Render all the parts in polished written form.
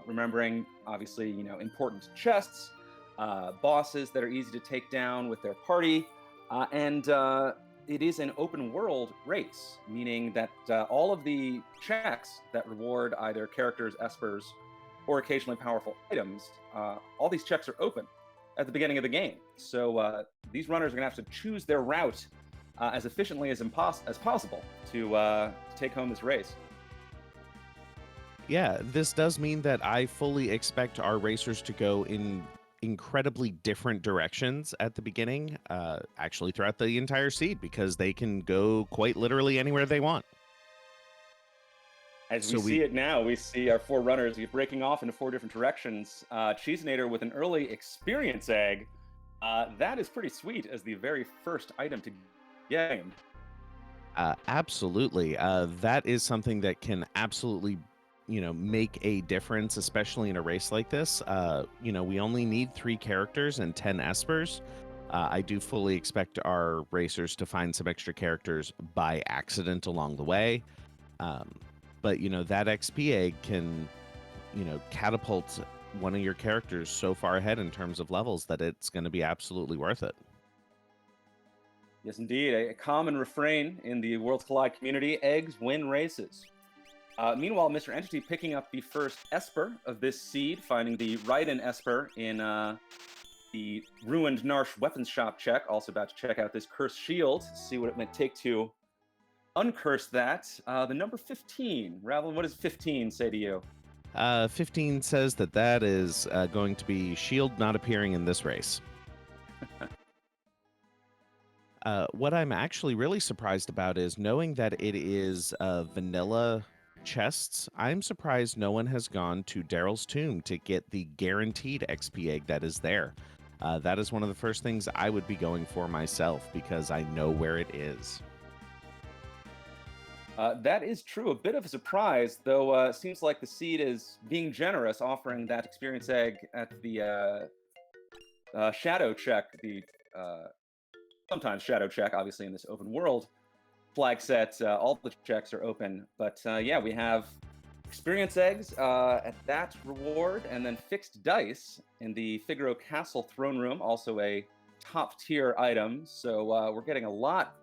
remembering obviously, important chests, bosses that are easy to take down with their party, and it is an open world race, meaning that all of the checks that reward either characters, espers, or occasionally powerful items, all these checks are open at the beginning of the game. So these runners are going to have to choose their route as efficiently as possible to take home this race. Yeah, this does mean that I fully expect our racers to go in incredibly different directions at the beginning, actually throughout the entire seed, because they can go quite literally anywhere they want. As we So see we, it now, we see our four runners breaking off into four different directions. Cheesenator with an early experience egg. That is pretty sweet as the very first item to get him. Absolutely, that is something that can absolutely, make a difference, especially in a race like this. We only need 3 characters and 10 espers. I do fully expect our racers to find some extra characters by accident along the way. Um, but that XP egg can, catapult one of your characters so far ahead in terms of levels that it's going to be absolutely worth it. Yes, indeed. A common refrain in the Worlds Collide community: eggs win races. Meanwhile, Mr. Entity picking up the first Esper of this seed, finding the Raiden Esper in the ruined Narsh weapons shop check. Also about to check out this cursed shield, see what it might take to uncurse that. The number 15. Ravlin, what does 15 say to you? 15 says that is going to be Shield not appearing in this race. What I'm actually really surprised about is knowing that it is vanilla chests. I'm surprised no one has gone to Daryl's Tomb to get the guaranteed XP egg that is there. That is one of the first things I would be going for myself because I know where it is. That is true. A bit of a surprise, though. Seems like the seed is being generous, offering that experience egg at the shadow check. The sometimes shadow check, obviously in this open world flag set. All the checks are open, but yeah, we have experience eggs at that reward, and then fixed dice in the Figaro Castle throne room, also a top tier item. So we're getting a lot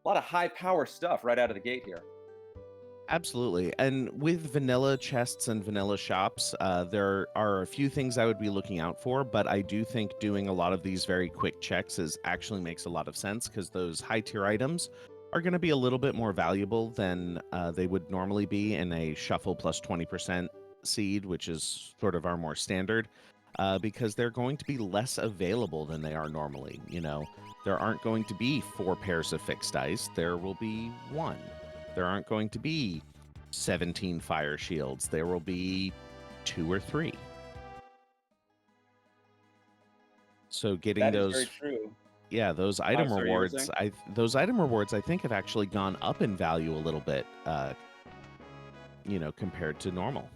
of high power stuff right out of the gate here. Absolutely. And with vanilla chests and vanilla shops, there are a few things I would be looking out for, but I do think doing a lot of these very quick checks actually makes a lot of sense because those high tier items are going to be a little bit more valuable than they would normally be in a shuffle plus 20% seed, which is sort of our more standard, because they're going to be less available than they are normally. There aren't going to be 4 pairs of fixed dice, there will be 1. There aren't going to be 17 fire shields. There will be 2 or 3. So getting That is very those, true. yeah, those Oh, item sorry, you were rewards, saying? those item rewards I think have actually gone up in value a little bit, compared to normal.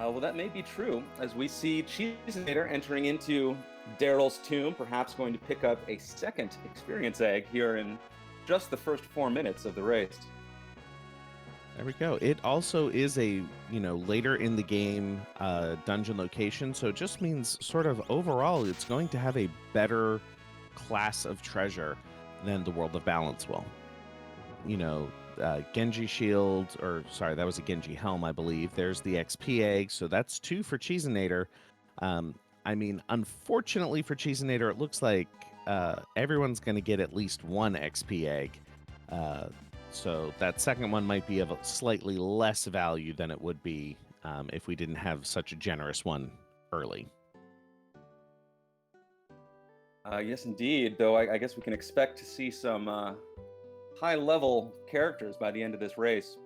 Well, that may be true, as we see Cheesenator entering into Daryl's tomb, perhaps going to pick up a second experience egg here in just the first 4 minutes of the race. There we go. It also is a, later in the game dungeon location, so it just means sort of overall it's going to have a better class of treasure than the World of Balance will. Genji shield, or sorry, that was a Genji helm, I believe. There's the XP egg, so that's 2 for Cheesenator. Unfortunately for Cheesenator, it looks like everyone's going to get at least 1 XP egg. So that second one might be of a slightly less value than it would be if we didn't have such a generous one early. Yes, indeed, though I guess we can expect to see some high-level characters by the end of this race.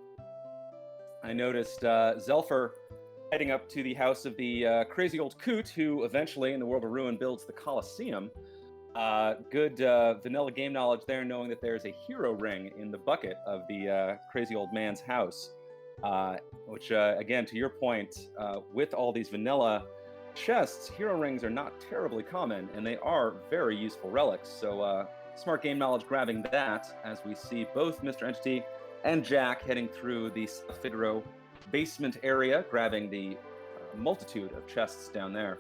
I noticed Zelfer heading up to the house of the crazy old Coot, who eventually, in the World of Ruin, builds the Colosseum. Good vanilla game knowledge there, knowing that there's a hero ring in the bucket of the crazy old man's house. Which, again, to your point, with all these vanilla chests, hero rings are not terribly common, and they are very useful relics. So smart game knowledge grabbing that as we see both Mr. Entity and Jack heading through the Figaro basement area, grabbing the multitude of chests down there.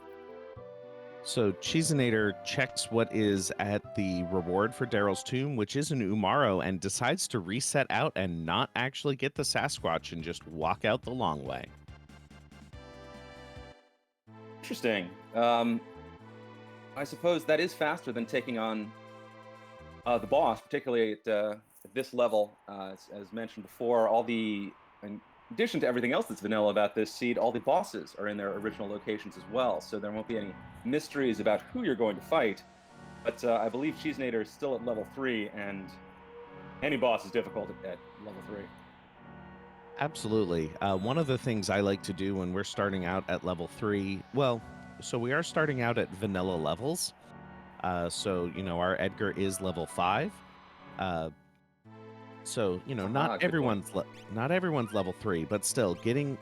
So Cheeseinator checks what is at the reward for Daryl's tomb, which is an Umaro, and decides to reset out and not actually get the Sasquatch and just walk out the long way. Interesting. I suppose that is faster than taking on the boss, particularly at this level. As mentioned before, in addition to everything else that's vanilla about this seed, all the bosses are in their original locations as well, so there won't be any mysteries about who you're going to fight. But I believe Cheeseinator is still at level 3, and any boss is difficult at level 3. Absolutely. One of the things I like to do when we're starting out at level 3, well, so we are starting out at vanilla levels. So, our Edgar is level 5. So, not Good point. everyone's level 3, but still getting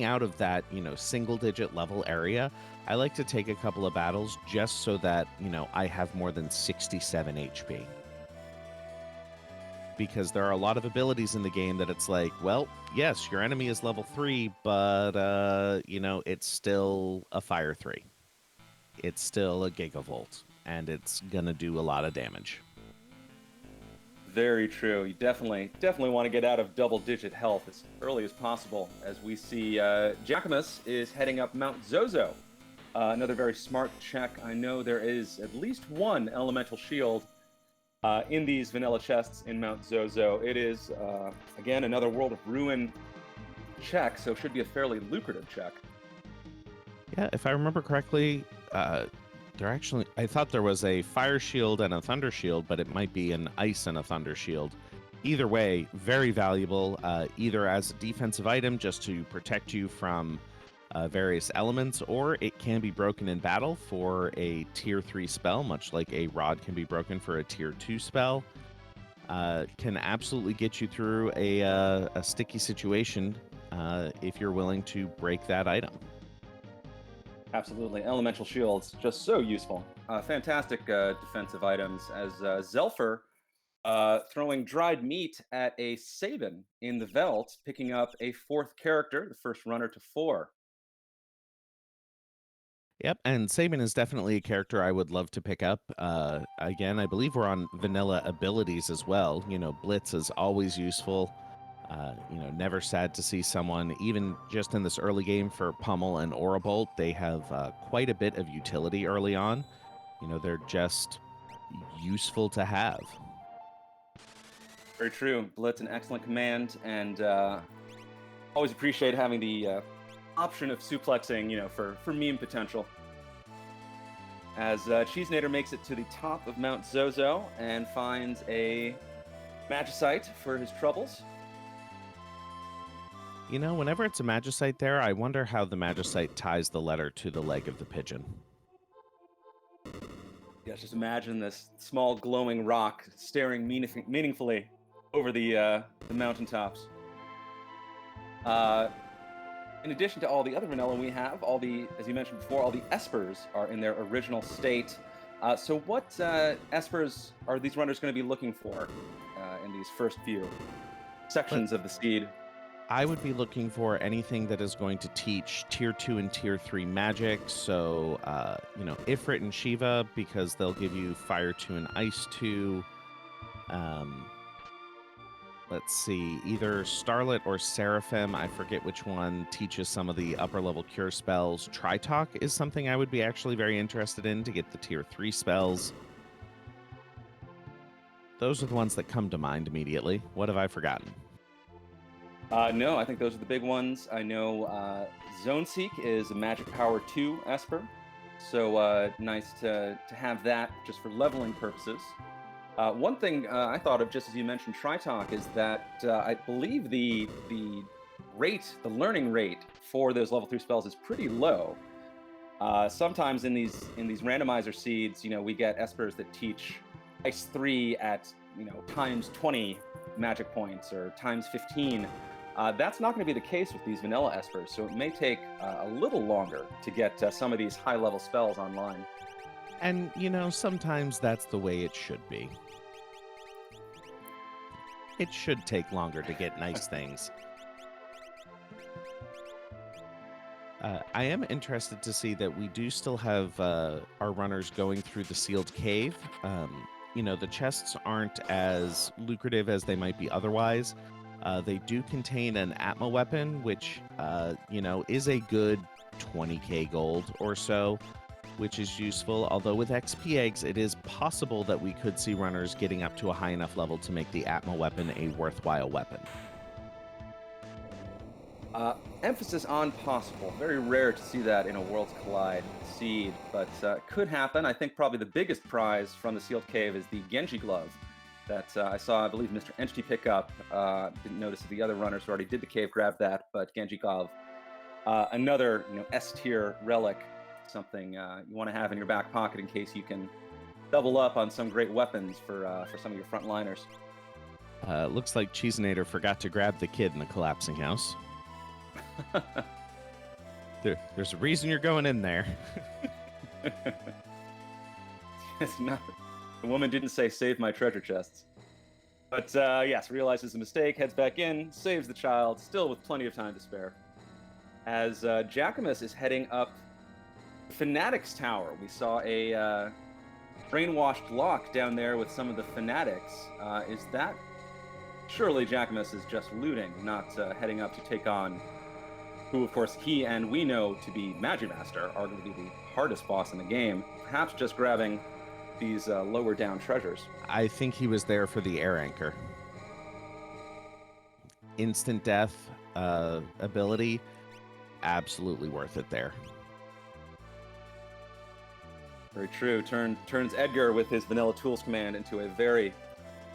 out of that, single digit level area. I like to take a couple of battles just so that, I have more than 67 HP. Because there are a lot of abilities in the game that it's like, well, yes, your enemy is level 3, but it's still a fire 3. It's still a Gigavolt, and it's gonna do a lot of damage. Very true. You definitely want to get out of double-digit health as early as possible, as we see Jacquemus is heading up Mount Zozo. Another very smart check. I know there is at least one elemental shield in these vanilla chests in Mount Zozo. It is, again, another World of Ruin check, so should be a fairly lucrative check. Yeah, if I remember correctly, I thought there was a fire shield and a thunder shield, but it might be an ice and a thunder shield. Either way, very valuable, either as a defensive item just to protect you from various elements, or it can be broken in battle for a tier 3 spell, much like a rod can be broken for a tier 2 spell. Can absolutely get you through a sticky situation if you're willing to break that item. Absolutely. Elemental shields, just so useful. Fantastic defensive items, as Zelfer throwing dried meat at a Sabin in the Veldt, picking up a 4th character, the first runner to 4. Yep, and Sabin is definitely a character I would love to pick up. Again, I believe we're on vanilla abilities as well. Blitz is always useful. Never sad to see someone, even just in this early game for Pummel and Aurabolt, they have quite a bit of utility early on. They're just useful to have. Very true. Blitz, an excellent command, and always appreciate having the option of suplexing, for meme potential. As Cheeseinator makes it to the top of Mount Zozo and finds a Magicite for his troubles. Whenever it's a Magicite there, I wonder how the Magicite ties the letter to the leg of the pigeon. Yeah, just imagine this small glowing rock staring meaningfully over the mountaintops. In addition to all the other vanilla we have, as you mentioned before, all the espers are in their original state. So what espers are these runners going to be looking for in these first few sections of the seed? I would be looking for anything that is going to teach tier 2 and tier 3 magic. So, Ifrit and Shiva, because they'll give you fire 2 and ice 2. Let's see, either Starlet or Seraphim, I forget which one, teaches some of the upper level cure spells. Tritalk is something I would be actually very interested in to get the tier 3 spells. Those are the ones that come to mind immediately. What have I forgotten? No, I think those are the big ones. I know Zone Seek is a magic power 2 Esper, so nice to have that just for leveling purposes. One thing I thought of, just as you mentioned Tritalk, is that I believe the learning rate for those level 3 spells is pretty low. Sometimes in these randomizer seeds, we get Espers that teach Ice 3 at times 20 magic points or times 15. That's not going to be the case with these vanilla espers, so it may take a little longer to get some of these high-level spells online. And, sometimes that's the way it should be. it should take longer to get nice things. I am interested to see that we do still have our runners going through the sealed cave. The chests aren't as lucrative as they might be otherwise. They do contain an Atma weapon, which, is a good 20k gold or so, which is useful. Although with XP eggs, it is possible that we could see runners getting up to a high enough level to make the Atma weapon a worthwhile weapon. Emphasis on possible. Very rare to see that in a Worlds Collide seed, but could happen. I think probably the biggest prize from the sealed cave is the Genji glove that I saw, I believe, Mr. Entity pick up. Didn't notice if the other runners who already did the cave grabbed that, but Genji glove, another S-tier relic, something you want to have in your back pocket in case you can double up on some great weapons for some of your frontliners. Looks like Cheesenator forgot to grab the kid in the collapsing house. There's a reason you're going in there. It's not. The woman didn't say save my treasure chests. But yes, realizes the mistake, heads back in, saves the child, still with plenty of time to spare. As Jacquemus is heading up Fanatics Tower, we saw a brainwashed Locke down there with some of the Fanatics. Is that... Surely Jacquemus is just looting, not heading up to take on who, of course, he and we know to be Magimaster, arguably the hardest boss in the game, perhaps just grabbing these lower down treasures. I think he was there for the air anchor. Instant death ability, absolutely worth it there. Very true. Turns Edgar with his Vanilla Tools command into a very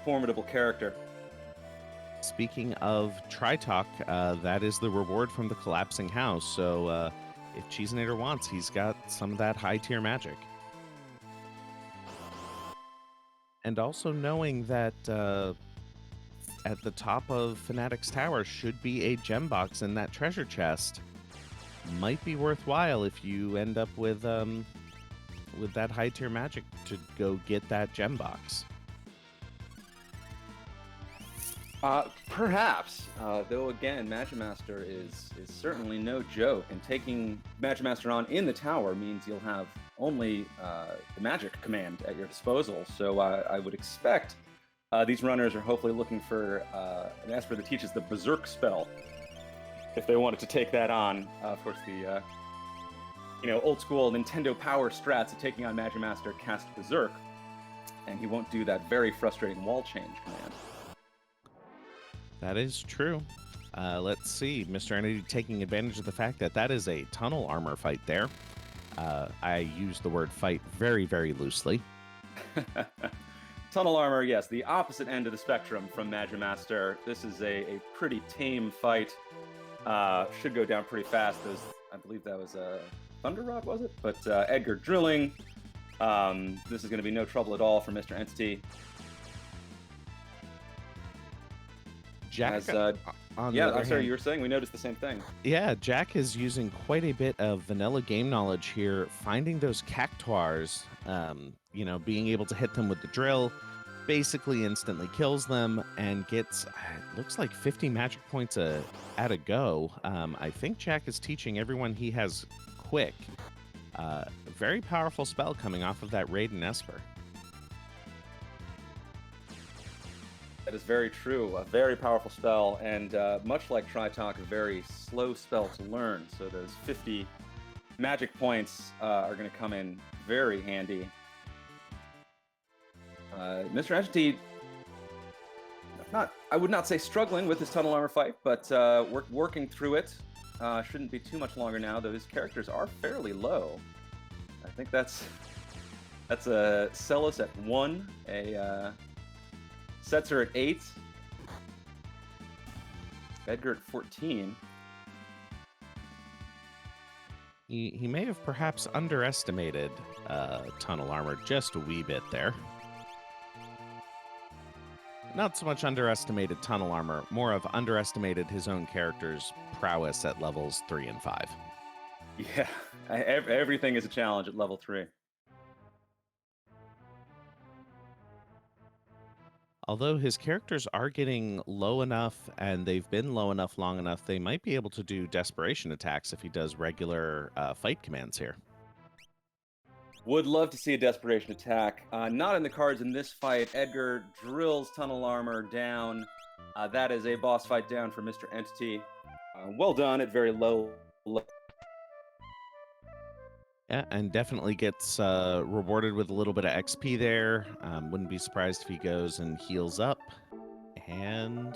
formidable character. Speaking of Tritalk, that is the reward from the collapsing house. So if Cheesenator wants, he's got some of that high tier magic. And also knowing that at the top of Fanatics Tower should be a gem box in that treasure chest might be worthwhile if you end up with that high tier magic to go get that gem box. Perhaps, though again, Magimaster is certainly no joke, and taking Magimaster on in the tower means you'll have only the magic command at your disposal. So I would expect these runners are hopefully looking for an Esper that teaches the Berserk spell, if they wanted to take that on. Of course, the old school Nintendo Power strats of taking on Magimaster cast Berserk, and he won't do that very frustrating wall change command. That is true. Let's see. Mr. Entity taking advantage of the fact that that is a tunnel armor fight there. I use the word fight very, very loosely. Tunnel armor, yes, the opposite end of the spectrum from Magimaster. This is a pretty tame fight. Should go down pretty fast. I believe that was a Thunder Rod, was it? But Edgar drilling. This is going to be no trouble at all for Mr. Entity. Jack, I'm sorry, you were saying we noticed the same thing. Yeah, Jack is using quite a bit of vanilla game knowledge here, finding those cactuars, being able to hit them with the drill, basically instantly kills them and gets, it looks like 50 magic points at a go. I think Jack is teaching everyone he has quick. Very powerful spell coming off of that Raiden Esper. That is very true. A very powerful spell, and much like Tritalk, a very slow spell to learn. So those 50 magic points are going to come in very handy. Mr. Entity, I would not say struggling with his tunnel armor fight, but working through it. Shouldn't be too much longer now, though his characters are fairly low. I think that's a Celos at 1, a Setzer at 8, Edgar at 14. He may have perhaps underestimated tunnel armor just a wee bit there. Not so much underestimated tunnel armor, more of underestimated his own character's prowess at levels 3 and 5. Yeah, everything is a challenge at level 3. Although his characters are getting low enough and they've been low enough long enough, they might be able to do desperation attacks if he does regular fight commands here. Would love to see a desperation attack. Not in the cards in this fight. Edgar drills tunnel armor down. That is a boss fight down for Mr. Entity. Well done at very low. Yeah, and definitely gets rewarded with a little bit of XP there. Wouldn't be surprised if he goes and heals up. And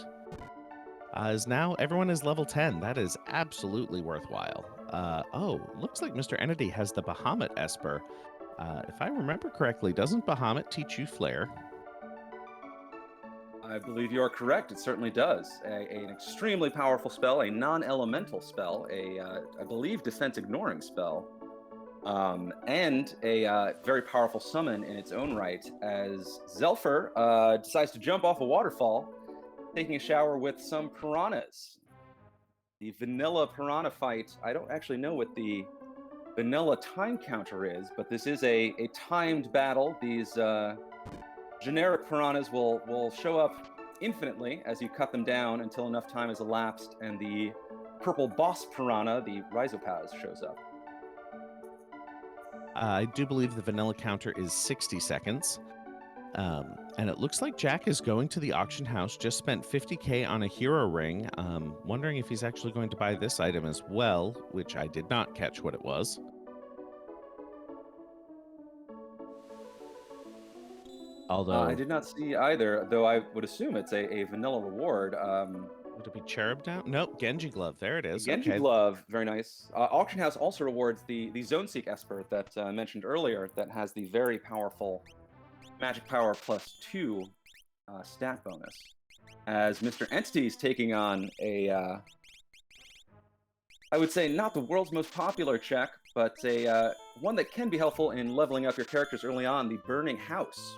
is now everyone is level 10. That is absolutely worthwhile. Oh, looks like Mr. Entity has the Bahamut Esper. If I remember correctly, doesn't Bahamut teach you Flare? I believe you are correct. It certainly does. An extremely powerful spell, a non-elemental spell, I believe, defense ignoring spell, and a very powerful summon in its own right. As Zelfer decides to jump off a waterfall, taking a shower with some piranhas. The vanilla piranha fight. I don't actually know what the vanilla time counter is, but this is a timed battle. These generic piranhas will show up infinitely as you cut them down until enough time has elapsed and the purple boss piranha, the Rhizopaz, shows up. I do believe the vanilla counter is 60 seconds. And it looks like Jack is going to the auction house, just spent 50k on a hero ring. Wondering if he's actually going to buy this item as well, which I did not catch what it was. Although I did not see either, though I would assume it's a vanilla reward. Would it be Cherub down? Nope, Genji Glove. There it is. Genji Okay. Glove, very nice. Auction House also rewards the Zone Seek Esper that I mentioned earlier, that has the very powerful Magic Power +2 stat bonus. As Mr. Entity is taking on I would say not the world's most popular check, but one that can be helpful in leveling up your characters early on, the Burning House.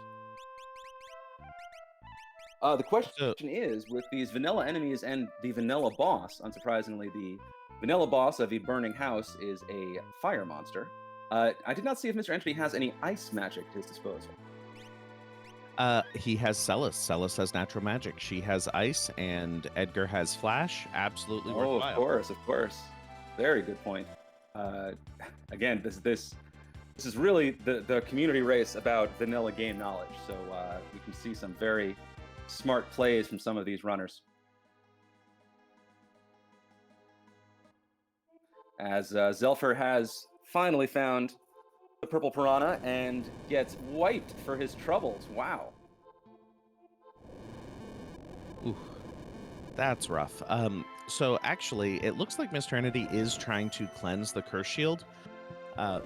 The question is, with these vanilla enemies and the vanilla boss, unsurprisingly, the vanilla boss of the Burning House is a fire monster. I did not see if Mr. Entity has any ice magic at his disposal. He has Celis. Celis has natural magic. She has ice, and Edgar has flash. Absolutely worthwhile. Of course. Very good point. Again, this is really the community race about vanilla game knowledge. So we can see some very smart plays from some of these runners. As Zelfer has finally found the purple piranha and gets wiped for his troubles. Wow. Ooh, that's rough. So actually, it looks like Mr. Entity is trying to cleanse the curse shield. Pardon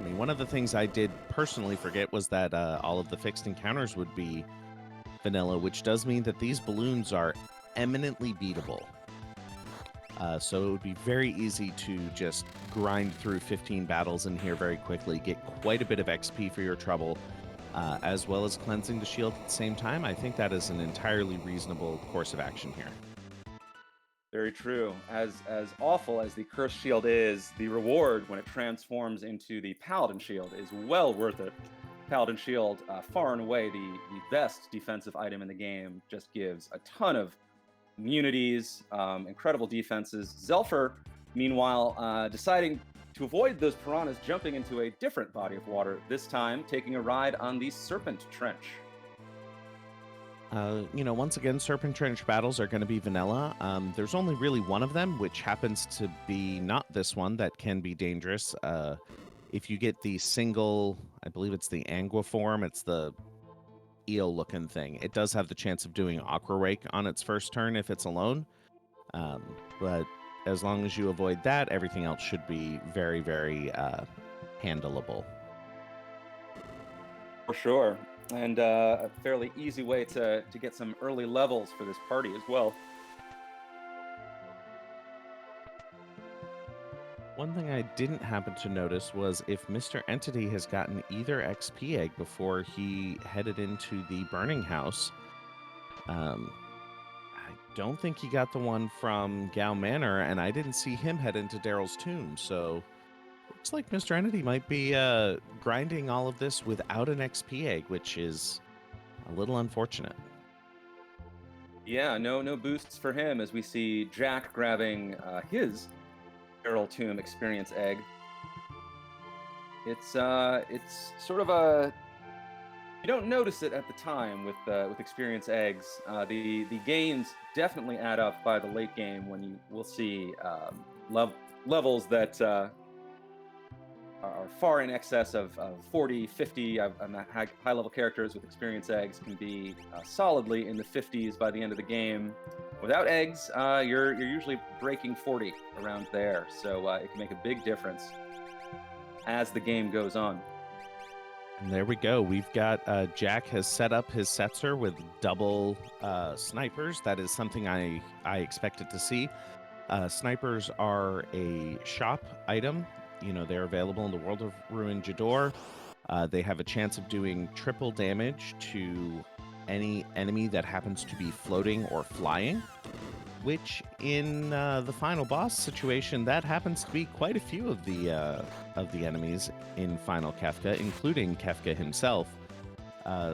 me. One of the things I did personally forget was that all of the fixed encounters would be vanilla, which does mean that these balloons are eminently beatable. So it would be very easy to just grind through 15 battles in here very quickly, get quite a bit of XP for your trouble, as well as cleansing the shield at the same time. I think that is an entirely reasonable course of action here. Very true. As awful as the cursed shield is, the reward when it transforms into the paladin shield is well worth it. Paladin shield, far and away the best defensive item in the game, just gives a ton of immunities, incredible defenses. Zelfer, meanwhile, deciding to avoid those piranhas jumping into a different body of water, this time taking a ride on the Serpent Trench. Once again, Serpent Trench battles are going to be vanilla. There's only really one of them, which happens to be not this one, that can be dangerous. If you get the single, I believe it's the Angua form, it's the eel-looking thing. It does have the chance of doing Aqua Rake on its first turn if it's alone. But as long as you avoid that, everything else should be very, very handleable. For sure. And a fairly easy way to get some early levels for this party as well. One thing I didn't happen to notice was if Mr. Entity has gotten either XP egg before he headed into the Burning House. I don't think he got the one from Gao Manor, and I didn't see him head into Daryl's tomb, so looks like Mr. Entity might be grinding all of this without an XP egg, which is A little unfortunate. Yeah, no boosts for him as we see Jack grabbing his Feral Tomb experience egg. It's sort of a you don't notice it at the time with experience eggs. The gains definitely add up by the late game when you will see levels that are far in excess of 40, 50. High level characters with experience eggs can be solidly in the 50s by the end of the game. Without eggs, you're usually breaking 40 around there, so it can make a big difference as the game goes on. And there we go. We've got Jack has set up his Setzer with double snipers. That is something I expected to see. Snipers are a shop item. You know, they're available in the World of Ruin Jador. They have a chance of doing triple damage to any enemy that happens to be floating or flying, which in the final boss situation, that happens to be quite a few of the enemies in Final Kefka, including Kefka himself.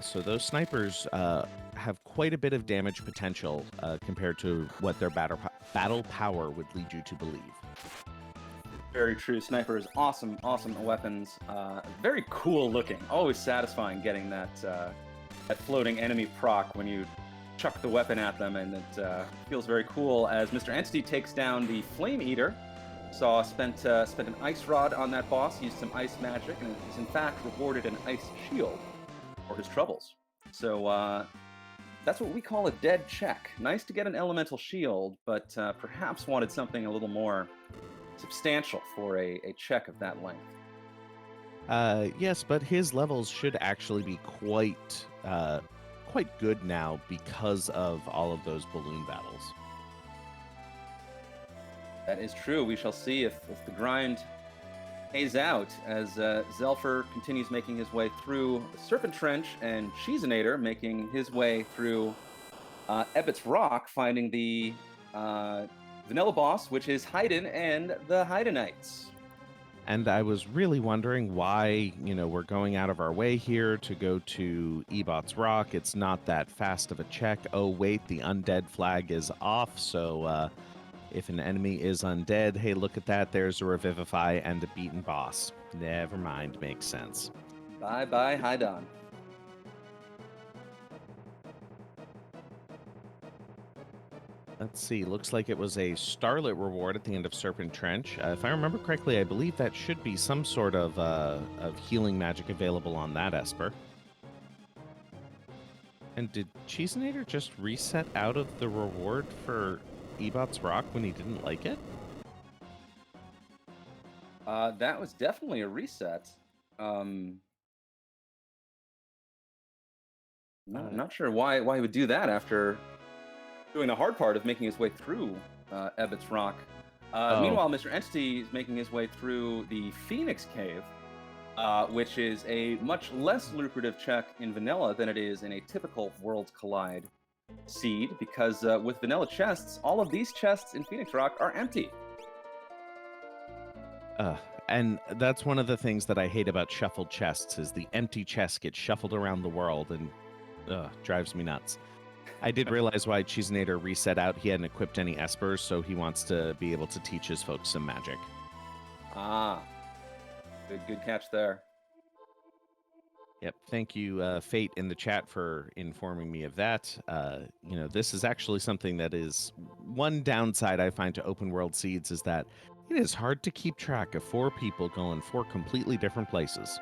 So those snipers have quite a bit of damage potential compared to what their battle power would lead you to believe. Very true. Snipers, awesome weapons. Very cool looking. Always satisfying getting that floating enemy proc when you chuck the weapon at them, and it feels very cool as Mr. Entity takes down the Flame Eater. Spent an ice rod on that boss, used some ice magic, and is in fact rewarded an ice shield for his troubles. So that's what we call a dead check. Nice to get an elemental shield, but perhaps wanted something a little more substantial for a check of that length. Yes, but his levels should actually be quite good now because of all of those balloon battles. That is true. We shall see if the grind pays out as Zelfer continues making his way through the Serpent Trench and Cheesenator making his way through Ebbett's Rock, finding the vanilla boss, which is Haydn and the Haydenites. And I was really wondering why, we're going out of our way here to go to Ebot's Rock. It's not that fast of a check. Oh, wait, the undead flag is off. So if an enemy is undead, hey, look at that. There's a Revivify and a beaten boss. Never mind. Makes sense. Bye-bye, Haydn. Let's see. Looks like it was a Starlit reward at the end of Serpent Trench. If I remember correctly, I believe that should be some sort of healing magic available on that Esper. And did Cheesenator just reset out of the reward for Ebot's Rock when he didn't like it? That was definitely a reset. Not sure why he would do that after doing the hard part of making his way through Ebbott's Rock. Meanwhile, Mr. Entity is making his way through the Phoenix Cave, which is a much less lucrative check in vanilla than it is in a typical Worlds Collide seed, because with vanilla chests, all of these chests in Phoenix Rock are empty. And that's one of the things that I hate about shuffled chests is the empty chests get shuffled around the world and drives me nuts. I did realize why Cheesenator reset out. He hadn't equipped any Espers, so he wants to be able to teach his folks some magic. Ah, good catch there. Yep, thank you, Fate, in the chat for informing me of that. This is actually something that is one downside I find to open world seeds is that it is hard to keep track of 4 people going 4 completely different places.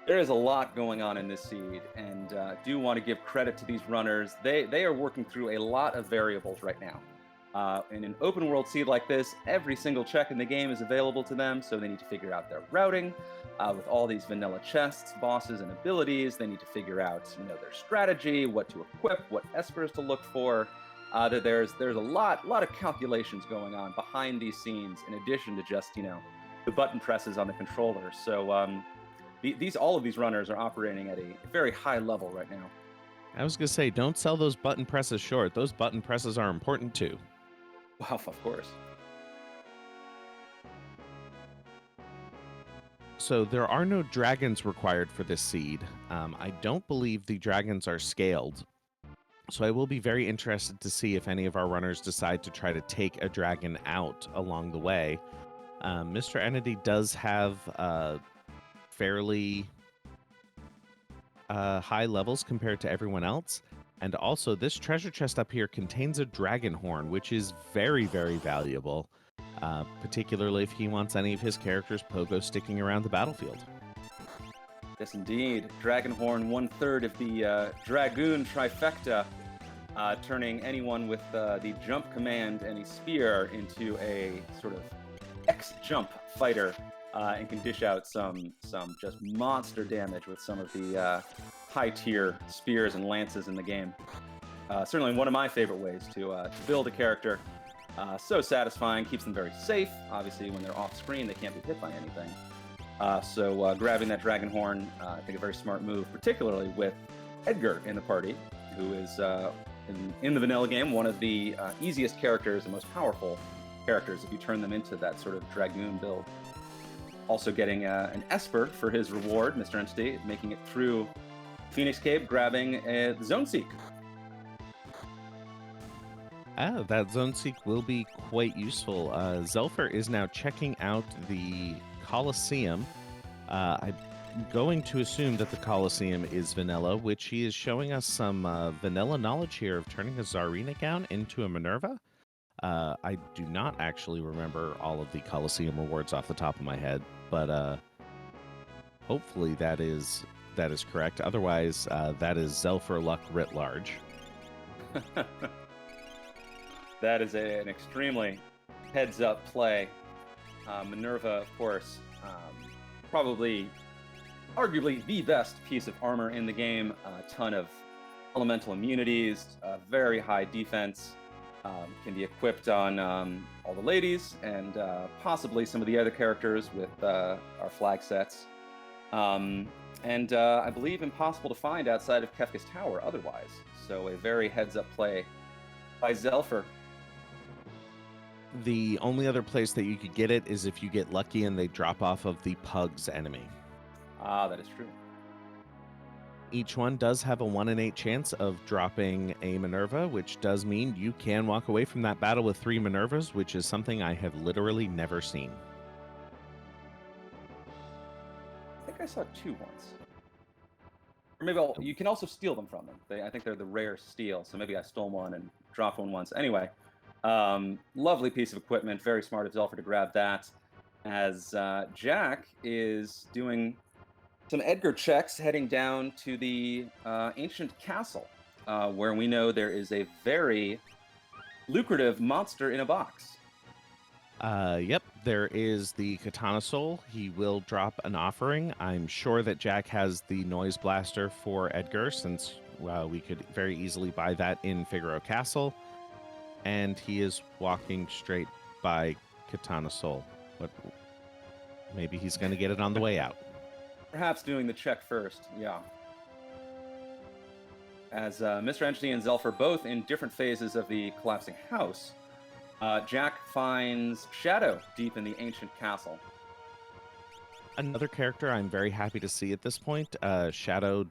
There is a lot going on in this seed, and do want to give credit to these runners. They are working through a lot of variables right now. In an open world seed like this, every single check in the game is available to them, so they need to figure out their routing. With all these vanilla chests, bosses, and abilities, they need to figure out their strategy, what to equip, what espers to look for. There's a lot of calculations going on behind these scenes, in addition to just the button presses on the controller. So all of these runners are operating at a very high level right now. I was gonna say, don't sell those button presses short. Those button presses are important too. Well, of course. So there are no dragons required for this seed. I don't believe the dragons are scaled. So I will be very interested to see if any of our runners decide to try to take a dragon out along the way. Mr. Entity does have fairly high levels compared to everyone else. And also, this treasure chest up here contains a dragon horn, which is very, very valuable, particularly if he wants any of his characters pogo sticking around the battlefield. Yes, indeed. Dragonhorn, 1/3 of the Dragoon trifecta, turning anyone with the jump command and a spear into a sort of X-jump fighter, and can dish out some just monster damage with some of the high-tier spears and lances in the game. Certainly one of my favorite ways to build a character. So satisfying, keeps them very safe. Obviously, when they're off-screen, they can't be hit by anything. So grabbing that dragon horn, I think a very smart move, particularly with Edgar in the party, who is, in the vanilla game, one of the easiest characters and most powerful characters if you turn them into that sort of Dragoon build. Also getting an Esper for his reward, Mr. Entity, making it through Phoenix Cave, grabbing a Zone Seek. That Zone Seek will be quite useful. Zelfer is now checking out the Colosseum. I'm going to assume that the Colosseum is vanilla, which he is showing us some vanilla knowledge here of turning a Tsarina gown into a Minerva. I do not actually remember all of the Colosseum rewards off the top of my head, but hopefully that is correct. Otherwise, that is Zelfer luck writ large. That is an extremely heads-up play. Minerva, of course, probably, arguably the best piece of armor in the game. A ton of elemental immunities, very high defense. Can be equipped on all the ladies and possibly some of the other characters with our flag sets. And I believe impossible to find outside of Kefka's Tower otherwise. So a very heads-up play by Zelfer. The only other place that you could get it is if you get lucky and they drop off of the Pug's enemy. Ah, that is true. Each one does have a 1 in 8 chance of dropping a Minerva, which does mean you can walk away from that battle with 3 Minervas, which is something I have literally never seen. I think I saw 2 once. Or maybe you can also steal them from them. I think they're the rare steal, so maybe I stole one and dropped one once. Anyway, lovely piece of equipment. Very smart of Zelfer to grab that. As Jack is doing some Edgar checks, heading down to the ancient castle, where we know there is a very lucrative monster in a box. Yep, there is the Katana Soul. He will drop an offering. I'm sure that Jack has the Noise Blaster for Edgar, since we could very easily buy that in Figaro Castle. And he is walking straight by Katana Soul. But maybe he's going to get it on the way out. Perhaps doing the check first, yeah. As Mr. Entity and Zelfer both in different phases of the collapsing house, Jack finds Shadow deep in the ancient castle. Another character I'm very happy to see at this point. Shadow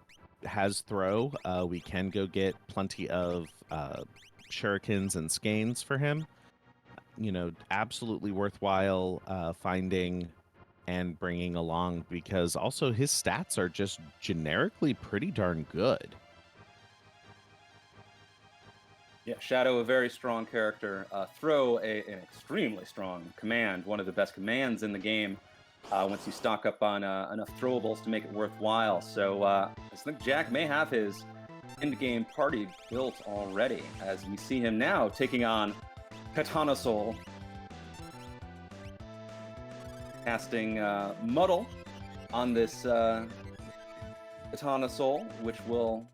has throw. We can go get plenty of shurikens and skeins for him. You know, absolutely worthwhile finding and bringing along, because also his stats are just generically pretty darn good. Yeah, Shadow, a very strong character. Throw, an extremely strong command, one of the best commands in the game, once you stock up on enough throwables to make it worthwhile. So I think Jack may have his end-game party built already, as we see him now taking on Katana Soul, casting Muddle on this Katana Soul, which will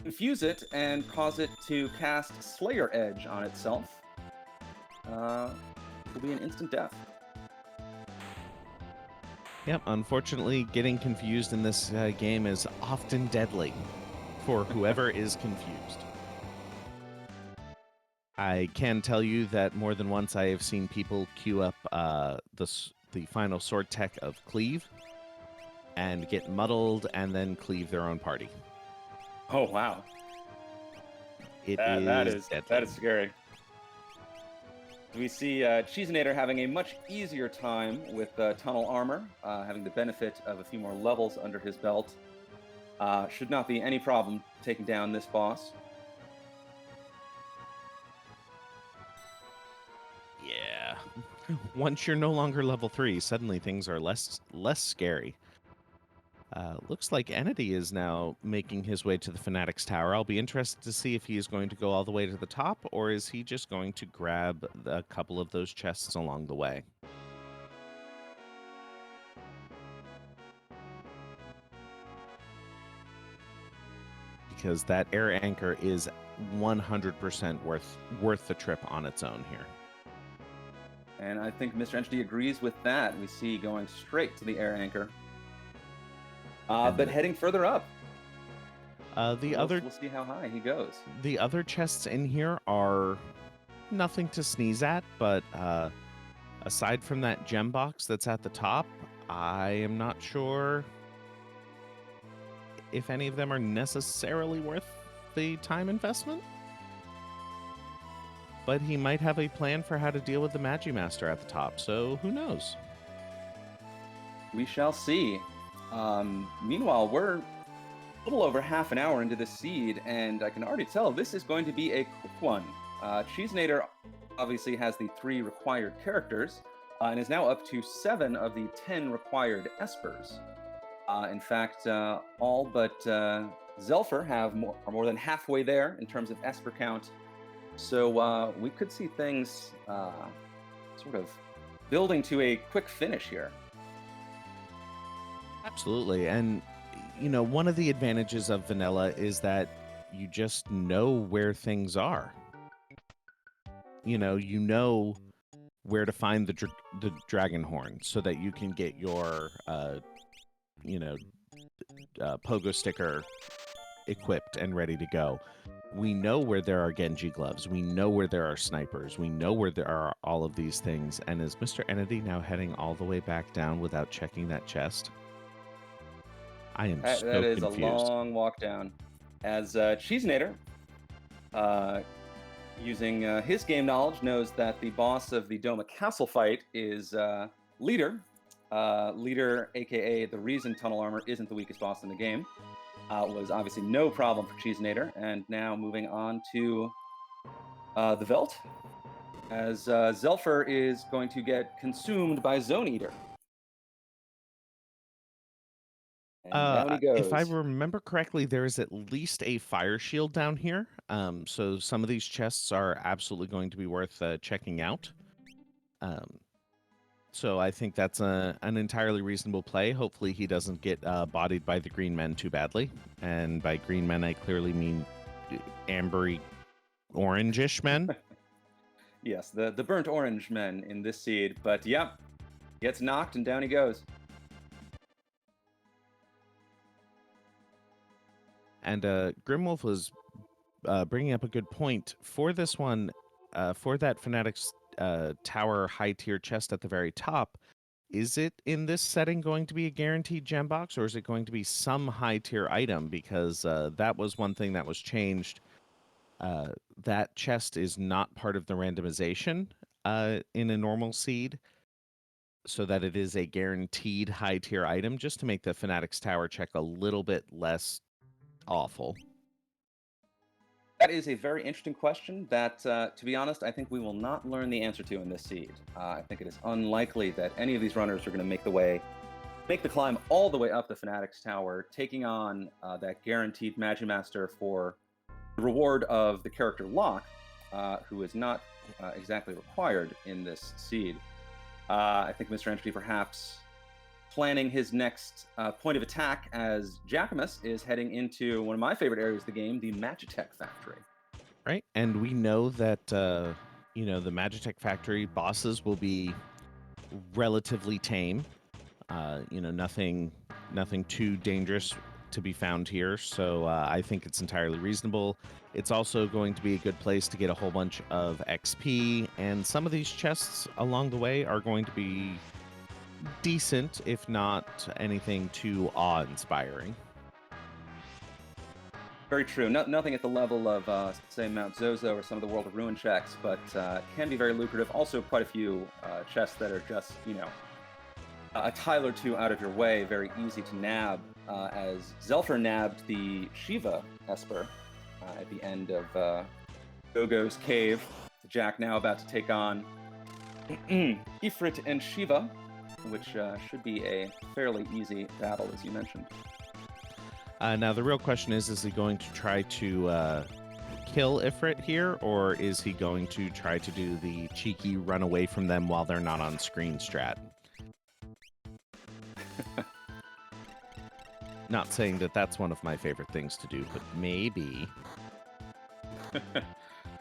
confuse it and cause it to cast Slayer Edge on itself. It will be an instant death. Yep, unfortunately, getting confused in this game is often deadly for whoever is confused. I can tell you that more than once I have seen people queue up the final sword tech of Cleave, and get muddled and then cleave their own party. Oh wow, It that is is deadly. scary. We see Cheesenator having a much easier time with tunnel armor, having the benefit of a few more levels under his belt. Should not be any problem taking down this boss. Yeah. Once you're no longer level 3, suddenly things are less scary. Looks like Entity is now making his way to the Fanatic's Tower. I'll be interested to see if he is going to go all the way to the top, or is he just going to grab a couple of those chests along the way. Because that air anchor is 100% worth the trip on its own here. And I think Mr. Entity agrees with that. We see going straight to the air anchor. But heading further up. We'll see how high he goes. The other chests in here are nothing to sneeze at, but aside from that gem box that's at the top, I am not sure if any of them are necessarily worth the time investment. But he might have a plan for how to deal with the Magimaster at the top, so who knows? We shall see. Meanwhile, we're a little over half an hour into this seed, and I can already tell this is going to be a quick one. Cheesenator obviously has the 3 required characters, and is now up to 7 of the 10 required espers. In fact, all but Zelfer are more than halfway there in terms of esper count. So we could see things sort of building to a quick finish here. Absolutely. And, you know, one of the advantages of vanilla is that you just know where things are. You know where to find the dragon horn so that you can get your, pogo sticker equipped and ready to go. We know where there are Genji gloves. We know where there are snipers. We know where there are all of these things. And is Mr. Entity now heading all the way back down without checking that chest? I am so confused. That is a long walk down. As Cheesenator, using his game knowledge, knows that the boss of the Doma Castle fight is Leader. Leader, aka the reason Tunnel Armor isn't the weakest boss in the game. Was obviously no problem for Cheesenator. And now moving on to the Veld, as Zelfer is going to get consumed by Zone Eater. And down he goes. If I remember correctly, there is at least a fire shield down here. So some of these chests are absolutely going to be worth checking out. So I think that's an entirely reasonable play. Hopefully he doesn't get bodied by the green men too badly. And by green men, I clearly mean ambery orange-ish men. Yes, the burnt orange men in this seed. But yeah, gets knocked and down he goes. And Grimwolf was bringing up a good point. For this one, for that Fanatic's Tower high-tier chest at the very top, is it in this setting going to be a guaranteed gem box, or is it going to be some high-tier item? Because that was one thing that was changed. That chest is not part of the randomization in a normal seed, so that it is a guaranteed high-tier item, just to make the Fanatic's Tower check a little bit less awful. That is a very interesting question that, to be honest, I think we will not learn the answer to in this seed. I think it is unlikely that any of these runners are going to make the climb all the way up the Fanatic's Tower, taking on that guaranteed Magimaster for the reward of the character Locke, who is not exactly required in this seed. I think Mr. Entity perhaps planning his next point of attack as Jacquemus is heading into one of my favorite areas of the game, the Magitech Factory. Right, and we know that the Magitech Factory bosses will be relatively tame. Nothing too dangerous to be found here, so I think it's entirely reasonable. It's also going to be a good place to get a whole bunch of XP, and some of these chests along the way are going to be decent, if not anything too awe-inspiring. Very true. Nothing at the level of, say, Mount Zozo or some of the World of Ruin checks, but can be very lucrative. Also, quite a few chests that are just, a tile or two out of your way, very easy to nab, as Zelfer nabbed the Shiva Esper at the end of Gogo's cave. Jack now about to take on Ifrit and Shiva, which should be a fairly easy battle, as you mentioned. Now, the real question is he going to try to kill Ifrit here, or is he going to try to do the cheeky run away from them while they're not on screen strat? Not saying that that's one of my favorite things to do, but maybe.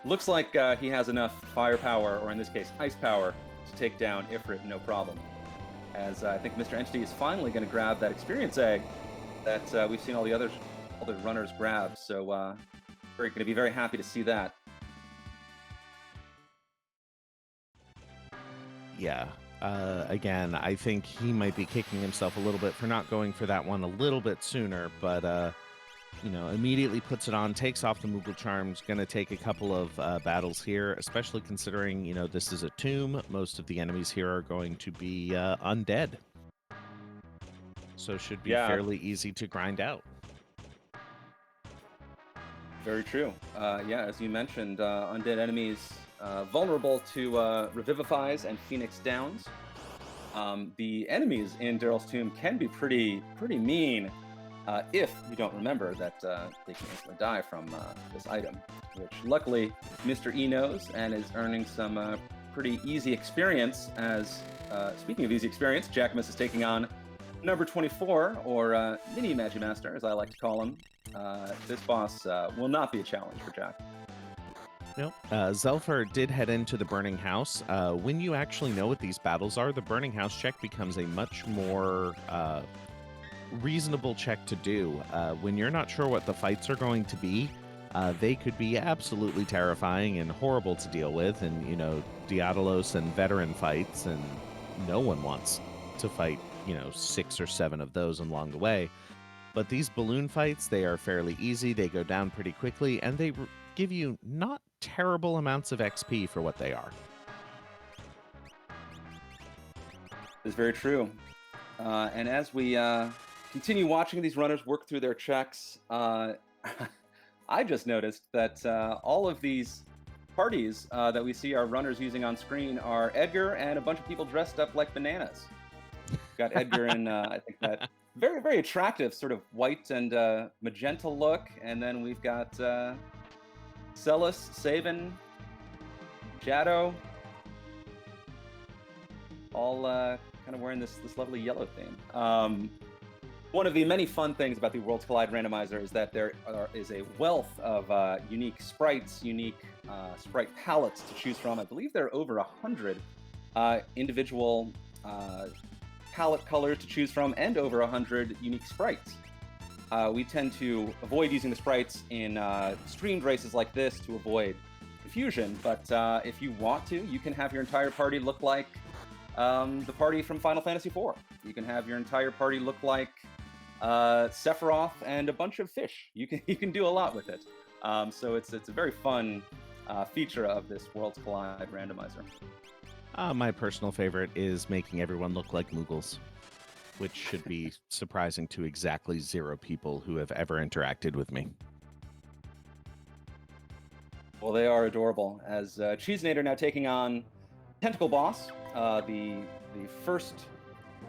Looks like he has enough firepower, or in this case, ice power, to take down Ifrit no problem. As I think Mr. Entity is finally going to grab that experience egg that we've seen all the runners grab. So we're going to be very happy to see that. Yeah. Again, I think he might be kicking himself a little bit for not going for that one a little bit sooner, but immediately puts it on, takes off the Moogle Charms, going to take a couple of battles here, especially considering, this is a tomb. Most of the enemies here are going to be undead. So should be fairly easy to grind out. Very true. As you mentioned, undead enemies vulnerable to Revivifies and Phoenix Downs. The enemies in Daryl's Tomb can be pretty mean if you don't remember that they can instantly die from this item, which luckily Mr. E knows and is earning some pretty easy experience as, speaking of easy experience, Jackmus is taking on number 24, or Mini Magimaster, as I like to call him. This boss will not be a challenge for Jack. Nope. Zelfer did head into the Burning House. When you actually know what these battles are, the Burning House check becomes a much more reasonable check to do. When you're not sure what the fights are going to be, they could be absolutely terrifying and horrible to deal with, and, Diadolos and veteran fights, and no one wants to fight 6 or 7 of those along the way. But these balloon fights, they are fairly easy. They go down pretty quickly, and they give you not terrible amounts of XP for what they are. It's very true. And as we continue watching these runners work through their checks, I just noticed that all of these parties that we see our runners using on screen are Edgar and a bunch of people dressed up like bananas. Got Edgar in, I think, that very, very attractive sort of white and magenta look. And then we've got Celis, Saban, Shadow, all kind of wearing this lovely yellow theme. One of the many fun things about the Worlds Collide Randomizer is that there is a wealth of unique sprites, unique sprite palettes to choose from. I believe there are over 100 individual palette colors to choose from, and over 100 unique sprites. We tend to avoid using the sprites in streamed races like this to avoid confusion, but if you want to, you can have your entire party look like the party from Final Fantasy IV. You can have your entire party look like Sephiroth and a bunch of fish. You can do a lot with it. So it's a very fun feature of this Worlds Collide Randomizer. My personal favorite is making everyone look like Moogles, which should be surprising to exactly 0 people who have ever interacted with me. Well, they are adorable. As Cheesenator now taking on Tentacle Boss, the first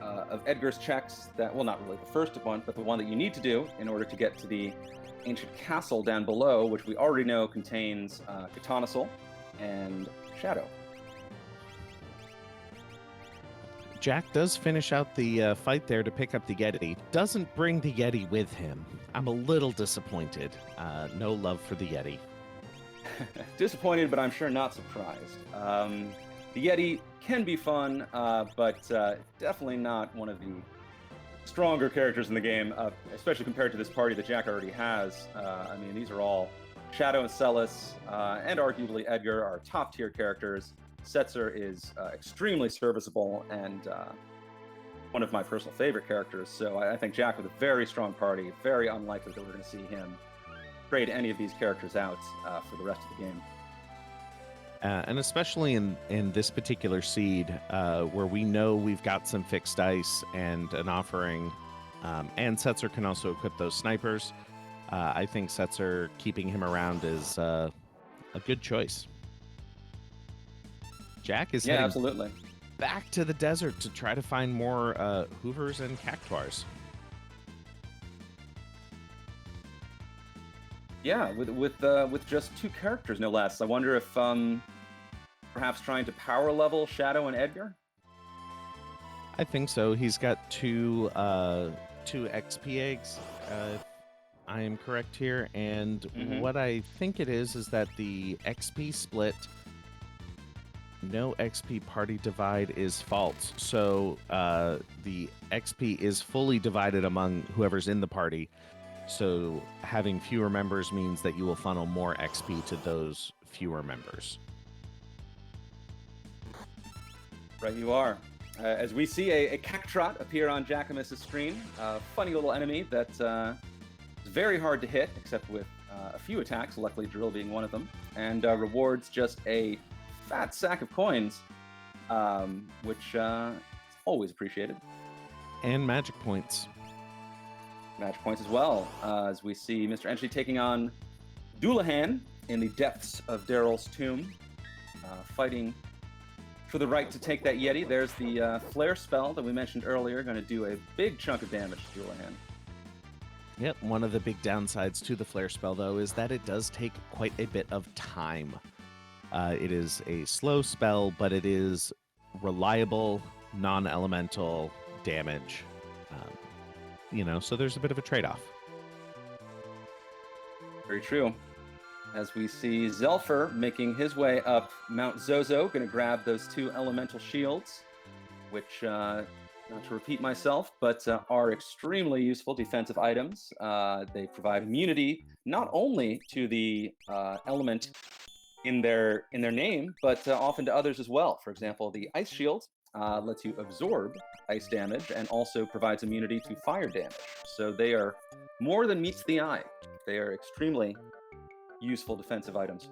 of Edgar's checks that, well, not really the first one, but the one that you need to do in order to get to the ancient castle down below, which we already know contains Katana and Shadow. Jack does finish out the fight there to pick up the Yeti. Doesn't bring the Yeti with him. I'm a little disappointed. No love for the Yeti. Disappointed, but I'm sure not surprised. The Yeti can be fun, but definitely not one of the stronger characters in the game, especially compared to this party that Jack already has. I mean, these are all Shadow and Celis, and arguably Edgar are top-tier characters. Setzer is extremely serviceable and one of my personal favorite characters. So I think Jack with a very strong party, very unlikely that we're going to see him trade any of these characters out for the rest of the game. And especially in this particular seed, where we know we've got some fixed dice and an offering, and Setzer can also equip those snipers. I think Setzer keeping him around is a good choice. Jack is heading absolutely back to the desert to try to find more Hoovers and Cactuars. Yeah, with just 2 characters, no less. I wonder if perhaps trying to power level Shadow and Edgar? I think so. He's got two XP eggs, if I am correct here. And what I think it is that the XP split, no XP party divide is false. So the XP is fully divided among whoever's in the party. So having fewer members means that you will funnel more XP to those fewer members. Right, you are. As we see a Cactrot appear on Jackamus' screen, a funny little enemy that is very hard to hit, except with a few attacks, luckily Drill being one of them, and rewards just a fat sack of coins, which is always appreciated. And magic points. Magic points as well, as we see Mr. Entry taking on Doulahan in the depths of Daryl's tomb, fighting for the right to take that Yeti. There's the flare spell that we mentioned earlier, going to do a big chunk of damage to Doulahan. Yep, one of the big downsides to the flare spell, though, is that it does take quite a bit of time. It is a slow spell, but it is reliable, non-elemental damage. So there's a bit of a trade-off. Very true. As we see Zelfer making his way up Mount Zozo, going to grab those 2 elemental shields, which, not to repeat myself, but are extremely useful defensive items. They provide immunity not only to the element in their name, but often to others as well. For example, the Ice Shield lets you absorb ice damage and also provides immunity to fire damage. So they are more than meets the eye. They are extremely useful defensive items.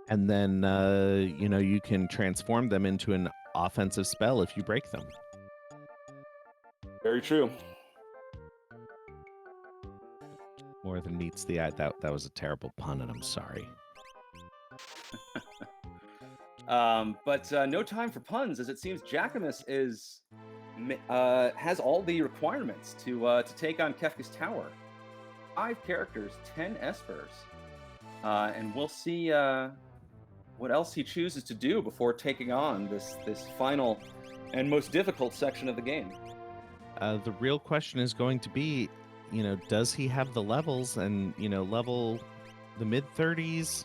And then, you can transform them into an offensive spell if you break them. Very true. More than meets the eye. That was a terrible pun, and I'm sorry. But no time for puns, as it seems Jackamus has all the requirements to take on Kefka's Tower. 5 characters, 10 espers, and we'll see what else he chooses to do before taking on this final and most difficult section of the game. The real question is going to be, does he have the levels and level the mid-30s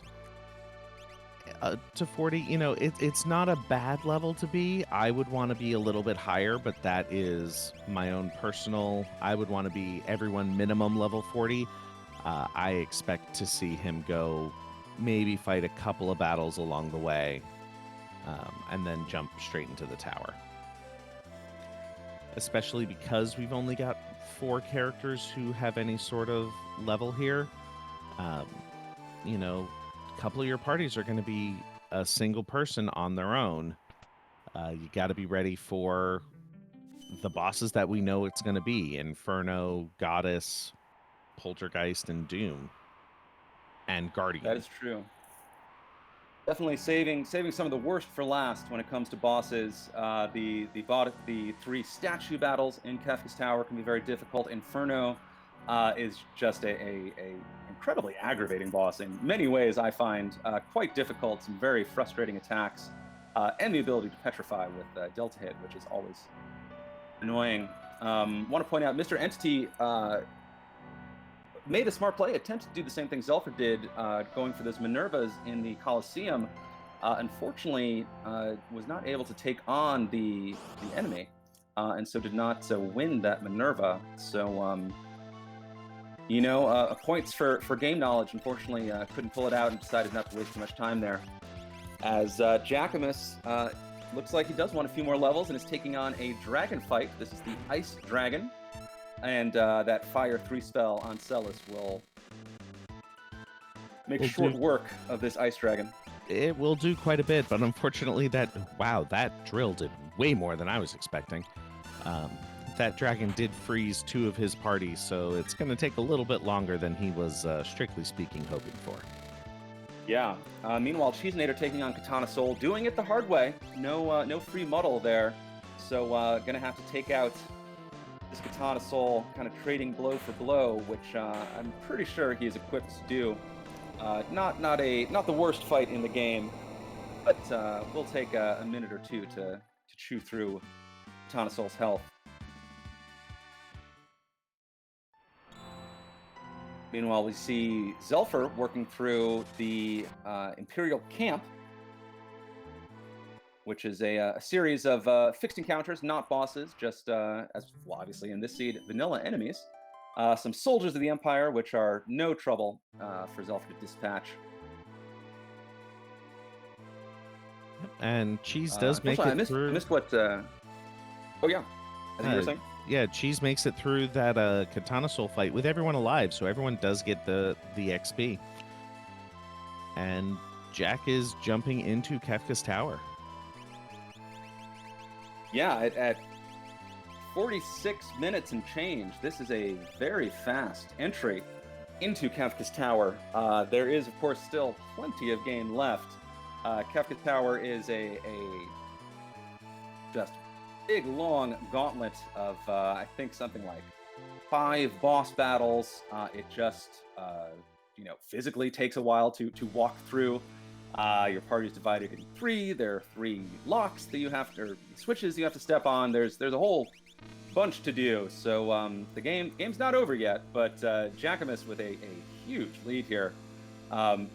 to 40? It's not a bad level to be. I would want to be a little bit higher, but that is my own personal. I would want to be everyone minimum level 40. I expect to see him go maybe fight a couple of battles along the way, and then jump straight into the tower. Especially because we've only got 4 characters who have any sort of level here. A couple of your parties are going to be a single person on their own. You got to be ready for the bosses that we know it's going to be: Inferno, Goddess, Poltergeist, and Doom, and Guardian. That is true. Definitely saving some of the worst for last when it comes to bosses. The 3 statue battles in Kefka's Tower can be very difficult. Inferno is just a incredibly aggravating boss in many ways. I find quite difficult, some very frustrating attacks, and the ability to petrify with Delta Hit, which is always annoying. Want to point out, Mr. Entity made a smart play, attempted to do the same thing Zelfer did, going for those Minervas in the Colosseum. Unfortunately, was not able to take on the enemy, and so did not win that Minerva. So, points for game knowledge. Unfortunately, couldn't pull it out and decided not to waste too much time there. As Jackamus looks like he does want a few more levels and is taking on a dragon fight. This is the Ice Dragon. And that Fire 3 spell on Celis will make Will short do. work of this Ice Dragon. It will do quite a bit, but unfortunately that drill did way more than I was expecting. That dragon did freeze 2 of his party, so it's going to take a little bit longer than he was, strictly speaking, hoping for. Yeah. Meanwhile, Cheesenator taking on Katana Soul, doing it the hard way. No free muddle there. So gonna have to take out this Katana Soul, kind of trading blow for blow, which I'm pretty sure he is equipped to do. Not the worst fight in the game, but we'll take a minute or two to chew through Katana Soul's health. Meanwhile, we see Zelfer working through the Imperial Camp, which is a series of fixed encounters, not bosses, just, as well, obviously in this seed, vanilla enemies. Some soldiers of the Empire, which are no trouble for Zelfer to dispatch. And Cheese does make Unfortunately, it through. I missed what... oh, yeah. I think you were saying? Yeah, Cheese makes it through that Katana Soul fight with everyone alive, so everyone does get the XP. And Jack is jumping into Kefka's Tower. Yeah, at 46 minutes and change, this is a very fast entry into Kefka's Tower. There is, of course, still plenty of game left. Kefka's Tower is a just big, long gauntlet of, I think, something like 5 boss battles. It just, physically takes a while to walk through. Your party is divided in 3. There are 3 locks that you have to, or switches you have to step on. There's a whole bunch to do. So the game's not over yet, but Jackamus with a huge lead here,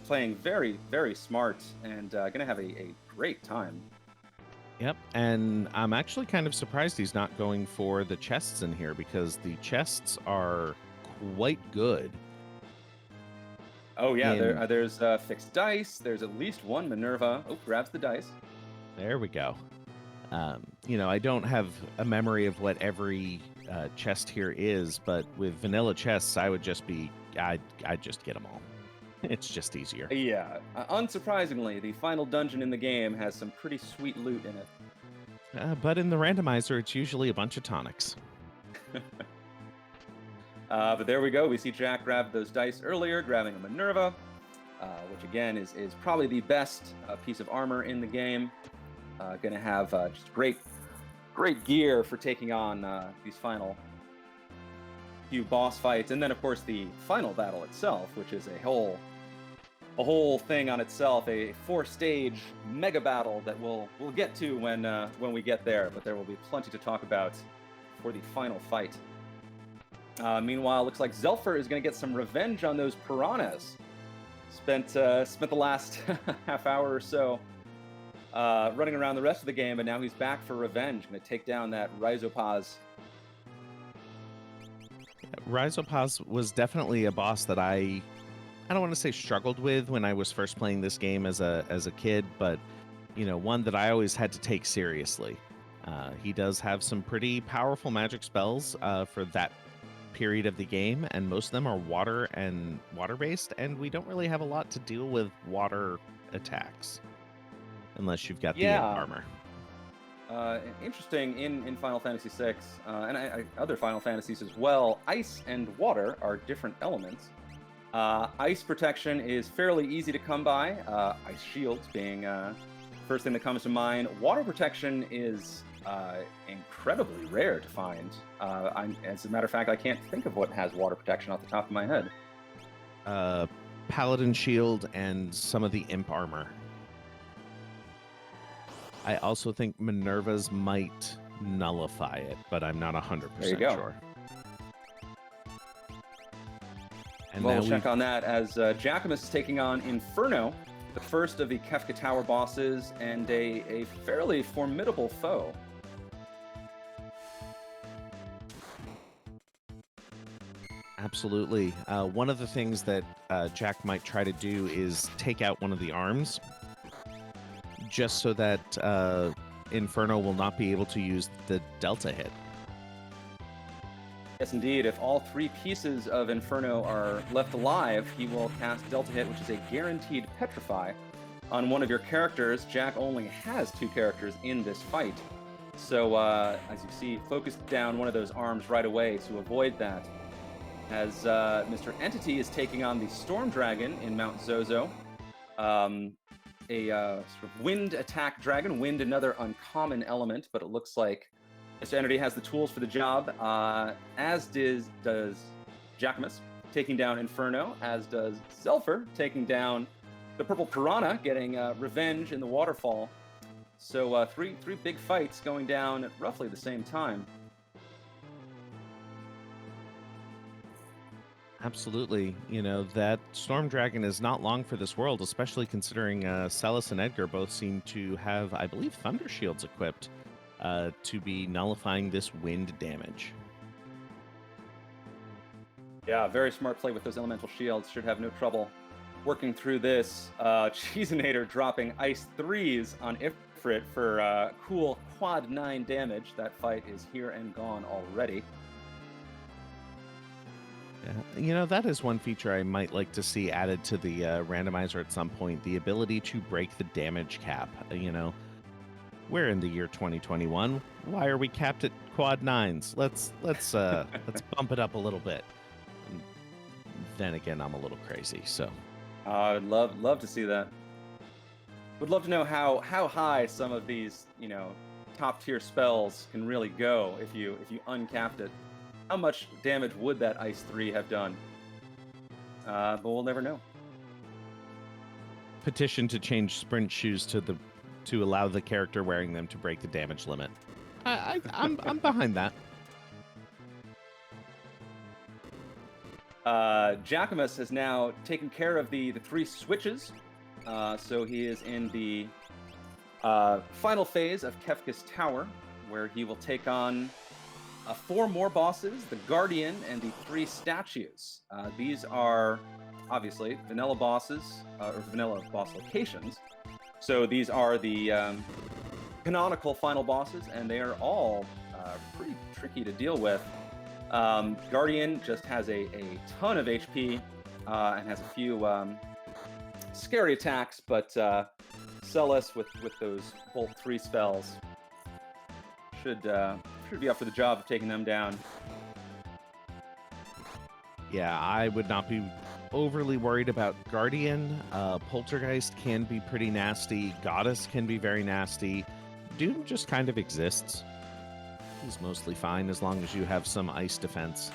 playing very, very smart and gonna have a great time. Yep, and I'm actually kind of surprised he's not going for the chests in here because the chests are quite good. Oh yeah, there's fixed dice. There's at least 1 Minerva. Oh, grabs the dice. There we go. I don't have a memory of what every chest here is, but with vanilla chests, I'd just get them all. It's just easier. Yeah, unsurprisingly, the final dungeon in the game has some pretty sweet loot in it. But in the randomizer, it's usually a bunch of tonics. But there we go. We see Jack grab those dice earlier, grabbing a Minerva, which again is probably the best piece of armor in the game. Gonna have just great gear for taking on these final few boss fights, and then of course the final battle itself, which is a whole thing on itself, a 4-stage mega battle that we'll get to when we get there. But there will be plenty to talk about for the final fight. Meanwhile, looks like Zelfer is going to get some revenge on those piranhas. Spent the last half hour or so running around the rest of the game, but now he's back for revenge. Going to take down that Rhizopause. Rhizopause was definitely a boss that I don't want to say struggled with when I was first playing this game as a kid, but one that I always had to take seriously. He does have some pretty powerful magic spells for that period of the game, and most of them are water based, and we don't really have a lot to deal with water attacks unless you've got the armor. Interesting in Final Fantasy VI and other Final Fantasies as well, ice and water are different elements. Ice protection is fairly easy to come by, ice shields being first thing that comes to mind. Water protection is incredibly rare to find. As a matter of fact, I can't think of what has water protection off the top of my head. Paladin shield and some of the imp armor. I also think Minerva's might nullify it, but I'm not 100% sure. And we'll check on that as Jackamus is taking on Inferno, the first of the Kefka Tower bosses, and a fairly formidable foe. Absolutely. One of the things that Jack might try to do is take out one of the arms, just so that Inferno will not be able to use the Delta hit. Yes, indeed. If all 3 pieces of Inferno are left alive, he will cast Delta Hit, which is a guaranteed Petrify on one of your characters. Jack only has 2 characters in this fight. So, as you see, focus down one of those arms right away to avoid that. As Mr. Entity is taking on the Storm Dragon in Mount Zozo. A sort of wind attack dragon. Wind, another uncommon element, but it looks like Mr. Entity has the tools for the job, as does Jacquemus, taking down Inferno, as does Zelfer, taking down the Purple Piranha, getting revenge in the waterfall. So three big fights going down at roughly the same time. Absolutely. That Storm Dragon is not long for this world, especially considering Celis and Edgar both seem to have, I believe, Thunder Shields equipped to be nullifying this wind damage. Yeah, very smart play with those elemental shields. Should have no trouble working through this. Cheesinator dropping Ice 3s on Ifrit for cool quad 9 damage. That fight is here and gone already. Yeah. That is one feature I might like to see added to the randomizer at some point, the ability to break the damage cap. We're in the year 2021. Why are we capped at quad 9s? Let's bump it up a little bit. And then again, I'm a little crazy, so I'd love to see that. Would love to know how high some of these, top tier spells can really go if you uncapped it. How much damage would that Ice 3 have done? But we'll never know. Petition to change sprint shoes to allow the character wearing them to break the damage limit. I'm behind that. Jacquemus has now taken care of the 3 switches. So he is in the final phase of Kefka's Tower, where he will take on 4 more bosses, the Guardian and the 3 statues. These are obviously vanilla bosses, or vanilla boss locations. So these are the canonical final bosses, and they are all pretty tricky to deal with. Guardian just has a ton of HP and has a few scary attacks, but Celis with those Bolt 3 spells should be up for the job of taking them down. Yeah, I would not be overly worried about Guardian. Poltergeist can be pretty nasty. Goddess can be very nasty. Doom just kind of exists. He's mostly fine as long as you have some ice defense.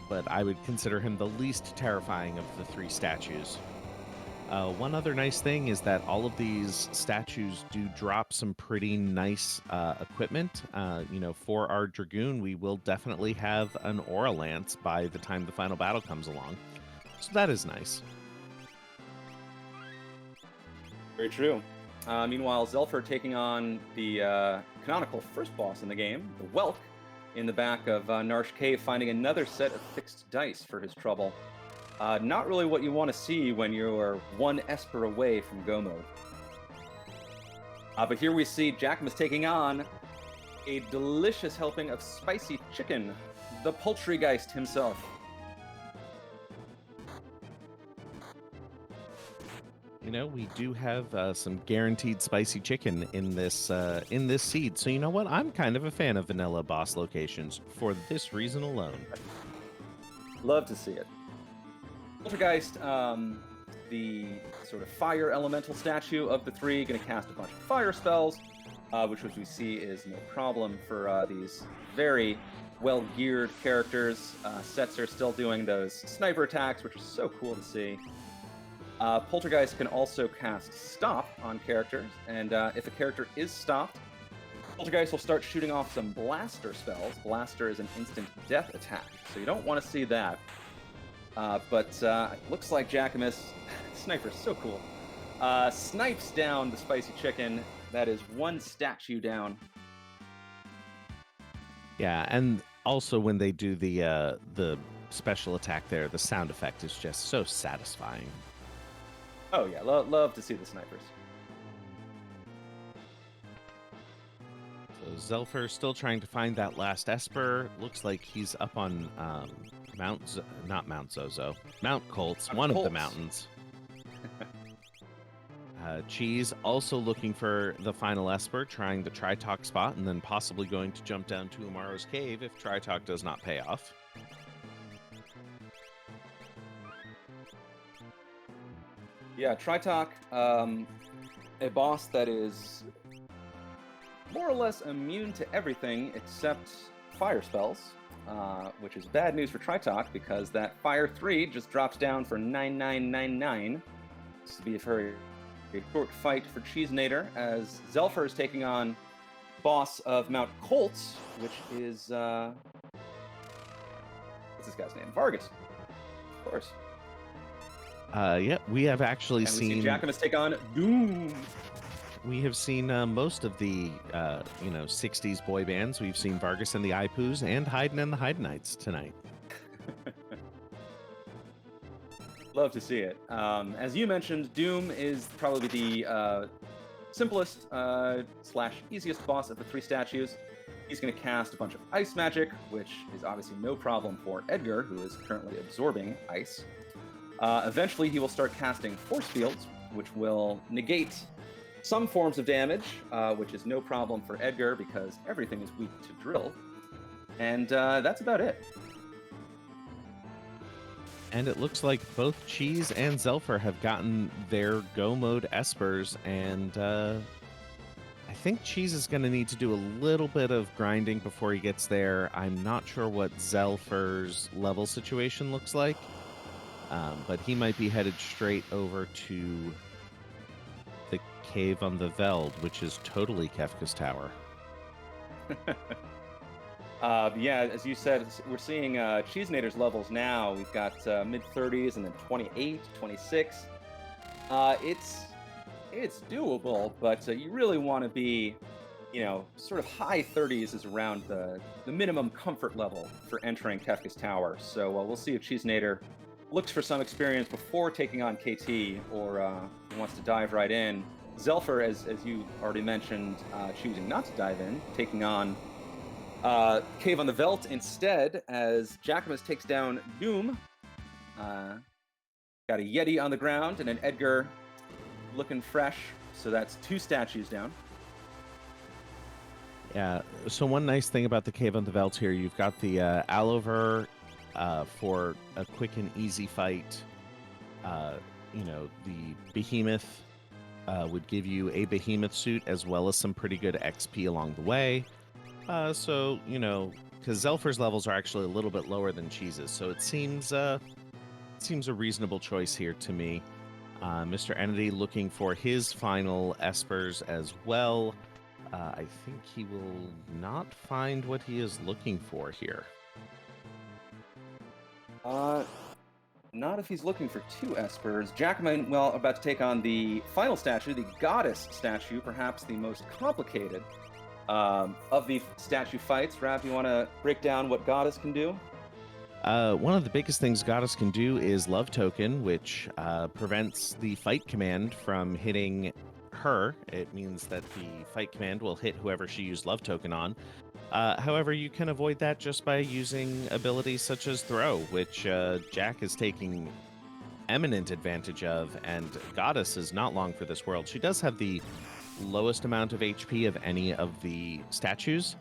But I would consider him the least terrifying of the 3 statues. One other nice thing is that all of these statues do drop some pretty nice equipment. For our Dragoon, we will definitely have an Aura Lance by the time the final battle comes along. So that is nice. Very true. Meanwhile, Zelfer taking on the canonical first boss in the game, the Whelk, in the back of Narsh Cave, finding another set of fixed dice for his trouble. Not really what you want to see when you're 1 Esper away from go mode. But here we see Jacquemus taking on a delicious helping of spicy chicken, the Poultrygeist himself. We do have some guaranteed spicy chicken in this seed. So you know what? I'm kind of a fan of vanilla boss locations for this reason alone. Love to see it. Poltergeist, the sort of fire elemental statue of the 3, going to cast a bunch of fire spells, which we see is no problem for these very well-geared characters. Sets are still doing those sniper attacks, which are so cool to see. Poltergeist can also cast Stop on characters, and if a character is stopped, Poltergeist will start shooting off some Blaster spells. Blaster is an instant death attack, so you don't want to see that. But it looks like Jacquemus, Sniper's so cool, snipes down the spicy chicken. That is 1 statue down. Yeah, and also when they do the special attack there, the sound effect is just so satisfying. Oh yeah, love to see the snipers. So Zelfer still trying to find that last Esper. Looks like he's up on not Mount Zozo, Mount Colts, Mount one of the Colts. mountains. Cheese also looking for the final Esper, trying the Tritalk spot, and then possibly going to jump down to Umaro's cave if Tritalk does not pay off. Yeah, Tritalk, a boss that is more or less immune to everything except fire spells, which is bad news for Tritalk because that Fire 3 just drops down for 9999. This will be a very short fight for Cheesenator as Zelfer is taking on boss of Mount Colts, which is what's this guy's name? Vargas, of course. Yeah, we have actually And we see seen Jacquemus take on Doom. we have seen most of the 60s boy bands. We've seen Vargas and the Ipoos and Haydn and the Haydnites tonight. Love to see it. As you mentioned, Doom is probably the simplest slash easiest boss of the three statues. He's going to cast a bunch of ice magic, which is obviously no problem for Edgar, who is currently absorbing ice. Eventually, he will start casting force fields, which will negate some forms of damage, which is no problem for Edgar because everything is weak to drill. And that's about it. And it looks like both Cheese and Zelfer have gotten their go mode Espers, and I think Cheese is going to need to do a little bit of grinding before he gets there. I'm not sure what Zelfer's level situation looks like, but he might be headed straight over to the cave on the Veld, which is totally Kefka's Tower. Yeah, as you said, we're seeing Cheesenator's levels now. We've got mid-30s and then 28, 26. It's doable, but you really want to be, sort of high 30s is around the minimum comfort level for entering Kefka's Tower. So we'll see if Cheesenator looks for some experience before taking on KT or wants to dive right in. Zelfer, as you already mentioned, choosing not to dive in, taking on Cave on the Veld instead, as Jacquemus takes down Doom. Got a Yeti on the ground and an Edgar looking fresh. So that's two statues down. Yeah, so one nice thing about the Cave on the Veld here, you've got the Alover for a quick and easy fight. The Behemoth would give you a Behemoth suit as well as some pretty good XP along the way. Because Zelfer's levels are actually a little bit lower than Cheese's, so it seems a reasonable choice here to me. Mr. Entity looking for his final Espers as well. I think he will not find what he is looking for here. Not if he's looking for two Espers. Jacquemus, about to take on the final statue, the Goddess statue, perhaps the most complicated of the statue fights. Rav, you want to break down what Goddess can do? One of the biggest things Goddess can do is Love Token, which prevents the fight command from hitting her. It means that the fight command will hit whoever she used Love Token on. However, you can avoid that just by using abilities such as Throw, which Jack is taking eminent advantage of, and Goddess is not long for this world. She does have the lowest amount of HP of any of the statues,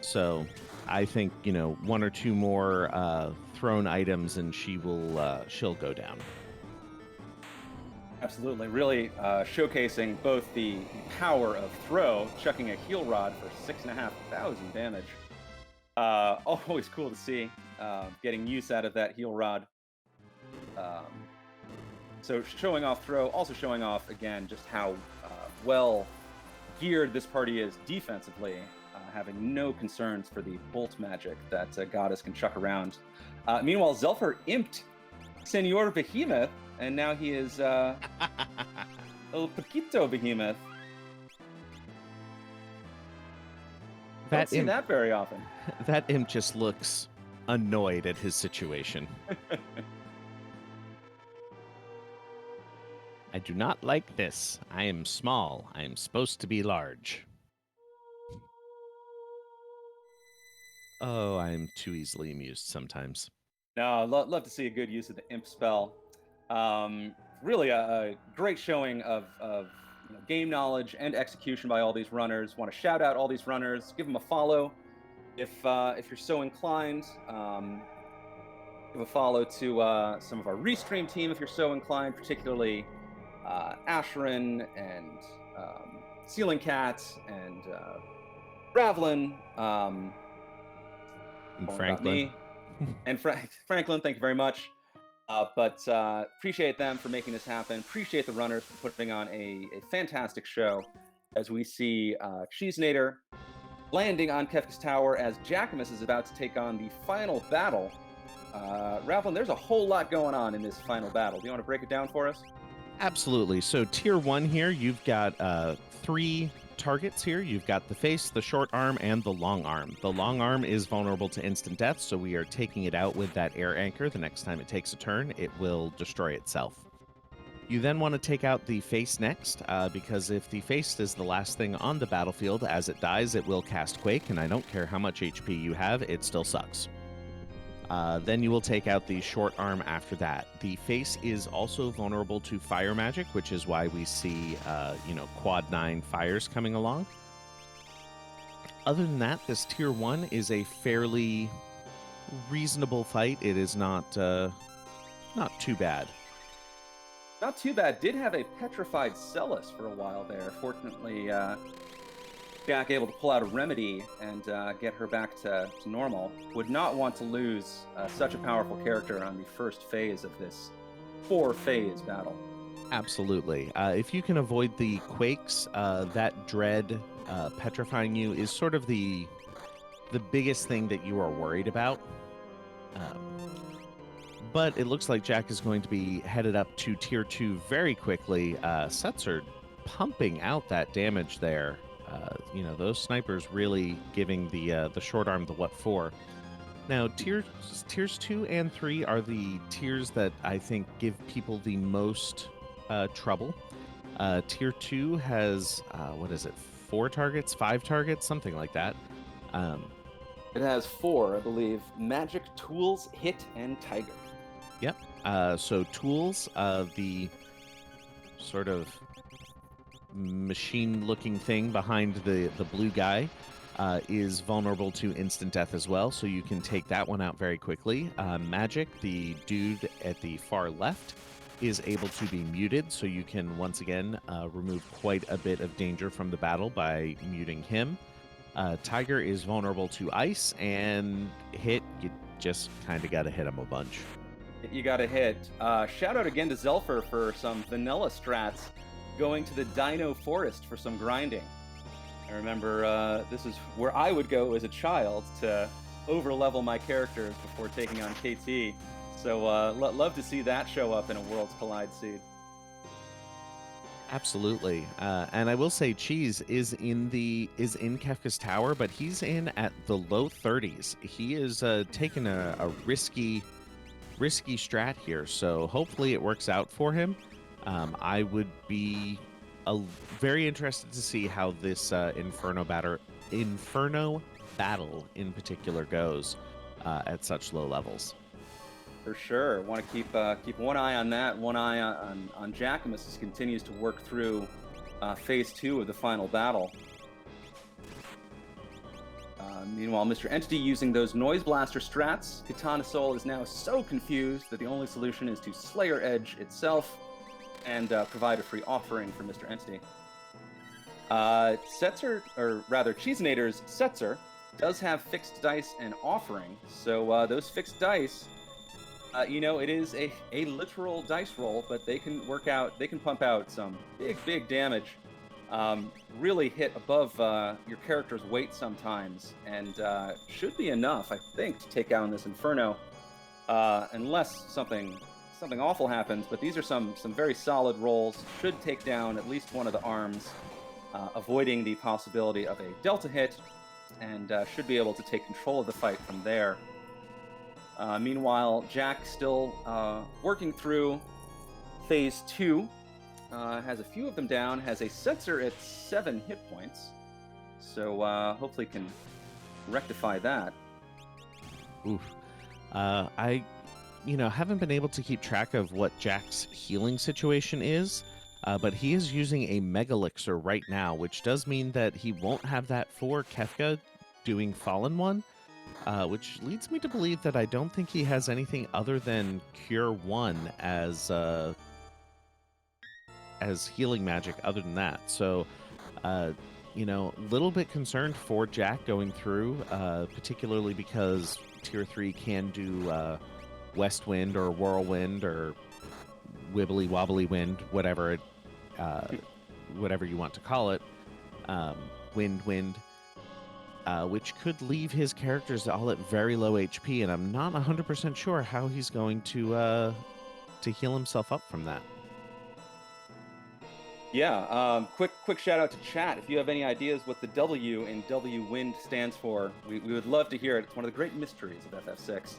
so I think one or two more thrown items and she'll go down. Absolutely, really showcasing both the power of Throw, chucking a heal rod for 6,500 damage. Always cool to see, getting use out of that heal rod. So showing off Throw, also showing off again just how well geared this party is defensively, having no concerns for the bolt magic that Goddess can chuck around. Meanwhile, Zelfer imped Senor Behemoth, and now he is El Poquito Behemoth. Don't see that very often. That imp just looks annoyed at his situation. I do not like this. I am small. I am supposed to be large. Oh, I'm too easily amused sometimes. No, love to see a good use of the imp spell. Really a great showing of game knowledge and execution by all these runners. Want to shout out all these runners, give them a follow if you're so inclined. Give a follow to some of our restream team if you're so inclined, particularly Asherin and Ceiling Cat and Ravlin. And Calling about Franklin. me. And Franklin, thank you very much. But appreciate them for making this happen. Appreciate the runners for putting on a fantastic show as we see Cheesenator landing on Kefka's Tower as Jackamus is about to take on the final battle. Ravlin, there's a whole lot going on in this final battle. Do you want to break it down for us? Absolutely. So tier 1 here, you've got 3 targets here. You've got the face, the short arm, and the long arm. The long arm is vulnerable to instant death, so we are taking it out with that air anchor. The next time it takes a turn, it will destroy itself. You then want to take out the face next, because if the face is the last thing on the battlefield, as it dies, it will cast Quake, and I don't care how much HP you have, it still sucks. Then you will take out the short arm after that. The face is also vulnerable to fire magic, which is why we see, quad 9 fires coming along. Other than that, this tier 1 is a fairly reasonable fight. It is not too bad. Not too bad. Did have a petrified Celis for a while there. Fortunately, Jack able to pull out a remedy and get her back to normal. Would not want to lose such a powerful character on the first phase of this 4-phase battle. Absolutely. If you can avoid the quakes, that dread petrifying you is sort of the biggest thing that you are worried about. But it looks like Jack is going to be headed up to tier 2 very quickly. Setzer pumping out that damage there. Those snipers really giving the short arm the what for. Now, tiers 2 and 3 are the tiers that I think give people the most trouble. Tier 2 has, 4 targets, 5 targets, something like that. It has 4, I believe. Magic, Tools, Hit, and Tiger. Yep. So Tools, the sort of machine-looking thing behind the blue guy, is vulnerable to instant death as well, so you can take that one out very quickly. Magic, the dude at the far left, is able to be muted, so you can once again remove quite a bit of danger from the battle by muting him. Tiger is vulnerable to ice, and Hit, you just kind of got to hit him a bunch. You got to hit. Shout out again to Zelfer for some vanilla strats, going to the Dino Forest for some grinding. I remember this is where I would go as a child to overlevel my characters before taking on KT. So love to see that show up in a Worlds Collide seed. Absolutely. And I will say Cheese is in Kefka's Tower, but he's in at the low 30s. He is taking a risky strat here, so hopefully it works out for him. I would be very interested to see how this Inferno battle in particular goes at such low levels. For sure. Want to keep one eye on that, one eye on Jackamus as he continues to work through phase 2 of the final battle. Meanwhile, Mr. Entity using those Noise Blaster strats. Katana Soul is now so confused that the only solution is to Slayer Edge itself and provide a free offering for Mr. Entity. Setzer, or rather Cheesenator's Setzer, does have fixed dice and offering. So those fixed dice, it is a literal dice roll, but they can pump out some big damage. Really hit above your character's weight sometimes, and should be enough, I think, to take down this Inferno, unless something awful happens. But these are some very solid rolls. Should take down at least one of the arms, avoiding the possibility of a Delta hit, and should be able to take control of the fight from there. Meanwhile, Jack still working through phase 2. Has a few of them down, has a Setzer at 7 hit points, so hopefully can rectify that. Oof. I, haven't been able to keep track of what Jack's healing situation is, but he is using a Megalixir right now, which does mean that he won't have that for Kefka doing Fallen One, which leads me to believe that I don't think he has anything other than Cure One as healing magic other than that. So, uh, little bit concerned for Jack going through, particularly because Tier 3 can do West Wind or Whirlwind or Wibbly Wobbly Wind, uh, whatever you want to call it, Wind, which could leave his characters all at very low HP, and I'm not 100% sure how he's going to heal himself up from that. Yeah, quick shout out to chat. If you have any ideas what the W in W Wind stands for, we would love to hear it. It's one of the great mysteries of FF6.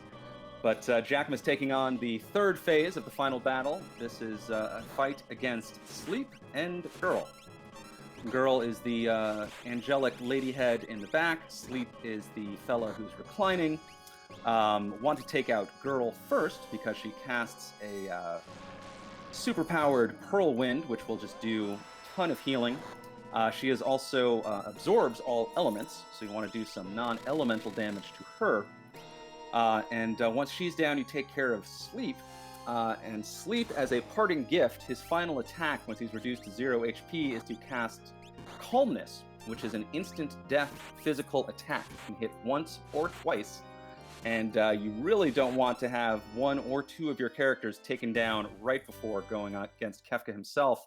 But Jackham is taking on the third phase of the final battle. This is a fight against Sleep and Girl. Girl is the angelic ladyhead in the back. Sleep is the fella who's reclining. Want to take out Girl first because she casts a superpowered Whirlwind, which will just do a ton of healing. She is also absorbs all elements, so you want to do some non-elemental damage to her. And once she's down, you take care of Sleep. And Sleep, as a parting gift, his final attack, once he's reduced to 0 HP, is to cast Calmness, which is an instant death physical attack. You can hit once or twice. And you really don't want to have one or two of your characters taken down right before going against Kefka himself,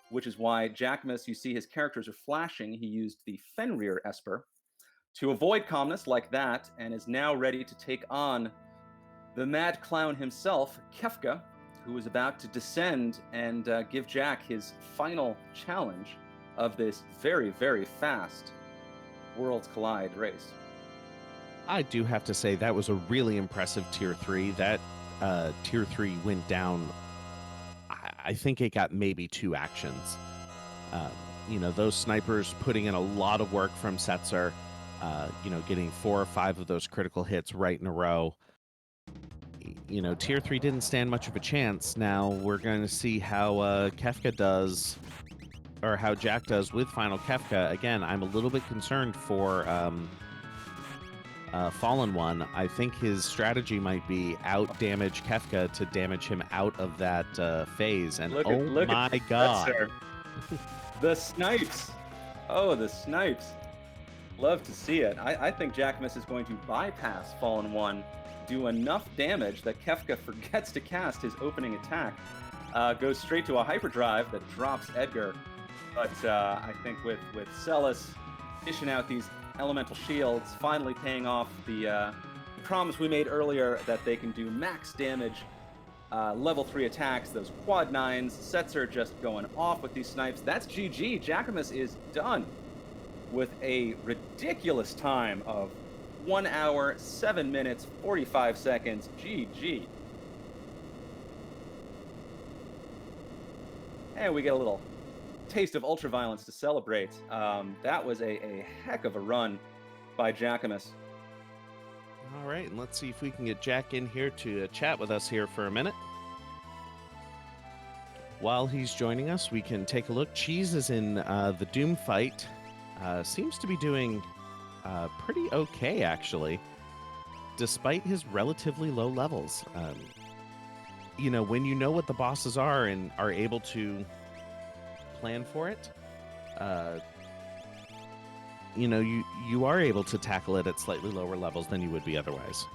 which is why Jackamus, you see his characters are flashing. He used the Fenrir Esper to avoid Calmness like that, and is now ready to take on the Mad Clown himself, Kefka, who is about to descend and give Jack his final challenge of this very, very fast Worlds Collide race. I do have to say that was a really impressive Tier 3. That Tier 3 went down, I think it got maybe 2 actions. Those snipers putting in a lot of work from Setzer, getting 4 or 5 of those critical hits right in a row. Tier 3 didn't stand much of a chance. Now we're going to see how Kefka does, or how Jack does with Final Kefka. Again, I'm a little bit concerned for Fallen One. I think his strategy might be out-damage Kefka to damage him out of that phase. And look my at god. The snipes! Oh, the snipes. Love to see it. I think Jackamus is going to bypass Fallen One, do enough damage that Kefka forgets to cast his opening attack, goes straight to a hyperdrive that drops Edgar. But I think with Celis dishing out these elemental shields, finally paying off the promise we made earlier that they can do max damage level 3 attacks, those quad 9s. Setzer just going off with these snipes. That's GG. Jackamus is done with a ridiculous time of 1 hour, 7 minutes, 45 seconds. GG. And we get a little taste of ultraviolence to celebrate. That was a heck of a run by Jackamus. All right, and let's see if we can get Jack in here to chat with us here for a minute. While he's joining us, we can take a look. Cheese is in the Doom fight. Seems to be doing pretty okay, actually, despite his relatively low levels. When you know what the bosses are and are able to plan for it, you are able to tackle it at slightly lower levels than you would be otherwise.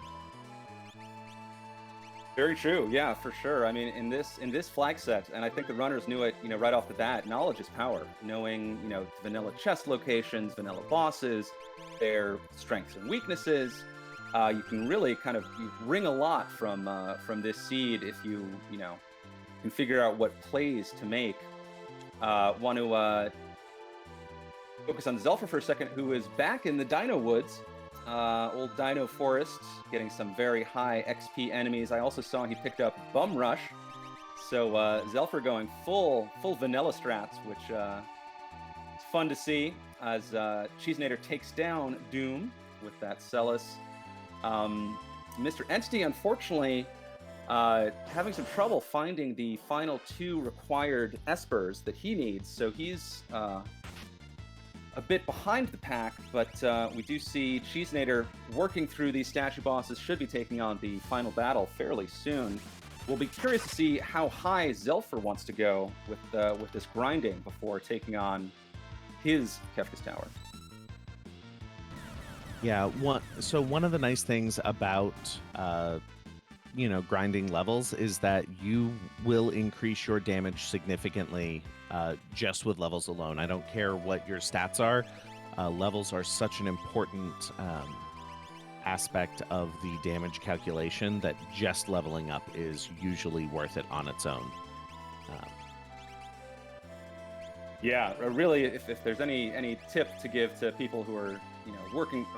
Very true. Yeah, for sure. I mean, in this flag set, and I think the runners knew it, right off the bat, knowledge is power. Knowing, vanilla chest locations, vanilla bosses, their strengths and weaknesses. You can really you wring a lot from this seed if you can figure out what plays to make. Want to focus on Zelfer for a second, who is back in the Dino Woods. Old Dino Forest, getting some very high XP enemies. I also saw he picked up Bum Rush. So Zelfer going full vanilla strats, which is fun to see as Cheesenator takes down Doom with that Celis. Mr. Entity, unfortunately, having some trouble finding the final 2 required espers that he needs, so he's a bit behind the pack, but we do see Cheesenator working through these statue bosses, should be taking on the final battle fairly soon. We'll be curious to see how high Zelfer wants to go with this grinding before taking on his Kefka's Tower. Yeah, one of the nice things about grinding levels is that you will increase your damage significantly just with levels alone. I don't care what your stats are. Levels are such an important aspect of the damage calculation that just leveling up is usually worth it on its own. Yeah, really, if there's any tip to give to people who are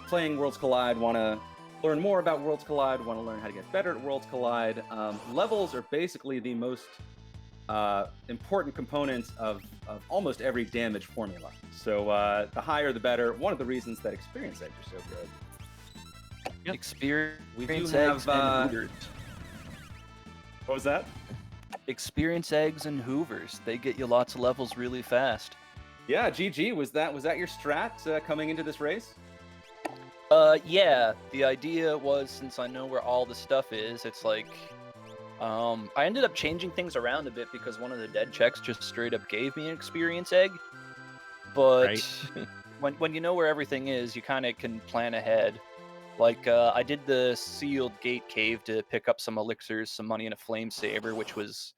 playing Worlds Collide, want to learn more about Worlds Collide, want to learn how to get better at Worlds Collide, levels are basically the most important components of almost every damage formula. So the higher the better. One of the reasons that experience eggs are so good. Yep. Experience We do eggs have, and hoovers. What was that? Experience eggs and hoovers. They get you lots of levels really fast. Yeah, GG, was that your strat coming into this race? Yeah. The idea was, since I know where all the stuff is, it's like, I ended up changing things around a bit because one of the dead checks just straight up gave me an experience egg. But when you know where everything is, you kind of can plan ahead. Like, I did the sealed gate cave to pick up some elixirs, some money, and a flame saber, which was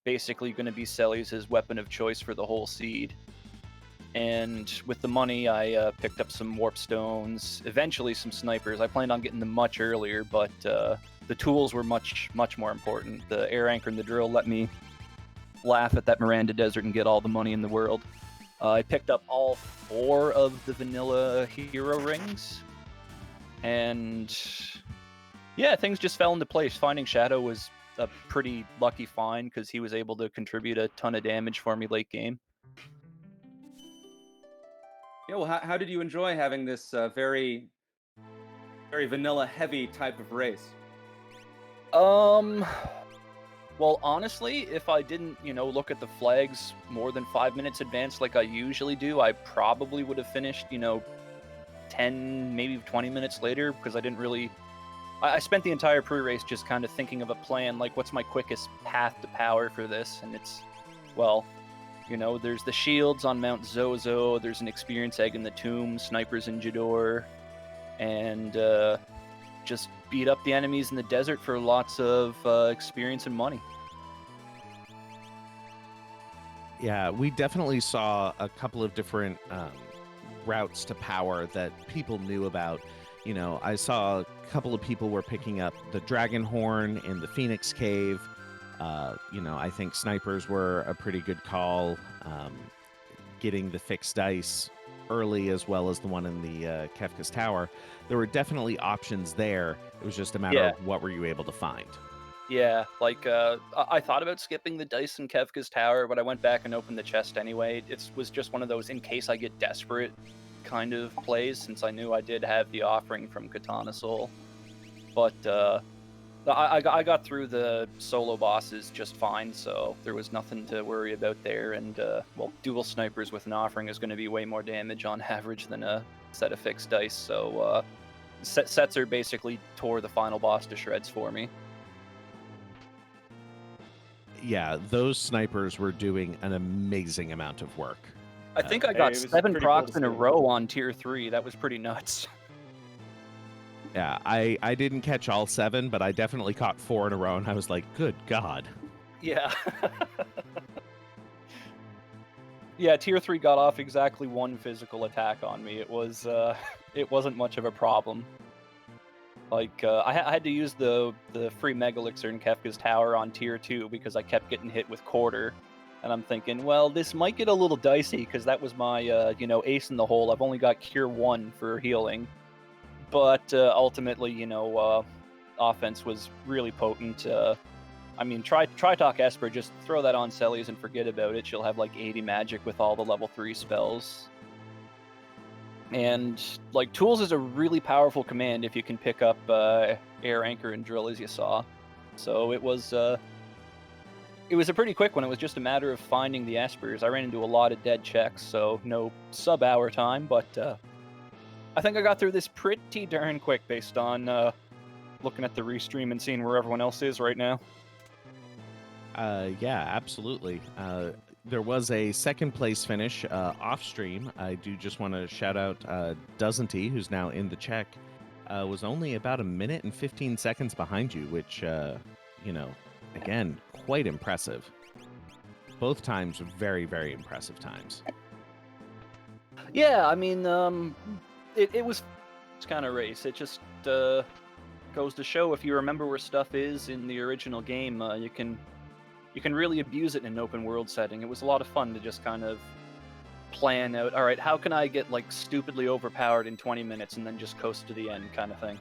basically going to be Celius' weapon of choice for the whole seed. And with the money, I picked up some warp stones, eventually some snipers. I planned on getting them much earlier, but the tools were much more important. The air anchor and the drill let me laugh at that Miranda Desert and get all the money in the world. I picked up all 4 of the vanilla hero rings. And yeah, things just fell into place. Finding Shadow was a pretty lucky find because he was able to contribute a ton of damage for me late game. Yeah, well, how did you enjoy having this very vanilla heavy type of race? Well, honestly, if I didn't, look at the flags more than 5 minutes advanced like I usually do, I probably would have finished, 10, maybe 20 minutes later, because I didn't really... I spent the entire pre-race just kind of thinking of a plan, like, what's my quickest path to power for this? And it's, well, there's the shields on Mount Zozo, there's an experience egg in the tomb, snipers in Jador, and just beat up the enemies in the desert for lots of experience and money. Yeah, we definitely saw a couple of different routes to power that people knew about. I saw a couple of people were picking up the Dragon Horn in the Phoenix Cave. I think snipers were a pretty good call. Getting the fixed dice early as well as the one in the Kefka's Tower. There were definitely options there. It was just a matter of what were you able to find. Yeah, like, I thought about skipping the dice in Kefka's Tower, but I went back and opened the chest anyway. It was just one of those in case I get desperate kind of plays, since I knew I did have the offering from Katana Soul. But I got through the solo bosses just fine, so there was nothing to worry about there. And, dual snipers with an offering is going to be way more damage on average than a set of fixed dice, so Setzer basically tore the final boss to shreds for me. Yeah, those snipers were doing an amazing amount of work. I think I got 7 procs in a row on tier 3. That was pretty nuts. Yeah, I didn't catch all 7, but I definitely caught 4 in a row, and I was like, good God. Yeah. Yeah, tier 3 got off exactly 1 physical attack on me. It wasn't much of a problem. Like, I had to use the free Mega Elixir in Kefka's Tower on tier 2 because I kept getting hit with quarter. And I'm thinking, well, this might get a little dicey because that was my, ace in the hole. I've only got Cure 1 for healing. But ultimately, offense was really potent. Tritalk Esper, just throw that on Celius and forget about it. She'll have like 80 magic with all the level 3 spells. And like Tools is a really powerful command if you can pick up air anchor and drill, as you saw. So it was a pretty quick one. It was just a matter of finding the espers. I ran into a lot of dead checks, so no sub-hour time, but I think I got through this pretty darn quick based on looking at the restream and seeing where everyone else is right now. Yeah, absolutely. There was a second place finish off stream. I do just want to shout out Doesn't He, who's now in the check, was only about 1 minute and 15 seconds behind you, which, again, quite impressive. Both times very, very impressive times. Yeah, I mean, it was this kind of race. It just goes to show if you remember where stuff is in the original game, you can really abuse it in an open world setting. It was a lot of fun to just kind of plan out, all right, how can I get like stupidly overpowered in 20 minutes and then just coast to the end kind of thing.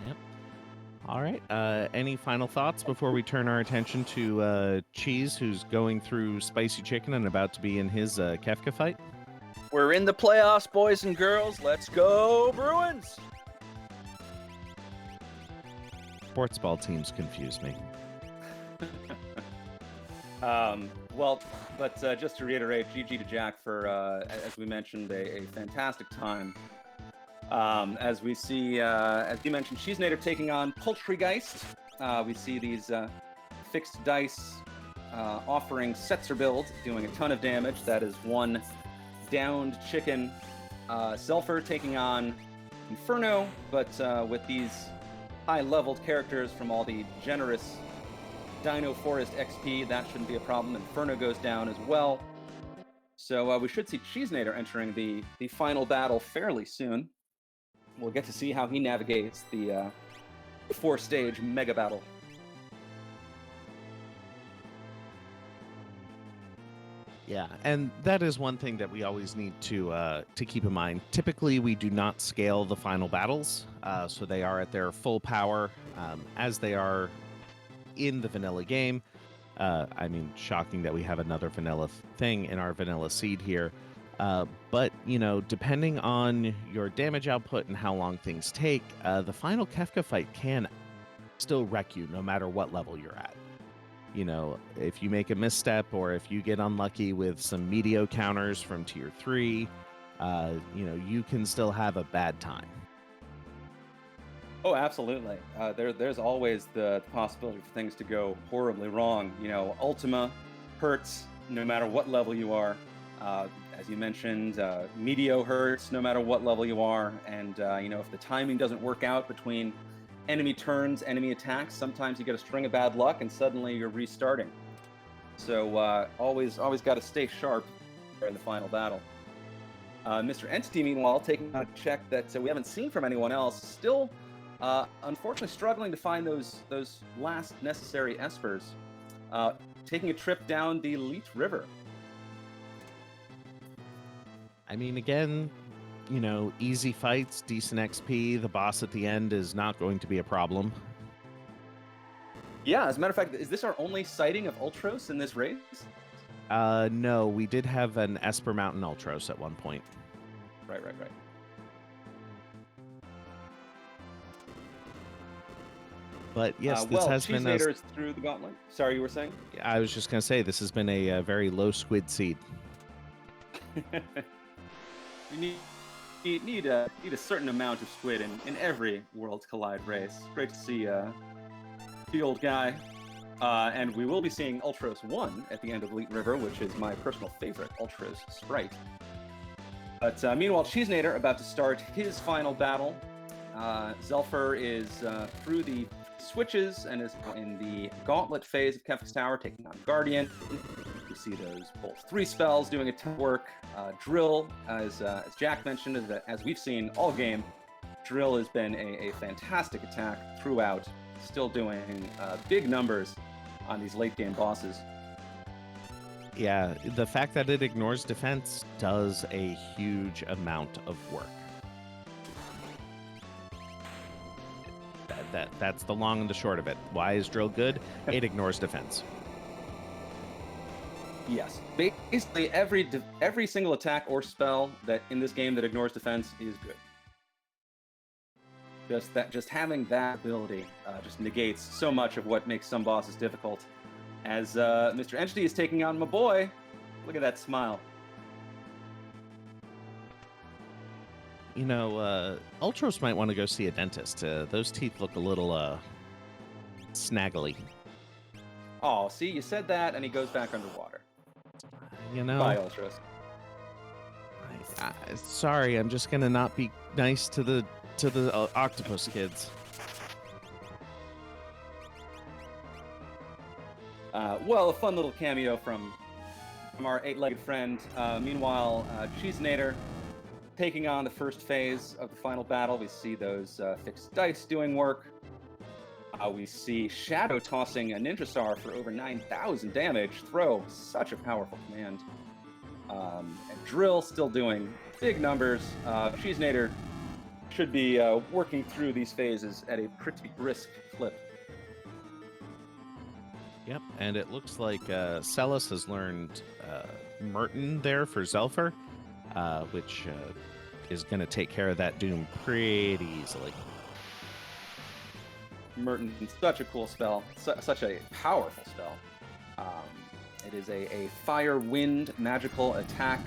Yep. All right. Any final thoughts before we turn our attention to Cheese, who's going through Spicy Chicken and about to be in his Kefka fight? We're in the playoffs, boys and girls. Let's go, Bruins! Sports ball teams confuse me. Just to reiterate, GG to Jack for, as we mentioned, a fantastic time. As we see, as you mentioned, Cheesenator taking on Poultrygeist. We see these fixed dice offering Setzer build, doing a ton of damage. That is one downed chicken. Zelfer taking on Inferno, but with these high-leveled characters from all the generous Dino Forest XP, that shouldn't be a problem. Inferno goes down as well. So we should see Cheesenator entering the final battle fairly soon. We'll get to see how he navigates the 4-stage mega battle. Yeah, and that is one thing that we always need to keep in mind. Typically, we do not scale the final battles, so they are at their full power as they are in the vanilla game. I mean, shocking that we have another vanilla thing in our vanilla seed here. But, depending on your damage output and how long things take, the final Kefka fight can still wreck you no matter what level you're at. If you make a misstep or if you get unlucky with some Meteo counters from tier 3, you can still have a bad time. Oh, absolutely. There's always the possibility for things to go horribly wrong. Ultima hurts no matter what level you are. As you mentioned, Meteo hurts no matter what level you are. And, if the timing doesn't work out between enemy turns, enemy attacks, sometimes you get a string of bad luck and suddenly you're restarting. So always got to stay sharp in the final battle. Mr. Entity, meanwhile, taking a check that we haven't seen from anyone else, still unfortunately struggling to find those last necessary espers. Taking a trip down the Leech River. I mean, again, easy fights, decent XP. The boss at the end is not going to be a problem. Yeah, as a matter of fact, is this our only sighting of Ultros in this race? No, we did have an Esper Mountain Ultros at one point. Right. But yes, this has been Cheesenator's through the gauntlet. Sorry, you were saying? I was just going to say, this has been a very low squid seed. You need a certain amount of squid in every Worlds Collide race. Great to see the old guy. And we will be seeing Ultros 1 at the end of Leech River, which is my personal favorite Ultros sprite. But meanwhile, Cheesenator about to start his final battle. Zelfer is through the switches and is in the gauntlet phase of Kefka's Tower, taking on Guardian. You see those both 3 spells doing a ton of work. Drill, as Jack mentioned, as we've seen all game, Drill has been a fantastic attack throughout, still doing big numbers on these late game bosses. Yeah, the fact that it ignores defense does a huge amount of work. That's the long and the short of it. Why is Drill good? It ignores defense. Yes, basically every single attack or spell that in this game that ignores defense is good. Just having that ability just negates so much of what makes some bosses difficult. As Mr. Entity is taking on my boy, look at that smile. You know, Ultros might want to go see a dentist. Those teeth look a little snaggly. Oh, see, you said that, and he goes back underwater. You know, Bye, Ultros. sorry, I'm just gonna not be nice to the octopus kids. Well, a fun little cameo from our eight-legged friend. Meanwhile, Cheesenator taking on the first phase of the final battle. We see those fixed dice doing work. We see Shadow tossing a Ninja Star for over 9,000 damage. Throw, such a powerful command. And Drill still doing big numbers. Cheesenator should be working through these phases at a pretty brisk clip. Yep, and it looks like Celis has learned Merton there for Zelfer, which is going to take care of that Doom pretty easily. Merton, such a cool spell, such a powerful spell. It is a fire wind magical attack.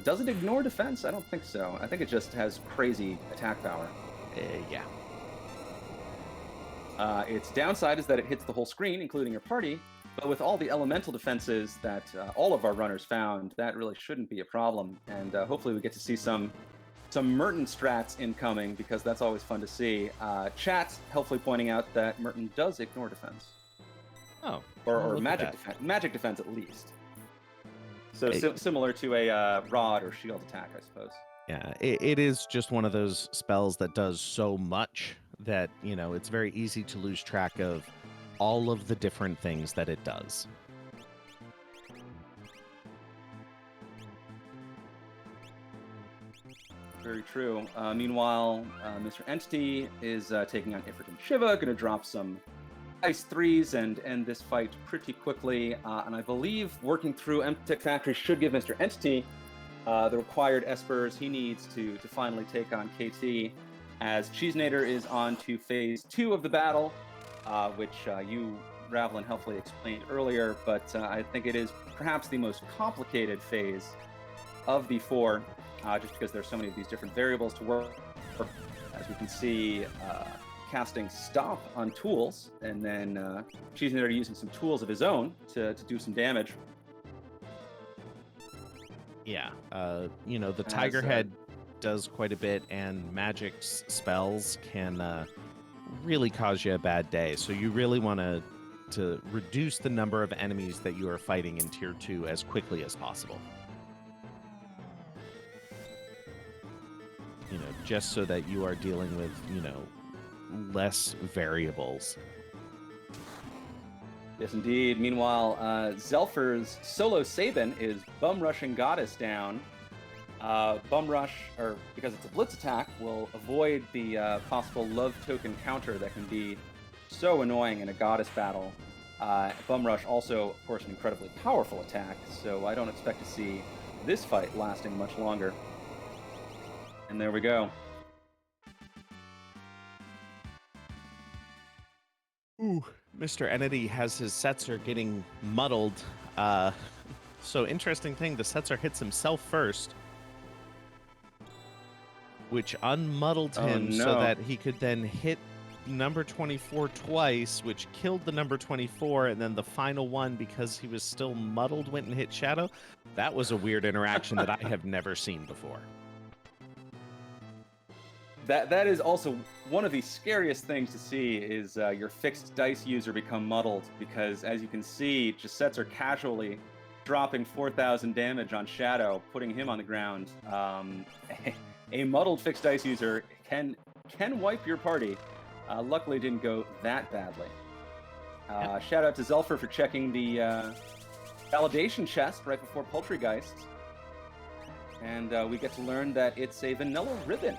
Does it ignore defense? I don't think so. I think it just has crazy attack power. Yeah. Its downside is that it hits the whole screen, including your party. But with all the elemental defenses that all of our runners found, that really shouldn't be a problem. And hopefully we get to see some Merton strats incoming, because that's always fun to see. Chat helpfully pointing out that Merton does ignore defense. Oh. Or magic defense at least. So similar to a rod or shield attack, I suppose. Yeah, it is just one of those spells that does so much that, you know, it's very easy to lose track of all of the different things that it does. Very true. Meanwhile, Mr. Entity is taking on Ifrit and Shiva, going to drop some ice threes and end this fight pretty quickly. And I believe working through Mtech Factory should give Mr. Entity the required espers he needs to finally take on KT, as Cheesenator is on to phase 2 of the battle, which you, Ravlin, helpfully explained earlier, but I think it is perhaps the most complicated phase of the 4, just because there's so many of these different variables to work. As we can see, casting Stop on tools, and then Cheesenator using some tools of his own to do some damage. Yeah, you know, the Tiger Head does quite a bit, and magic spells can really cause you a bad day. So you really want to reduce the number of enemies that you are fighting in Tier 2 as quickly as possible. You know, just so that you are dealing with, you know, less variables. Yes, indeed. Meanwhile, Zelfer's solo Sabin is bum rushing Goddess down. Bum rush, or because it's a blitz attack, will avoid the possible love token counter that can be so annoying in a Goddess battle. Bum rush also, of course, an incredibly powerful attack, so I don't expect to see this fight lasting much longer. And there we go. Ooh, Mr. Entity has his Setzer getting muddled. So interesting thing, the Setzer hits himself first, which unmuddled him so that he could then hit number 24 twice, which killed the number 24, and then the final one, because he was still muddled, went and hit Shadow. That was a weird interaction that I have never seen before. That is also one of the scariest things to see, is your fixed dice user become muddled, because as you can see, Setzer casually dropping 4,000 damage on Shadow, putting him on the ground. A muddled fixed dice user can wipe your party. Luckily, it didn't go that badly. Shout out to Zelfer for checking the validation chest right before Poultrygeist. And we get to learn that it's a vanilla ribbon,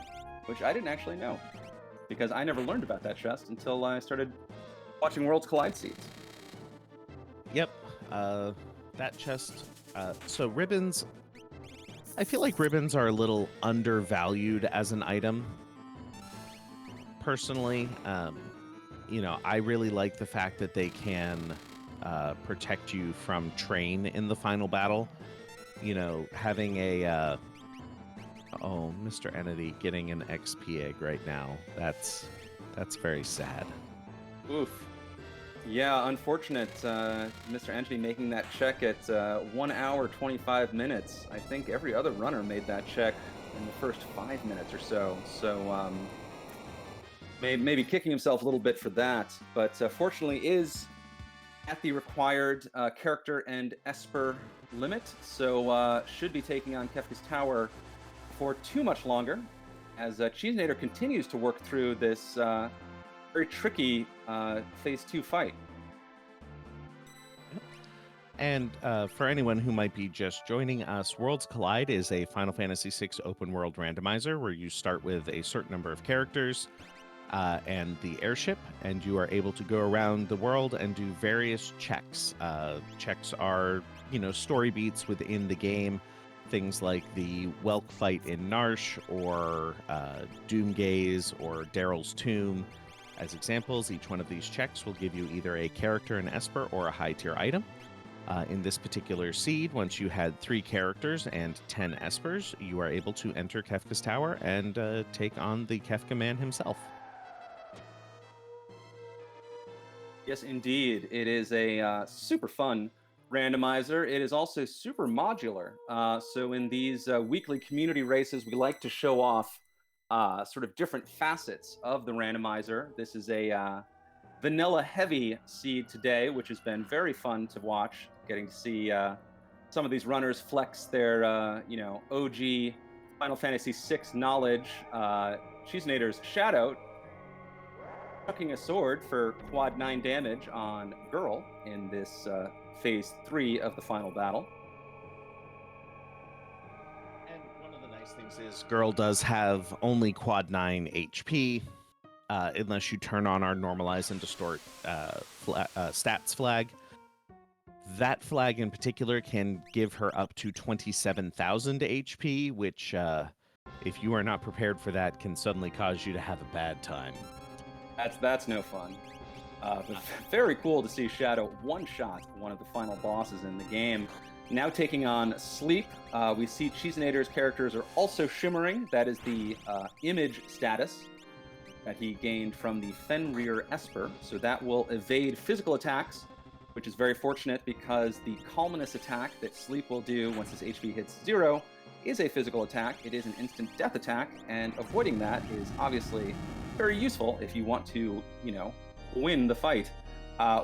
which I didn't actually know, because I never learned about that chest until I started watching Worlds Collide Seeds. Yep, that chest. So ribbons, I feel like ribbons are a little undervalued as an item. Personally, I really like the fact that they can protect you from train in the final battle. Having a Mr. Entity getting an XP egg right now. That's very sad. Oof. Yeah, unfortunate. Mr. Entity making that check at 1 hour 25 minutes. I think every other runner made that check in the first 5 minutes or so. So maybe kicking himself a little bit for that. But fortunately is at the required character and Esper limit. So should be taking on Kefka's Tower for too much longer as Cheesenator continues to work through this very tricky Phase 2 fight. And for anyone who might be just joining us, Worlds Collide is a Final Fantasy VI open world randomizer where you start with a certain number of characters and the airship, and you are able to go around the world and do various checks. Checks are, story beats within the game. Things like the Welk fight in Narsh or Doomgaze or Daryl's Tomb. As examples, each one of these checks will give you either a character, an Esper, or a high-tier item. In this particular seed, once you had 3 characters and 10 Espers, you are able to enter Kefka's Tower and take on the Kefka man himself. Yes, indeed. It is a super fun randomizer. It is also super modular. So in these weekly community races, we like to show off sort of different facets of the randomizer. This is a vanilla heavy seed today, which has been very fun to watch, getting to see some of these runners flex their OG Final Fantasy VI knowledge. Cheesenator's Shadow chucking a sword for quad 9 damage on Girl in this Phase 3 of the final battle. And one of the nice things is Girl does have only quad 9 HP, unless you turn on our normalize and distort stats flag. That flag in particular can give her up to 27,000 HP, which, if you are not prepared for that, can suddenly cause you to have a bad time. That's no fun. But very cool to see Shadow one-shot one of the final bosses in the game. Now taking on Sleep, we see Cheesenator's characters are also shimmering. That is the image status that he gained from the Fenrir Esper. So that will evade physical attacks, which is very fortunate because the Calmness attack that Sleep will do once his HP hits 0 is a physical attack. It is an instant death attack, and avoiding that is obviously very useful if you want to, win the fight,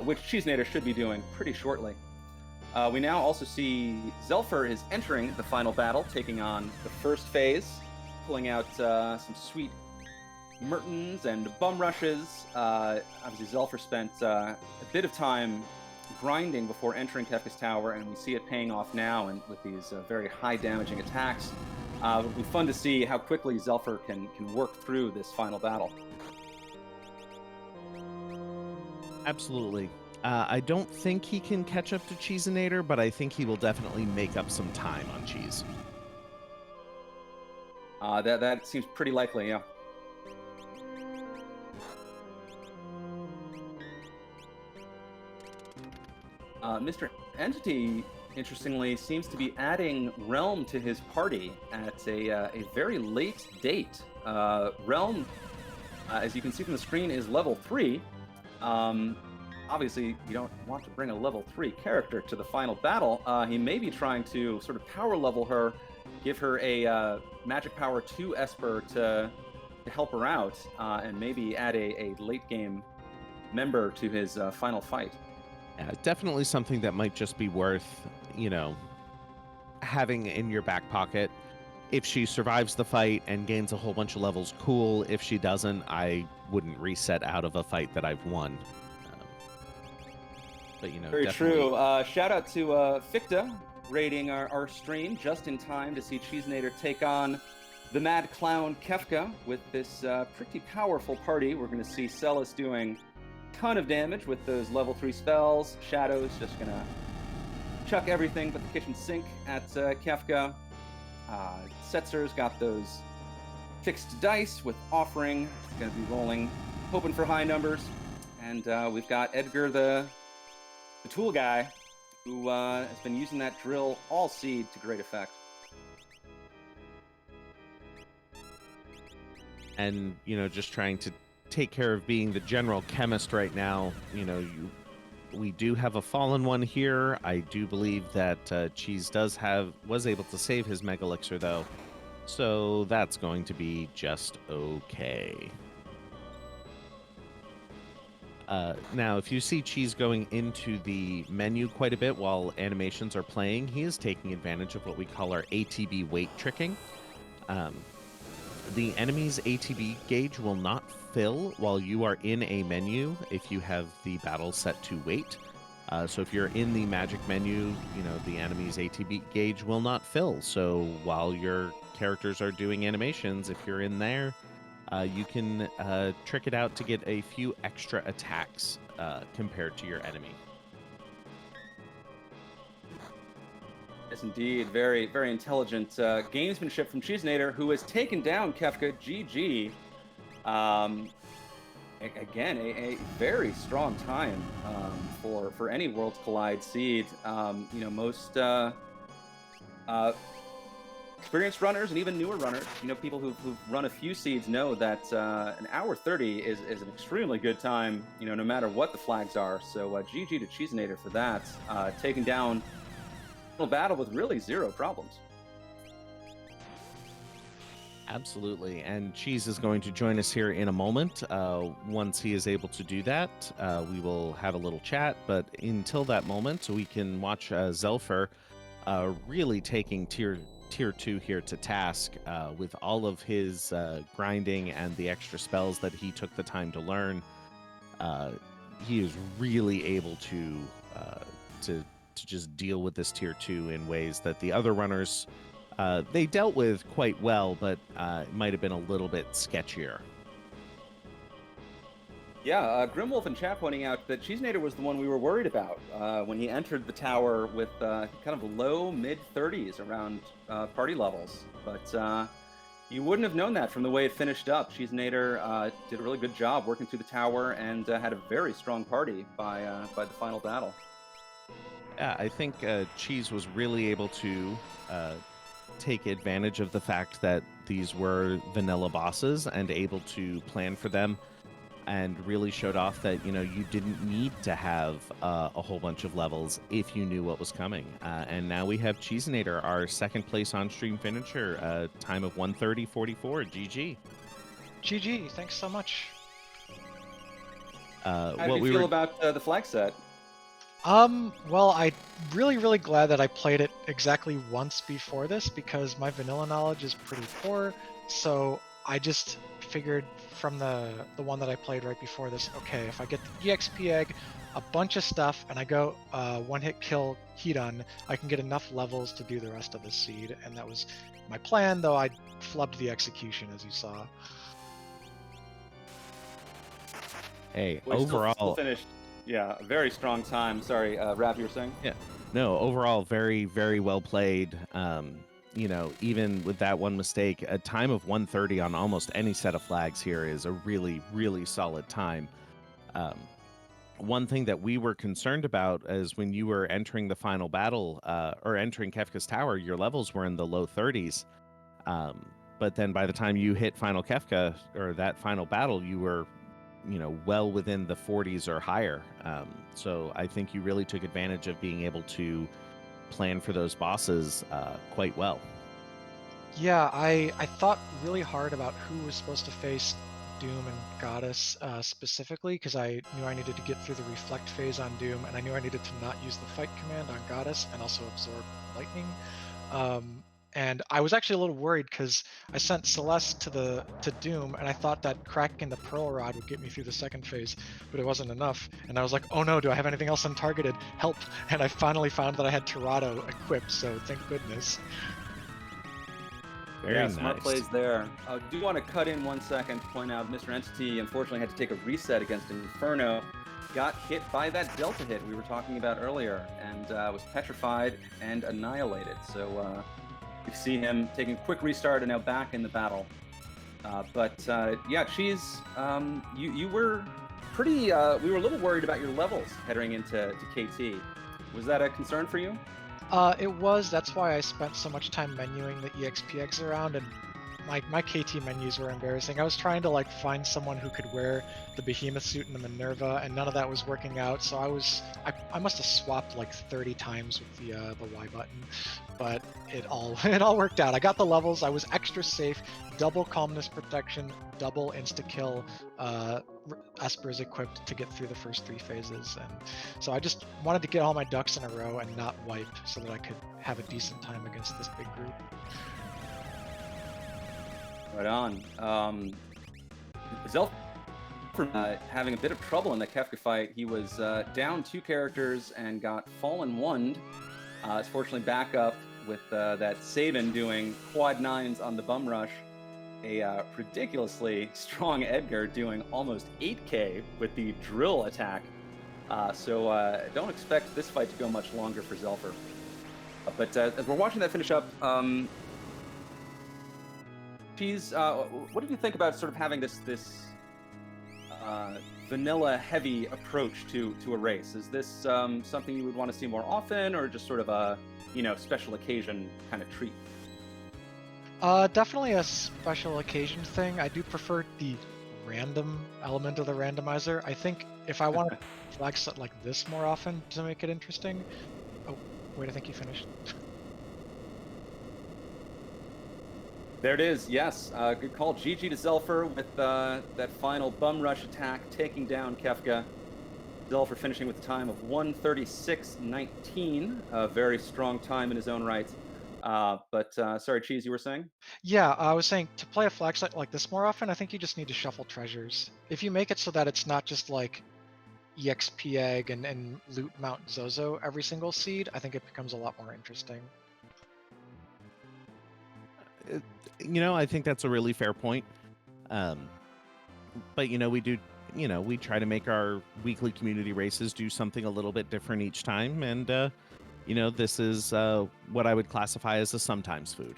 which Cheesenator should be doing pretty shortly. We now also see Zelfer is entering the final battle, taking on the first phase, pulling out some sweet Mertens and bum rushes. Obviously, Zelfer spent a bit of time grinding before entering Kefka's Tower, and we see it paying off now, and with these very high damaging attacks. It'll be fun to see how quickly Zelfer can work through this final battle. Absolutely. I don't think he can catch up to Cheesenator, but I think he will definitely make up some time on Cheese. That seems pretty likely, yeah. Mr. Entity, interestingly, seems to be adding Realm to his party at a very late date. Realm, as you can see from the screen, is level 3. Obviously, you don't want to bring a level 3 character to the final battle. He may be trying to sort of power level her, give her a Magic Power 2 Esper to help her out, and maybe add a late game member to his final fight. Yeah, definitely something that might just be worth, having in your back pocket. If she survives the fight and gains a whole bunch of levels, cool. If she doesn't, I wouldn't reset out of a fight that I've won. But very definitely... true. Shout out to Ficta raiding our stream just in time to see Cheesenator take on the Mad Clown Kefka with this pretty powerful party. We're going to see Celis doing a ton of damage with those level 3 spells. Shadow's just going to chuck everything but the kitchen sink at Kefka. Setzer's got those fixed dice with offering. Going to be rolling, hoping for high numbers. And we've got Edgar, the tool guy, who has been using that drill all seed to great effect. And, just trying to take care of being the general chemist right now. We do have a fallen one here. I do believe that Cheese was able to save his Mega Elixir, though. So that's going to be just okay. Now, if you see Cheese going into the menu quite a bit while animations are playing, he is taking advantage of what we call our ATB weight tricking. The enemy's ATB gauge will not fill while you are in a menu if you have the battle set to wait. So if you're in the magic menu, the enemy's ATB gauge will not fill. So while your characters are doing animations, if you're in there, you can trick it out to get a few extra attacks compared to your enemy. Yes, indeed. Very, very intelligent gamesmanship from Cheesenator, who has taken down Kefka. GG. Again, a very strong time for any Worlds Collide seed. Most experienced runners and even newer runners, people who've run a few seeds know that an hour 30 is an extremely good time, no matter what the flags are. So GG to Cheesenator for that. Taking down battle with really zero problems. Absolutely, and Cheese is going to join us here in a moment. Once he is able to do that, we will have a little chat, but until that moment, we can watch Zelfer really taking tier 2 here to task with all of his grinding and the extra spells that he took the time to learn. He is really able to just deal with this tier 2 in ways that the other runners they dealt with quite well, but it might have been a little bit sketchier. Yeah, Grimwolf in chat pointing out that Cheesenator was the one we were worried about when he entered the tower with kind of low mid-30s around party levels. But you wouldn't have known that from the way it finished up. Cheesenator did a really good job working through the tower and had a very strong party by the final battle. Yeah, I think Cheese was really able to take advantage of the fact that these were vanilla bosses and able to plan for them, and really showed off that you didn't need to have a whole bunch of levels if you knew what was coming. And now we have Cheesenator, our second place on stream finisher, time of 1:30:44. GG. GG. Thanks so much. How do you feel about the flag set? Well, I'm really glad that I played it exactly once before this, because my vanilla knowledge is pretty poor. So I just figured from the one that I played right before this, okay, if I get the EXP egg, a bunch of stuff, and I go one-hit kill Hedon, I can get enough levels to do the rest of the seed. And that was my plan, though I flubbed the execution, as you saw. Hey, We overall... still finished. Yeah, a very strong time. Sorry, Rav, you were saying? Yeah. No, overall, very, very well played. Even with that one mistake, a time of 1:30 on almost any set of flags here is a really, really solid time. One thing that we were concerned about is when you were entering the final battle, or entering Kefka's Tower, your levels were in the low 30s. But then by the time you hit Final Kefka, or that final battle, you were well within the 40s or higher. So I think you really took advantage of being able to plan for those bosses quite well. Yeah, I thought really hard about who was supposed to face Doom and Goddess specifically, because I knew I needed to get through the reflect phase on Doom, and I knew I needed to not use the fight command on Goddess and also absorb lightning. And I was actually a little worried because I sent Celeste to Doom, and I thought that cracking the Pearl Rod would get me through the second phase, but it wasn't enough. And I was like, oh no, do I have anything else untargeted? Help! And I finally found that I had Tirado equipped, so thank goodness. Very yeah, nice. Smart plays there. I do want to cut in 1 second to point out Mr. Entity unfortunately had to take a reset against Inferno. Got hit by that Delta hit we were talking about earlier, and was petrified and annihilated. So You see him taking a quick restart and now back in the battle. Yeah, Cheese, you were pretty. We were a little worried about your levels heading into KT. Was that a concern for you? It was. That's why I spent so much time menuing the EXP eggs around, and my KT menus were embarrassing. I was trying to like find someone who could wear the Behemoth suit and the Minerva, and none of that was working out. So I must have swapped like 30 times with the Y button, but it all it all worked out. I got the levels. I was extra safe. Double calmness protection, double insta kill. Esper is equipped to get through the first 3 phases, and so I just wanted to get all my ducks in a row and not wipe, so that I could have a decent time against this big group. Right on. Zelf having a bit of trouble in the Kefka fight. He was down 2 characters and got fallen 1'd. It's fortunately back up with that Sabin doing quad 9s on the bum rush. A ridiculously strong Edgar doing almost 8k with the drill attack. Don't expect this fight to go much longer for Zelfer. But as we're watching that finish up, Cheese, what did you think about sort of having this vanilla heavy approach to a race? Is this something you would want to see more often, or just sort of a special occasion kind of treat? Definitely a special occasion thing. I do prefer the random element of the randomizer. I think if I want to flag set like this more often to make it interesting. Oh, wait, I think you finished. There it is, yes. Good call. GG to Zelfer with that final bum rush attack, taking down Kefka. Zelfer finishing with a time of 1:36.19, a very strong time in his own right. Sorry, Cheese, you were saying? Yeah, I was saying to play a flag set like this more often, I think you just need to shuffle treasures. If you make it so that it's not just like EXP egg and loot Mount Zozo every single seed, I think it becomes a lot more interesting. I think that's a really fair point. But we try to make our weekly community races do something a little bit different each time, and this is what I would classify as a sometimes food.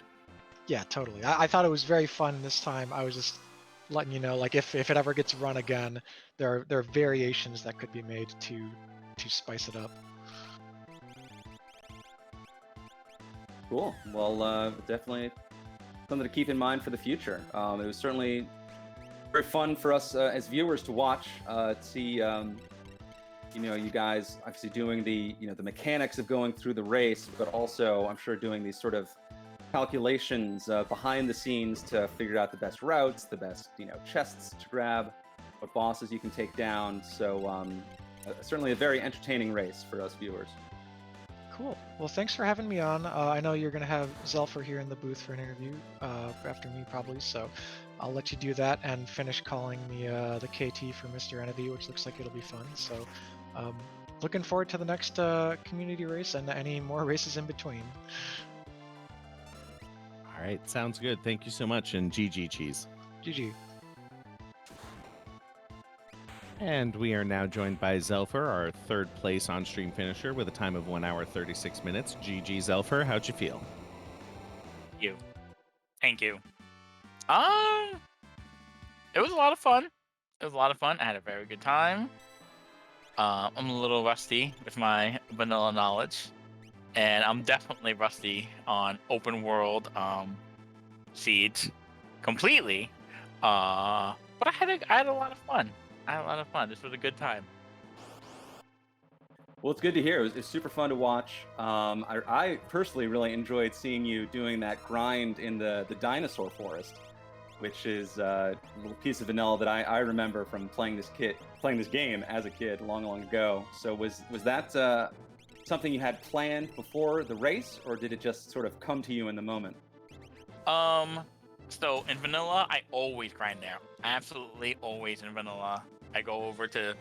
Yeah, totally. I thought it was very fun this time. I was just letting you know, like if it ever gets run again, there are variations that could be made to spice it up. Cool. Well, definitely something to keep in mind for the future. It was certainly very fun for us as viewers to watch, to see, you guys obviously doing the mechanics of going through the race, but also I'm sure doing these sort of calculations behind the scenes to figure out the best routes, the best chests to grab, what bosses you can take down. So certainly a very entertaining race for us viewers. Cool. Well, thanks for having me on. I know you're going to have Zelfer here in the booth for an interview after me probably, so I'll let you do that and finish calling the KT for Mr. Entity, which looks like it'll be fun. So looking forward to the next community race and any more races in between. All right, sounds good. Thank you so much, and GG Cheese. GG. And we are now joined by Zelfer, our 3rd place on-stream finisher with a time of 1 hour 36 minutes. GG Zelfer, how'd you feel? Thank you. It was a lot of fun. I had a very good time. I'm a little rusty with my vanilla knowledge, and I'm definitely rusty on open world Siege completely. But I had a lot of fun. This was a good time. Well, it's good to hear. It was super fun to watch. I personally really enjoyed seeing you doing that grind in the dinosaur forest, which is a little piece of vanilla that I remember from playing this game as a kid long ago. So was that something you had planned before the race, or did it just sort of come to you in the moment? So in vanilla, I always grind there. Absolutely always in vanilla. I go over to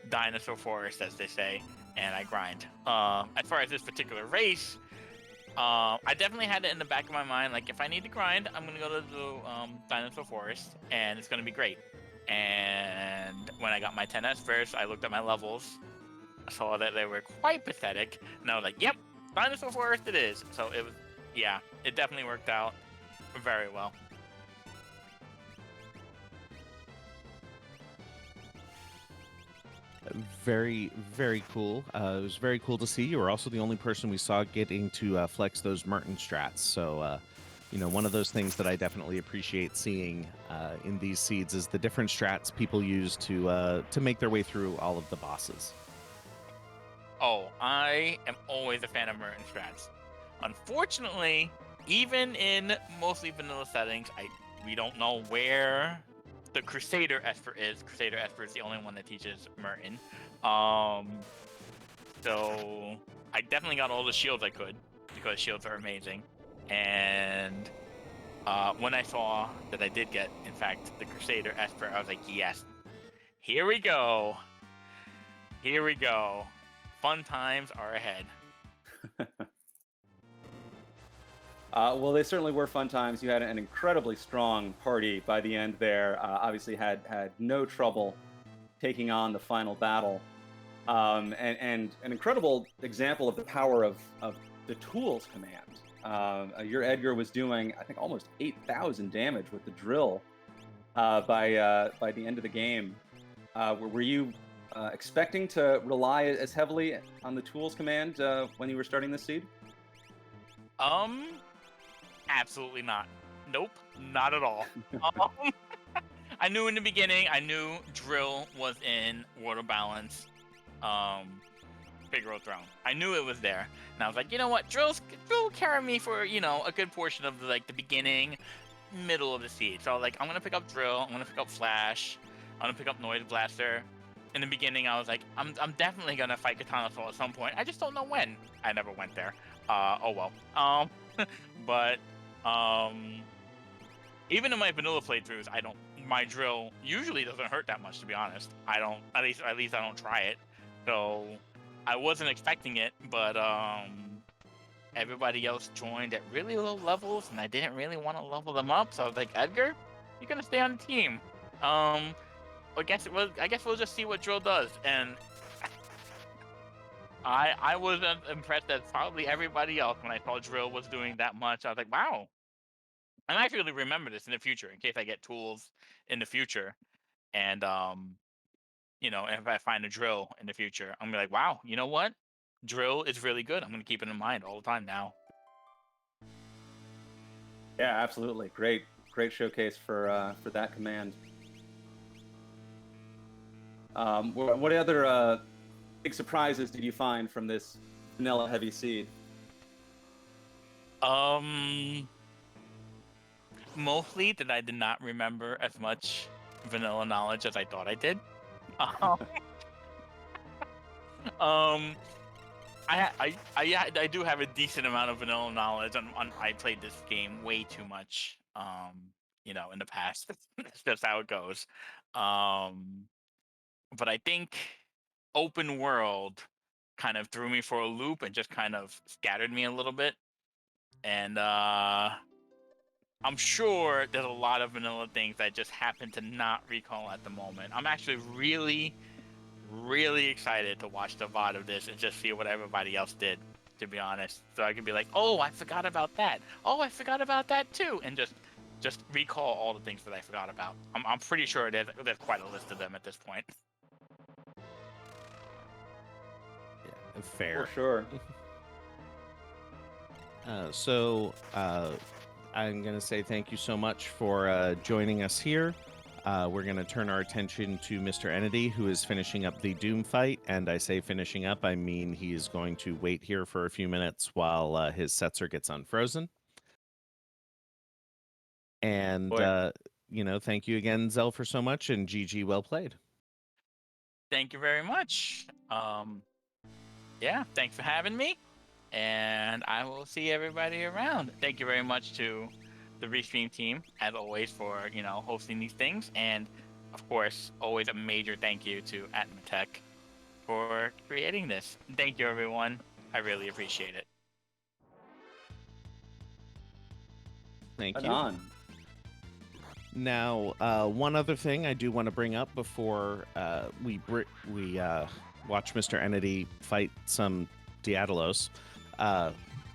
Dinosaur Forest, as they say, and I grind. As far as this particular race, I definitely had it in the back of my mind, like if I need to grind, I'm gonna go to the Dinosaur Forest, and it's gonna be great. And when I got my 10 Espers, I looked at my levels, I saw that they were quite pathetic, and I was like, yep, Dinosaur Forest it is. So it was, yeah, it definitely worked out very well. Very, very cool. It was very cool to see. You were also the only person we saw getting to flex those Merton strats. So, one of those things that I definitely appreciate seeing in these seeds is the different strats people use to make their way through all of the bosses. Oh, I am always a fan of Merton strats. Unfortunately, even in mostly vanilla settings, we don't know where the Crusader Esper is. Crusader Esper is the only one that teaches Merton. So I definitely got all the shields I could because shields are amazing. And when I saw that I did get, in fact, the Crusader Esper, I was like, yes, here we go. Here we go. Fun times are ahead. Well, they certainly were fun times. You had an incredibly strong party by the end there. Obviously had no trouble taking on the final battle. And an incredible example of the power of the tools command. Your Edgar was doing, I think, almost 8,000 damage with the drill by the end of the game. Were you expecting to rely as heavily on the tools command when you were starting this seed? Absolutely not. Nope, not at all. I knew in the beginning, I knew drill was in Water Balance, Figaro Throne. I knew it was there, and I was like, you know what, drill will carry me for a good portion of the beginning, middle of the seed. So like, I'm gonna pick up drill, I'm gonna pick up flash, I'm gonna pick up Noise Blaster. In the beginning, I was like, I'm definitely gonna fight Katana Soul at some point. I just don't know when. I never went there. Oh well. But even in my vanilla playthroughs, my drill usually doesn't hurt that much, to be honest. At least I don't try it. So I wasn't expecting it, but everybody else joined at really low levels, and I didn't really want to level them up. So I was like, Edgar, you're gonna stay on the team. I guess we'll just see what drill does. And I was impressed as probably everybody else when I saw drill was doing that much. I was like, wow. And I actually remember this in the future in case I get tools in the future. And if I find a drill in the future, I'm gonna be like, wow, you know what? Drill is really good. I'm gonna keep it in mind all the time now. Yeah, absolutely. Great showcase for that command. What other big surprises did you find from this vanilla heavy seed? Mostly that I did not remember as much vanilla knowledge as I thought I did. I do have a decent amount of vanilla knowledge. I played this game way too much. In the past. That's just how it goes. But I think open world kind of threw me for a loop and just kind of scattered me a little bit. And I'm sure there's a lot of vanilla things I just happen to not recall at the moment. I'm actually really, really excited to watch the VOD of this and just see what everybody else did, to be honest. So I can be like, oh, I forgot about that. Oh, I forgot about that too. And just recall all the things that I forgot about. I'm pretty sure there's quite a list of them at this point. Yeah, fair. For sure. I'm going to say thank you so much for joining us here. We're going to turn our attention to Mr. Entity, who is finishing up the Doom fight. And I say finishing up, I mean he is going to wait here for a few minutes while his Setzer gets unfrozen. And, thank you again, Zelfer, so much. And GG, well played. Thank you very much. Thanks for having me. And I will see everybody around. Thank you very much to the Restream team, as always, for hosting these things. And, of course, always a major thank you to Atmotech for creating this. Thank you, everyone. I really appreciate it. Thank Right you. on. Now, one other thing I do want to bring up before we watch Mr. Entity fight some Diadolos.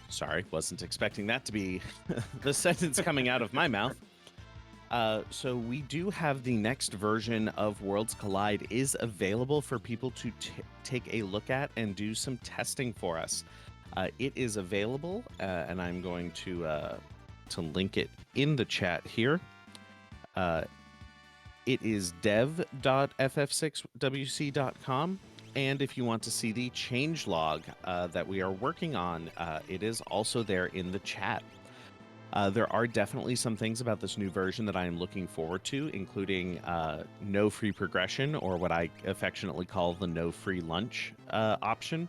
Sorry, wasn't expecting that to be the sentence coming out of my mouth. So we do have the next version of Worlds Collide is available for people to take a look at and do some testing for us. It is available, and I'm going to link it in the chat here. It is dev.ff6wc.com. And if you want to see the changelog that we are working on, it is also there in the chat. There are definitely some things about this new version that I am looking forward to, including no free progression, or what I affectionately call the no free lunch option,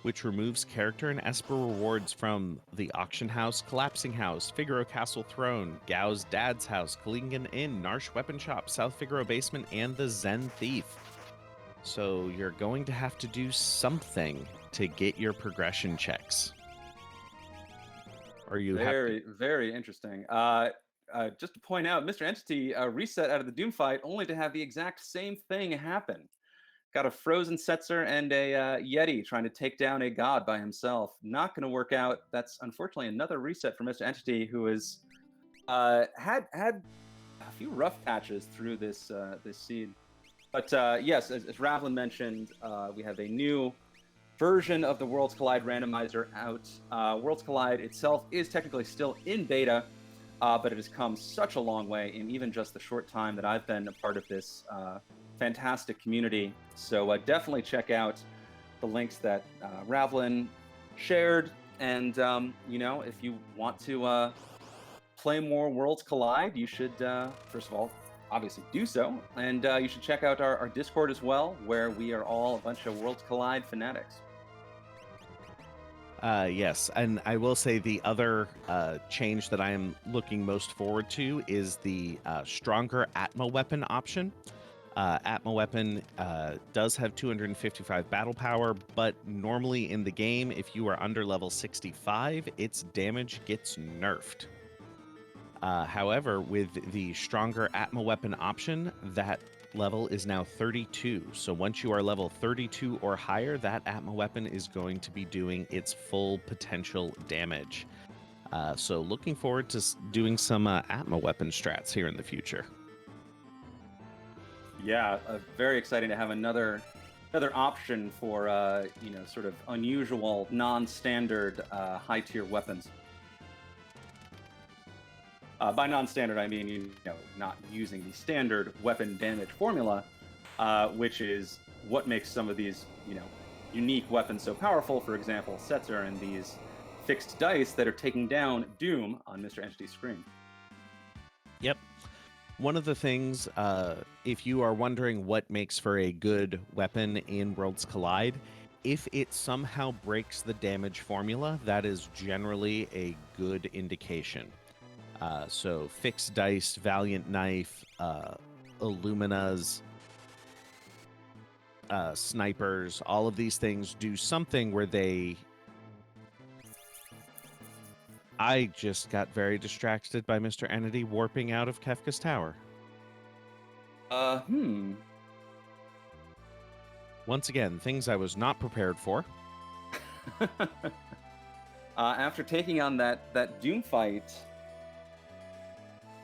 which removes character and Esper rewards from the Auction House, Collapsing House, Figaro Castle Throne, Gao's Dad's House, Kalingan Inn, Narsh Weapon Shop, South Figaro Basement, and the Zen Thief. So you're going to have to do something to get your progression checks. Or you very interesting. Just to point out, Mr. Entity reset out of the Doom fight only to have the exact same thing happen. Got a frozen Setzer and a Yeti trying to take down a god by himself. Not going to work out. That's unfortunately another reset for Mr. Entity, who has had a few rough patches through this seed. But yes, as Ravlin mentioned, we have a new version of the Worlds Collide randomizer out. Worlds Collide itself is technically still in beta, but it has come such a long way in even just the short time that I've been a part of this fantastic community. So definitely check out the links that Ravlin shared. And, if you want to play more Worlds Collide, you should, first of all, obviously do so. And you should check out our Discord as well, where we are all a bunch of Worlds Collide fanatics. Yes, and I will say the other change that I am looking most forward to is the stronger Atma weapon option. Atma weapon does have 255 battle power, but normally in the game, if you are under level 65, its damage gets nerfed. However, with the stronger Atma weapon option, that level is now 32. So once you are level 32 or higher, that Atma weapon is going to be doing its full potential damage. So looking forward to doing some Atma weapon strats here in the future. Yeah, very exciting to have another option for sort of unusual, non-standard high-tier weapons. By non-standard, I mean not using the standard weapon damage formula, which is what makes some of these unique weapons so powerful. For example, Setzer and these fixed dice that are taking down Doom on Mr. Entity's screen. Yep. One of the things, if you are wondering what makes for a good weapon in Worlds Collide, if it somehow breaks the damage formula, that is generally a good indication. So fixed dice, Valiant Knife, Illuminas, snipers, all of these things do something where they... I just got very distracted by Mr. Entity warping out of Kefka's tower. Once again, things I was not prepared for. After taking on that Doom fight...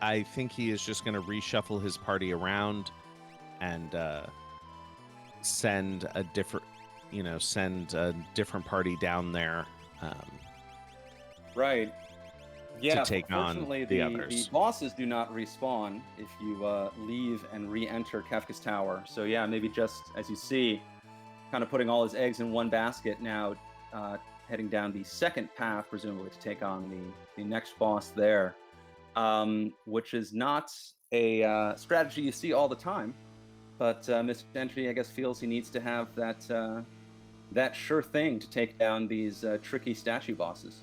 I think he is just going to reshuffle his party around and send a different party down there. Right. Yeah. To take on the others. The bosses do not respawn if you leave and re-enter Kefka's tower. So yeah, maybe just as you see, kind of putting all his eggs in one basket now, heading down the second path, presumably to take on the next boss there. Which is not a strategy you see all the time, but Mr. Entity, I guess, feels he needs to have that sure thing to take down these tricky statue bosses.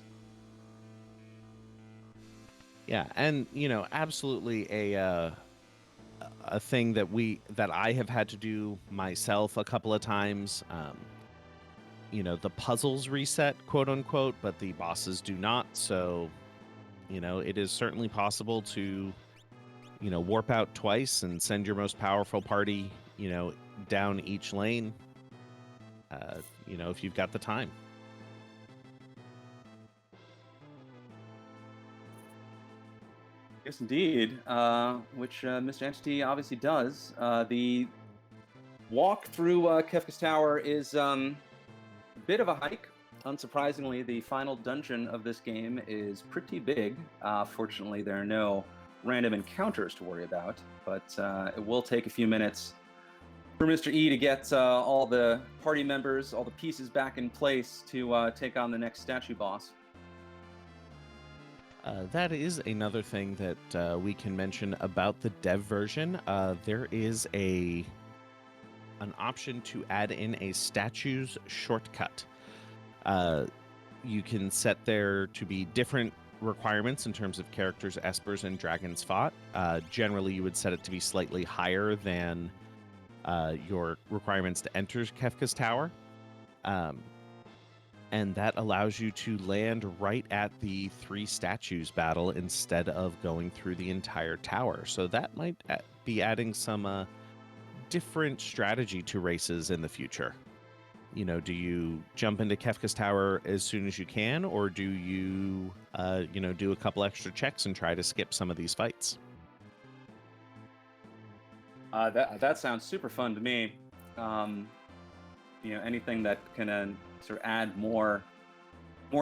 Yeah, and absolutely a thing that I have had to do myself a couple of times. The puzzles reset, quote unquote, but the bosses do not. So. It is certainly possible to, warp out twice and send your most powerful party, down each lane, if you've got the time. Yes, indeed. Which Mr. Entity obviously does. The walk through Kefka's Tower is a bit of a hike. Unsurprisingly, the final dungeon of this game is pretty big. Fortunately, there are no random encounters to worry about, but it will take a few minutes for Mr. E to get all the party members, all the pieces back in place to take on the next statue boss. That is another thing that we can mention about the dev version. There is an option to add in a statues shortcut. You can set there to be different requirements in terms of characters, espers, and dragons fought. Generally, you would set it to be slightly higher than your requirements to enter Kefka's Tower. And that allows you to land right at the 3 statues battle instead of going through the entire tower. So that might be adding some different strategy to races in the future. You know, do you jump into Kefka's Tower as soon as you can, or do you, do a couple extra checks and try to skip some of these fights? That sounds super fun to me. Anything that can sort of add more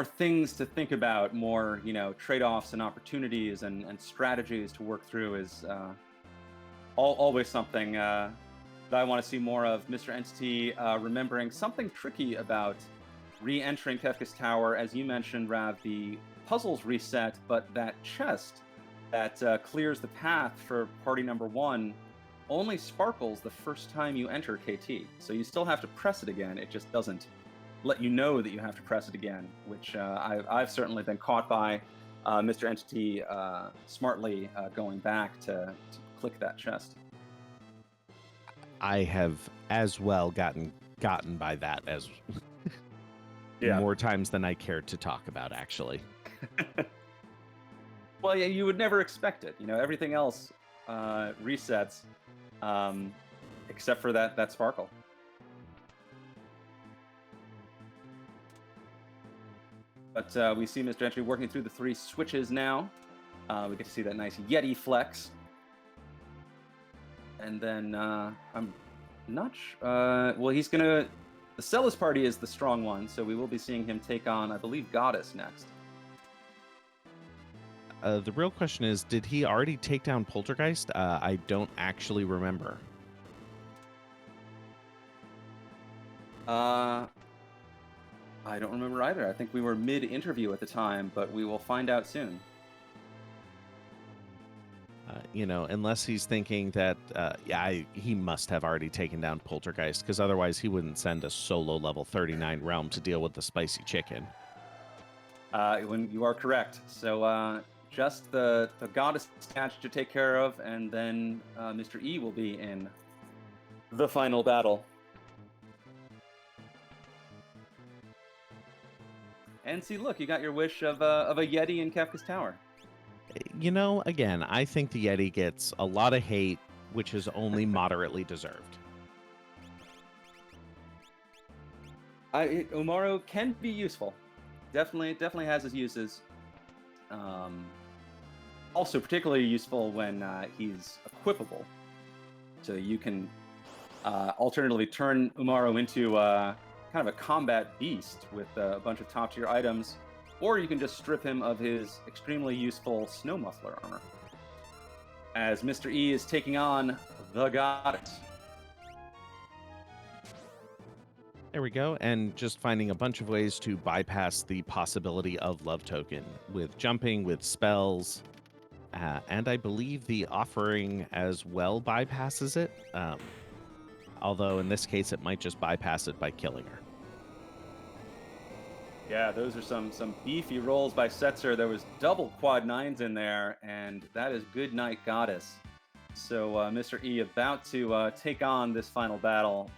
things to think about, more trade-offs and opportunities and strategies to work through is always something that I want to see more of. Mr. Entity remembering something tricky about re-entering Kefka's Tower. As you mentioned, Rav, the puzzles reset, but that chest that clears the path for party number 1 only sparkles the first time you enter KT. So you still have to press it again. It just doesn't let you know that you have to press it again, which I've certainly been caught by. Mr. Entity smartly going back to click that chest. I have as well gotten by that as Yeah. more times than I care to talk about, actually. Well, yeah, you would never expect it. Everything else resets except for that sparkle. But we see Mr. Entry working through the 3 switches now. We get to see that nice Yeti flex. And then I'm not sure. Well, he's going to... The Celis party is the strong one, so we will be seeing him take on, I believe, Goddess next. The real question is, did he already take down Poltergeist? I don't actually remember. I don't remember either. I think we were mid-interview at the time, but we will find out soon. Unless he's thinking that, he must have already taken down Poltergeist, because otherwise he wouldn't send a solo level 39 realm to deal with the spicy chicken. When you are correct. So just the Goddess statue to take care of, and then Mr. E will be in the final battle. And see, look, you got your wish of a Yeti in Kefka's Tower. Again, I think the Yeti gets a lot of hate, which is only moderately deserved. Umaro can be useful. Definitely has his uses. Also particularly useful when he's equipable. So you can alternatively turn Umaro into kind of a combat beast with a bunch of top-tier items, or you can just strip him of his extremely useful snow muffler armor. As Mr. E is taking on the Goddess. There we go, and just finding a bunch of ways to bypass the possibility of Love Token with jumping, with spells, and I believe the offering as well bypasses it, although in this case it might just bypass it by killing her. Yeah, those are some beefy rolls by Setzer. There was double quad 9s in there, and that is good night, Goddess. So Mr. E about to take on this final battle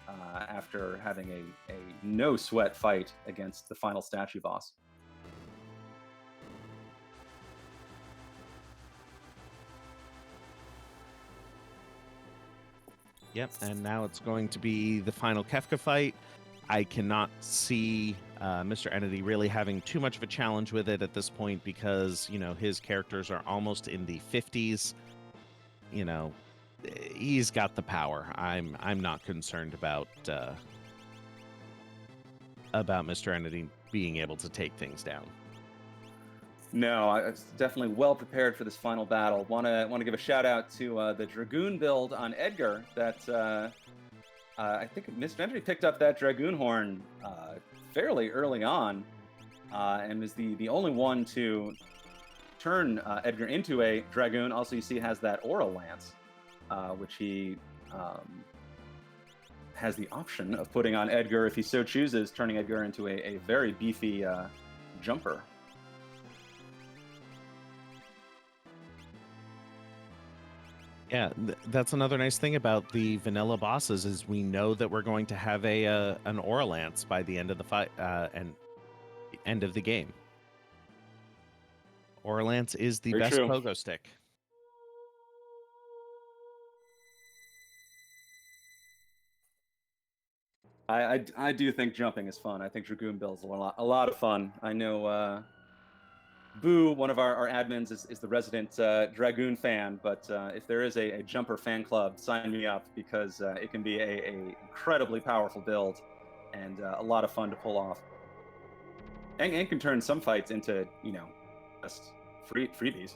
after having a no-sweat fight against the final statue boss. Yep, and now it's going to be the final Kefka fight. I cannot see Mr. Entity really having too much of a challenge with it at this point because, his characters are almost in the 50s. He's got the power. I'm not concerned about Mr. Entity being able to take things down. No, I was definitely well prepared for this final battle. Want to give a shout out to the Dragoon build on Edgar. That I think Mr. Entity picked up that Dragoon horn fairly early on, and is the only one to turn Edgar into a Dragoon. Also, you see, has that Aura Lance, which he has the option of putting on Edgar if he so chooses, turning Edgar into a very beefy jumper. Yeah, that's another nice thing about the vanilla bosses is we know that we're going to have an Aura Lance by the end of the fight and end of the game. Aura Lance is the Very best true. pogo stick. I do think jumping is fun. I think Dragoon builds a lot of fun. I know Boo, one of our admins, is the resident Dragoon fan, but if there is a jumper fan club, sign me up, because it can be a incredibly powerful build and a lot of fun to pull off. And can turn some fights into, just freebies.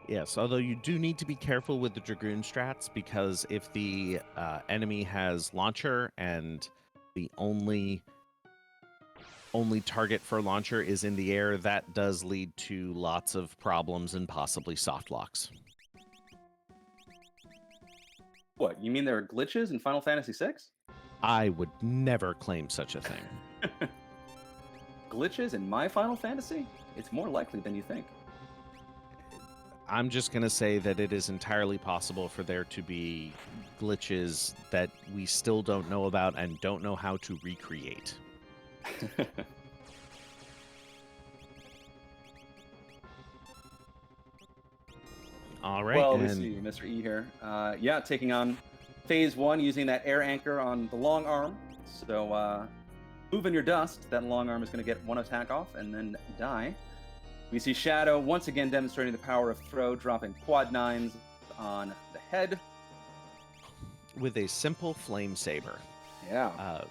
Yes, although you do need to be careful with the Dragoon strats, because if the enemy has launcher and the only target for launcher is in the air, that does lead to lots of problems and possibly soft locks. What, you mean there are glitches in Final Fantasy VI? I would never claim such a thing. Glitches in my Final Fantasy? It's more likely than you think. I'm just going to say that it is entirely possible for there to be glitches that we still don't know about and don't know how to recreate. All right. Well, we see Mr. E here. Taking on Phase 1 using that air anchor on the long arm. So, moving your dust, that long arm is going to get one attack off and then die. We see Shadow once again demonstrating the power of throw, dropping quad nines on the head. With a simple flame saber. Yeah.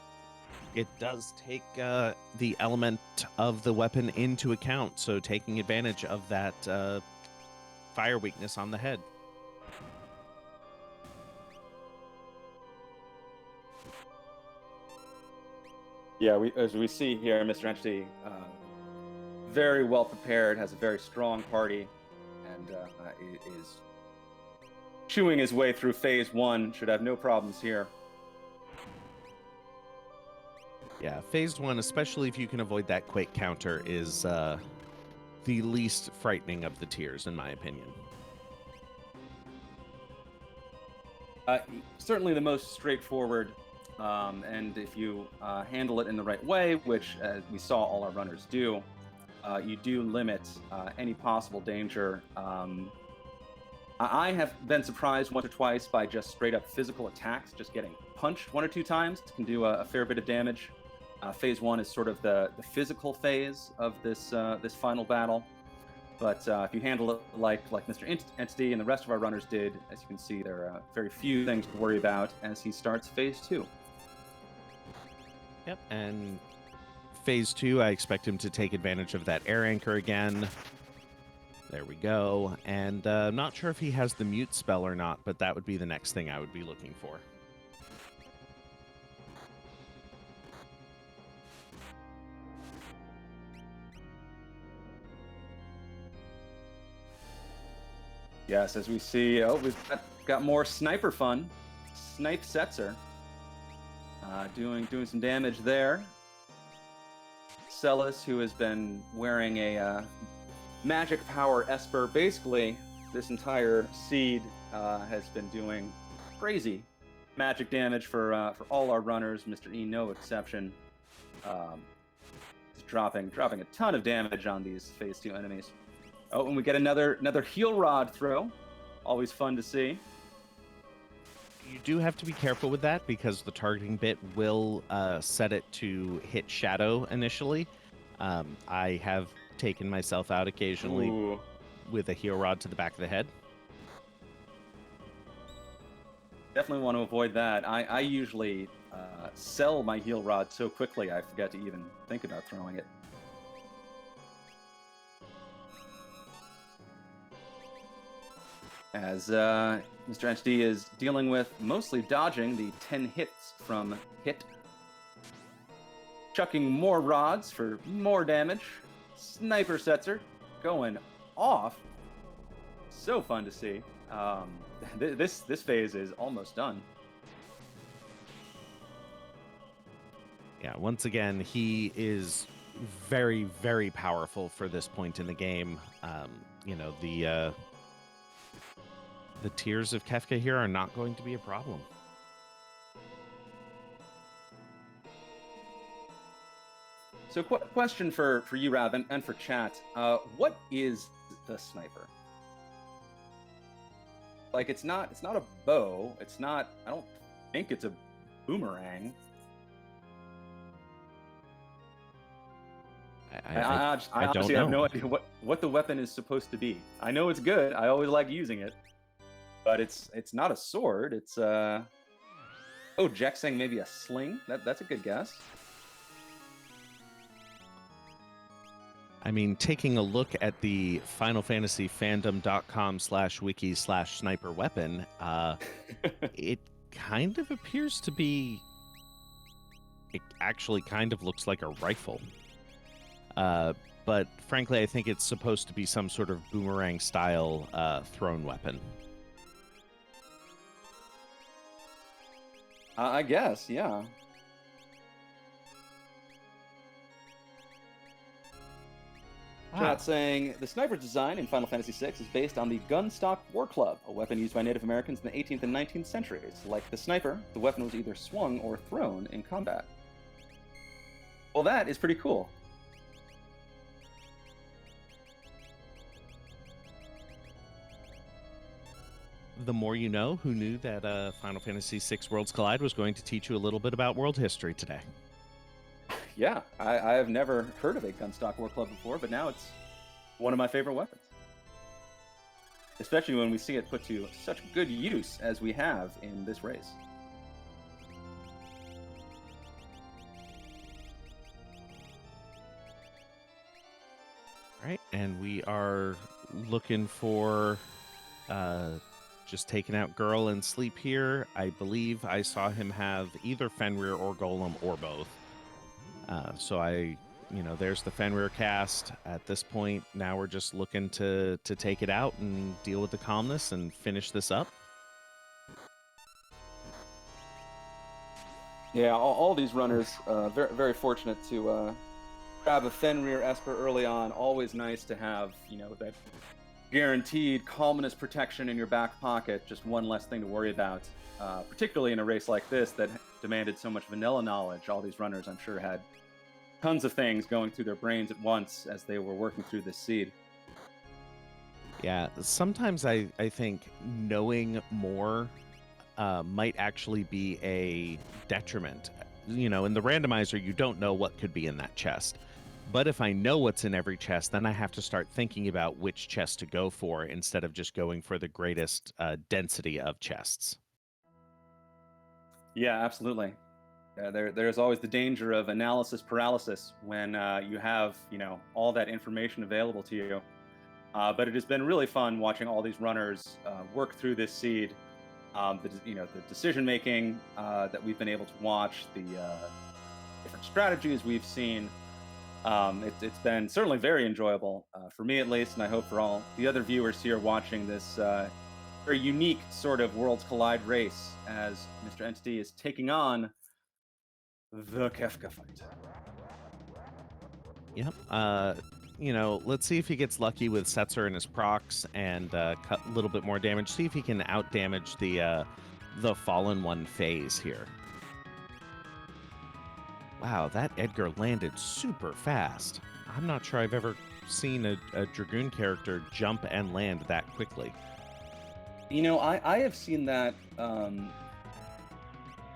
It does take the element of the weapon into account, so taking advantage of that fire weakness on the head. Yeah, as we see here, Mr. Entity, very well prepared, has a very strong party, and is chewing his way through Phase 1. Should have no problems here. Yeah, Phase 1, especially if you can avoid that quake counter, is the least frightening of the tiers, in my opinion. Certainly the most straightforward, and if you handle it in the right way, which we saw all our runners do, you do limit any possible danger. I have been surprised once or twice by just straight up physical attacks, just getting punched one or two times can do a fair bit of damage. Phase 1 is sort of the physical phase of this final battle, but if you handle it like Mr. Entity and the rest of our runners did, as you can see, there are very few things to worry about as he starts Phase 2. Yep, and Phase 2, I expect him to take advantage of that air anchor again. There we go. And I'm not sure if he has the mute spell or not, but that would be the next thing I would be looking for. Yes, as we see, we've got more sniper fun. Snipe Setzer doing some damage there. Celis, who has been wearing a magic power Esper, basically this entire seed has been doing crazy magic damage for all our runners. Mr. E, no exception. Just dropping a ton of damage on these Phase 2 enemies. Oh, and we get another heal rod throw. Always fun to see. You do have to be careful with that because the targeting bit will set it to hit shadow initially. I have taken myself out occasionally Ooh. with a heal rod to the back of the head. Definitely want to avoid that. I usually sell my heal rod so quickly I forget to even think about throwing it. As Mr. Entity is dealing with mostly dodging the 10 hits from hit. Chucking more rods for more damage. Sniper Setzer going off. So fun to see. This phase is almost done. Yeah, once again, he is very, very powerful for this point in the game. You know, the tears of Kefka here are not going to be a problem. So, question for you, Rav, and for chat. What is the sniper? Like, it's not a bow. It's not. I don't think it's a boomerang. I honestly have no idea what the weapon is supposed to be. I know it's good. I always like using it, but it's not a sword. It's oh, Jack saying maybe a sling. That's a good guess. I mean, taking a look at the Final Fantasy fandom.com/wiki/sniper weapon, it kind of appears to be. It actually kind of looks like a rifle. But frankly, I think it's supposed to be some sort of boomerang style thrown weapon. I guess, yeah. Chat saying the sniper's design in Final Fantasy VI is based on the Gunstock War Club, a weapon used by Native Americans in the 18th and 19th centuries. Like the sniper, the weapon was either swung or thrown in combat. Well, that is pretty cool. The more you know. Who knew that Final Fantasy VI Worlds Collide was going to teach you a little bit about world history today? Yeah, I have never heard of a Gunstock War Club before, but now it's one of my favorite weapons. Especially when we see it put to such good use as we have in this race. All right, and we are looking for just taking out Girl and Sleep here. I believe I saw him have either Fenrir or Golem or both. So there's the Fenrir cast. At this point, now we're just looking to take it out and deal with the calmness and finish this up. Yeah, all these runners, very, very fortunate to grab a Fenrir Esper early on. Always nice to have, that guaranteed calmness protection in your back pocket. Just one less thing to worry about, particularly in a race like this that demanded so much vanilla knowledge. All these runners, I'm sure, had tons of things going through their brains at once as they were working through this seed. Yeah, sometimes I think knowing more might actually be a detriment. In the randomizer, you don't know what could be in that chest. But if I know what's in every chest, then I have to start thinking about which chest to go for instead of just going for the greatest density of chests. Yeah, absolutely. There's always the danger of analysis paralysis when you have, all that information available to you. But it has been really fun watching all these runners work through this seed. The decision making that we've been able to watch, the different strategies we've seen. It's been certainly very enjoyable for me, at least, and I hope for all the other viewers here watching this very unique sort of Worlds Collide race as Mr. Entity is taking on the Kefka fight. Yep. Let's see if he gets lucky with Setzer and his procs and cut a little bit more damage. See if he can out-damage the Fallen One phase here. Wow, that Edgar landed super fast. I'm not sure I've ever seen a Dragoon character jump and land that quickly. I have seen that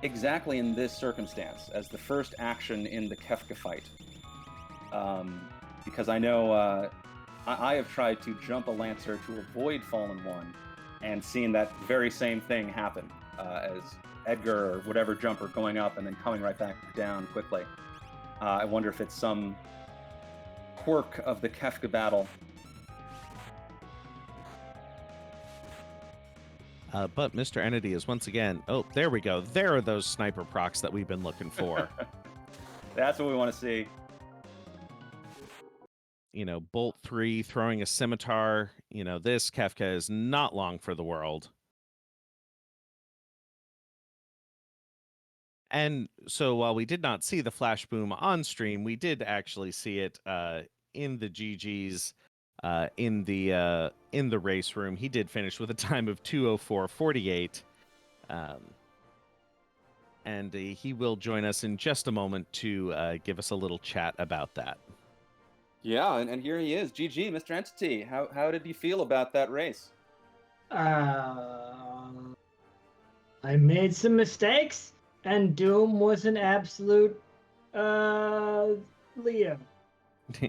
exactly in this circumstance as the first action in the Kefka fight. Because I know I have tried to jump a Lancer to avoid Fallen One and seen that very same thing happen as Edgar or whatever jumper going up and then coming right back down quickly. I wonder if it's some quirk of the Kefka battle. But Mr. Entity is once again, oh, there we go. There are those sniper procs that we've been looking for. That's what we want to see. You know, Bolt 3 throwing a scimitar. You know, this Kefka is not long for the world. And so while we did not see the flash boom on stream, we did actually see it in the GGs in the race room. He did finish with a time of 2:04.48. And he will join us in just a moment to give us a little chat about that. Yeah, and here he is. GG, Mr. Entity. How did you feel about that race? I made some mistakes, and Doom was an absolute Leo.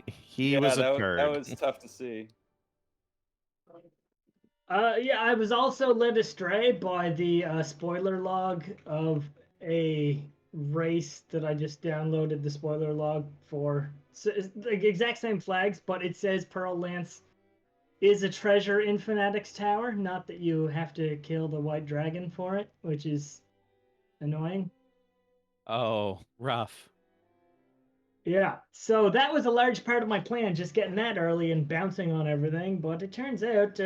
He was a turd. That was tough to see. Yeah, I was also led astray by the spoiler log of a race that I just downloaded the spoiler log for. So it's the exact same flags, but it says Pearl Lance is a treasure in Fanatics Tower. Not that you have to kill the white dragon for it, which is annoying. Oh, rough. Yeah, so that was a large part of my plan, just getting that early and bouncing on everything, but it turns out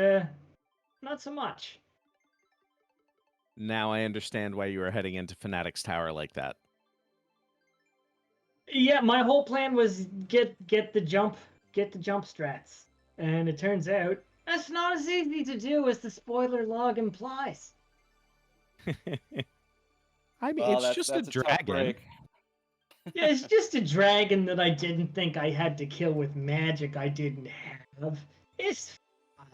not so much. Now I understand why you were heading into Fanatics Tower like that. Yeah, my whole plan was get the jump strats, and it turns out that's not as easy to do as the spoiler log implies. I mean, Well, it's just a tough dragon. break. Yeah, it's just a dragon that I didn't think I had to kill with magic I didn't have. It's fine.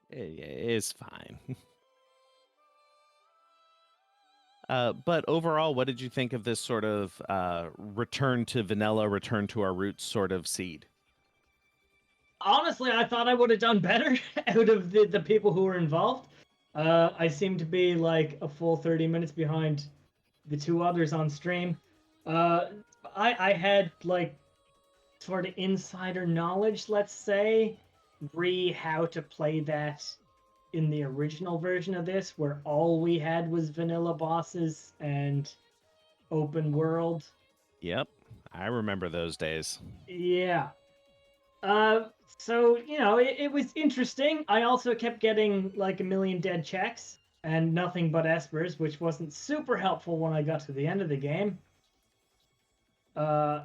It's fine. But overall, what did you think of this sort of return to vanilla, return to our roots sort of seed? Honestly, I thought I would have done better out of the people who were involved. I seem to be like a full 30 minutes behind the two others on stream. I had like sort of insider knowledge, let's say, how to play that in the original version of this, where all we had was vanilla bosses and open world. Yep, I remember those days. Yeah. So, you know, it was interesting. I also kept getting like a million dead checks and nothing but espers, which wasn't super helpful when I got to the end of the game.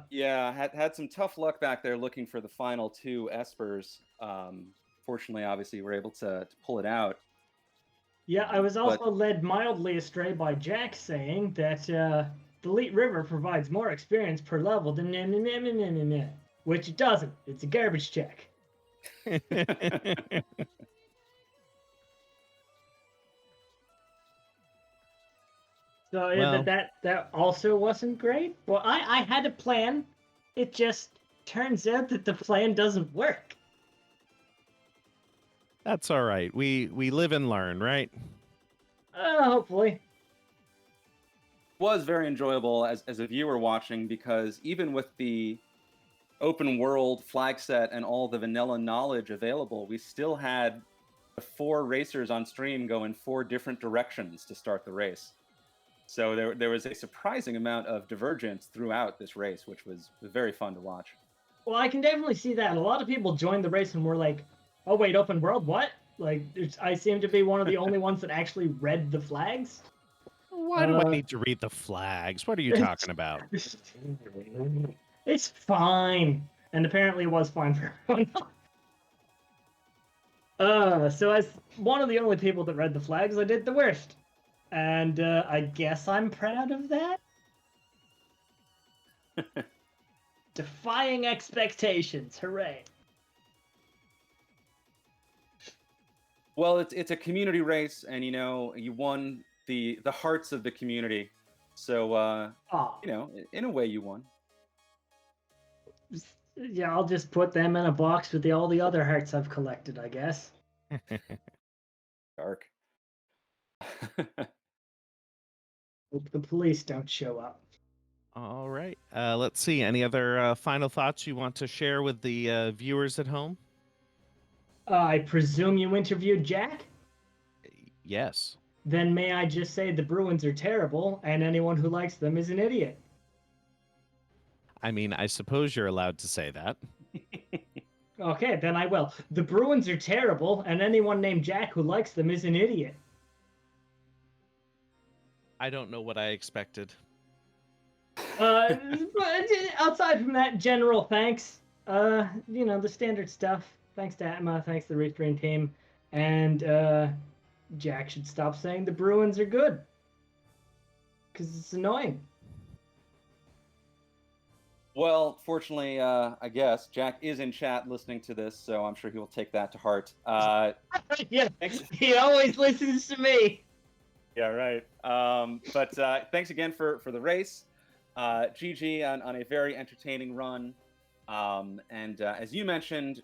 Yeah, had some tough luck back there looking for the final two espers. Fortunately, obviously, we were able to pull it out. Yeah, I was also led mildly astray by Jack saying that Delete River provides more experience per level than which it doesn't. It's a garbage check. So Well, that also wasn't great. Well, I had a plan. It just turns out that the plan doesn't work. that's all right. We live and learn, right? Hopefully. Was very enjoyable as a viewer watching, because even with the open world flag set and all the vanilla knowledge available, we still had the 4 racers on stream go in 4 different directions to start the race. So there was a surprising amount of divergence throughout this race, which was very fun to watch. Well, I can definitely see that. A lot of people joined the race and were like, oh, wait, open world? What? Like, I seem to be one of the only ones that actually read the flags. Why do I need to read the flags? What are you talking about? It's fine. And apparently it was fine for everyone else. So as one of the only people that read the flags, I did the worst. And I guess I'm proud of that. Defying expectations. Hooray. Well, it's a community race, and you know, you won the hearts of the community So, Aw. in a way, you won. Yeah, I'll just put them in a box with all the other hearts I've collected, I guess. Dark. Hope the police don't show up. All right. Let's see. Any other final thoughts you want to share with the viewers at home? I presume you interviewed Jack? Yes. Then may I just say the Bruins are terrible, and anyone who likes them is an idiot. I mean, I suppose you're allowed to say that. Okay, then I will. The Bruins are terrible, and anyone named Jack who likes them is an idiot. I don't know what I expected. But outside from that, general thanks. The standard stuff. Thanks to Atma, thanks to the Restream team, and Jack should stop saying the Bruins are good, because it's annoying. Well, fortunately, I guess Jack is in chat listening to this, so I'm sure he will take that to heart. Yeah, Thanks. he always listens to me. Yeah, right. But thanks again for the race. GG on a very entertaining run. And as you mentioned,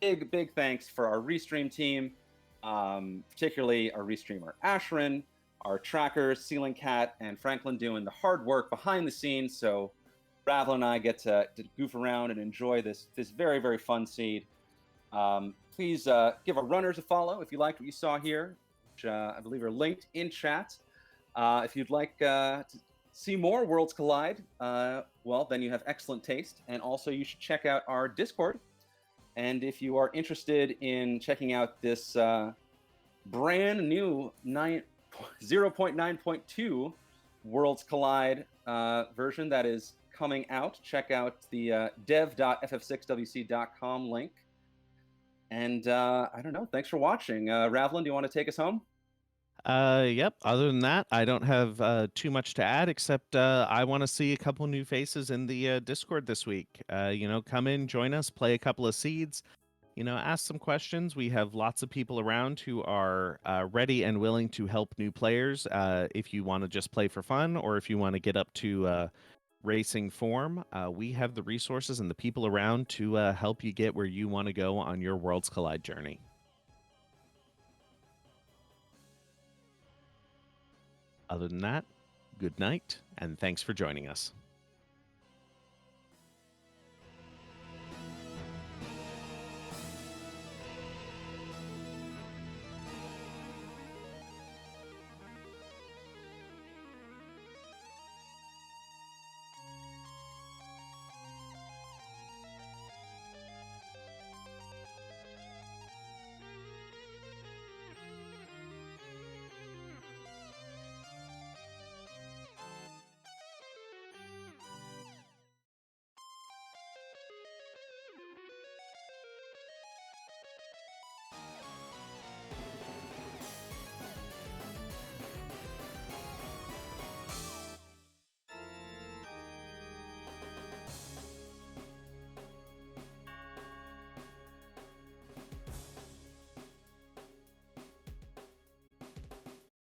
big thanks for our Restream team, particularly our Restreamer Ashrin, our trackers, Ceiling Cat, and Franklin doing the hard work behind the scenes. So Ravel and I get to goof around and enjoy this very fun seed. Please give our runners a follow if you liked what you saw here, which I believe are linked in chat. If you'd like to see more Worlds Collide, well, then you have excellent taste. And also you should check out our Discord. And if you are interested in checking out this brand new 0.9.2 Worlds Collide version that is coming out, check out the dev.ff6wc.com link. And I don't know, thanks for watching. Ravlin, do you want to take us home? Yep. Other than that, I don't have too much to add, except I want to see a couple new faces in the Discord this week. Come in, join us, play a couple of seeds, ask some questions. We have lots of people around who are ready and willing to help new players if you want to just play for fun, or if you want to get up to racing form. We have the resources and the people around to help you get where you want to go on your Worlds Collide journey. Other than that, good night, and thanks for joining us.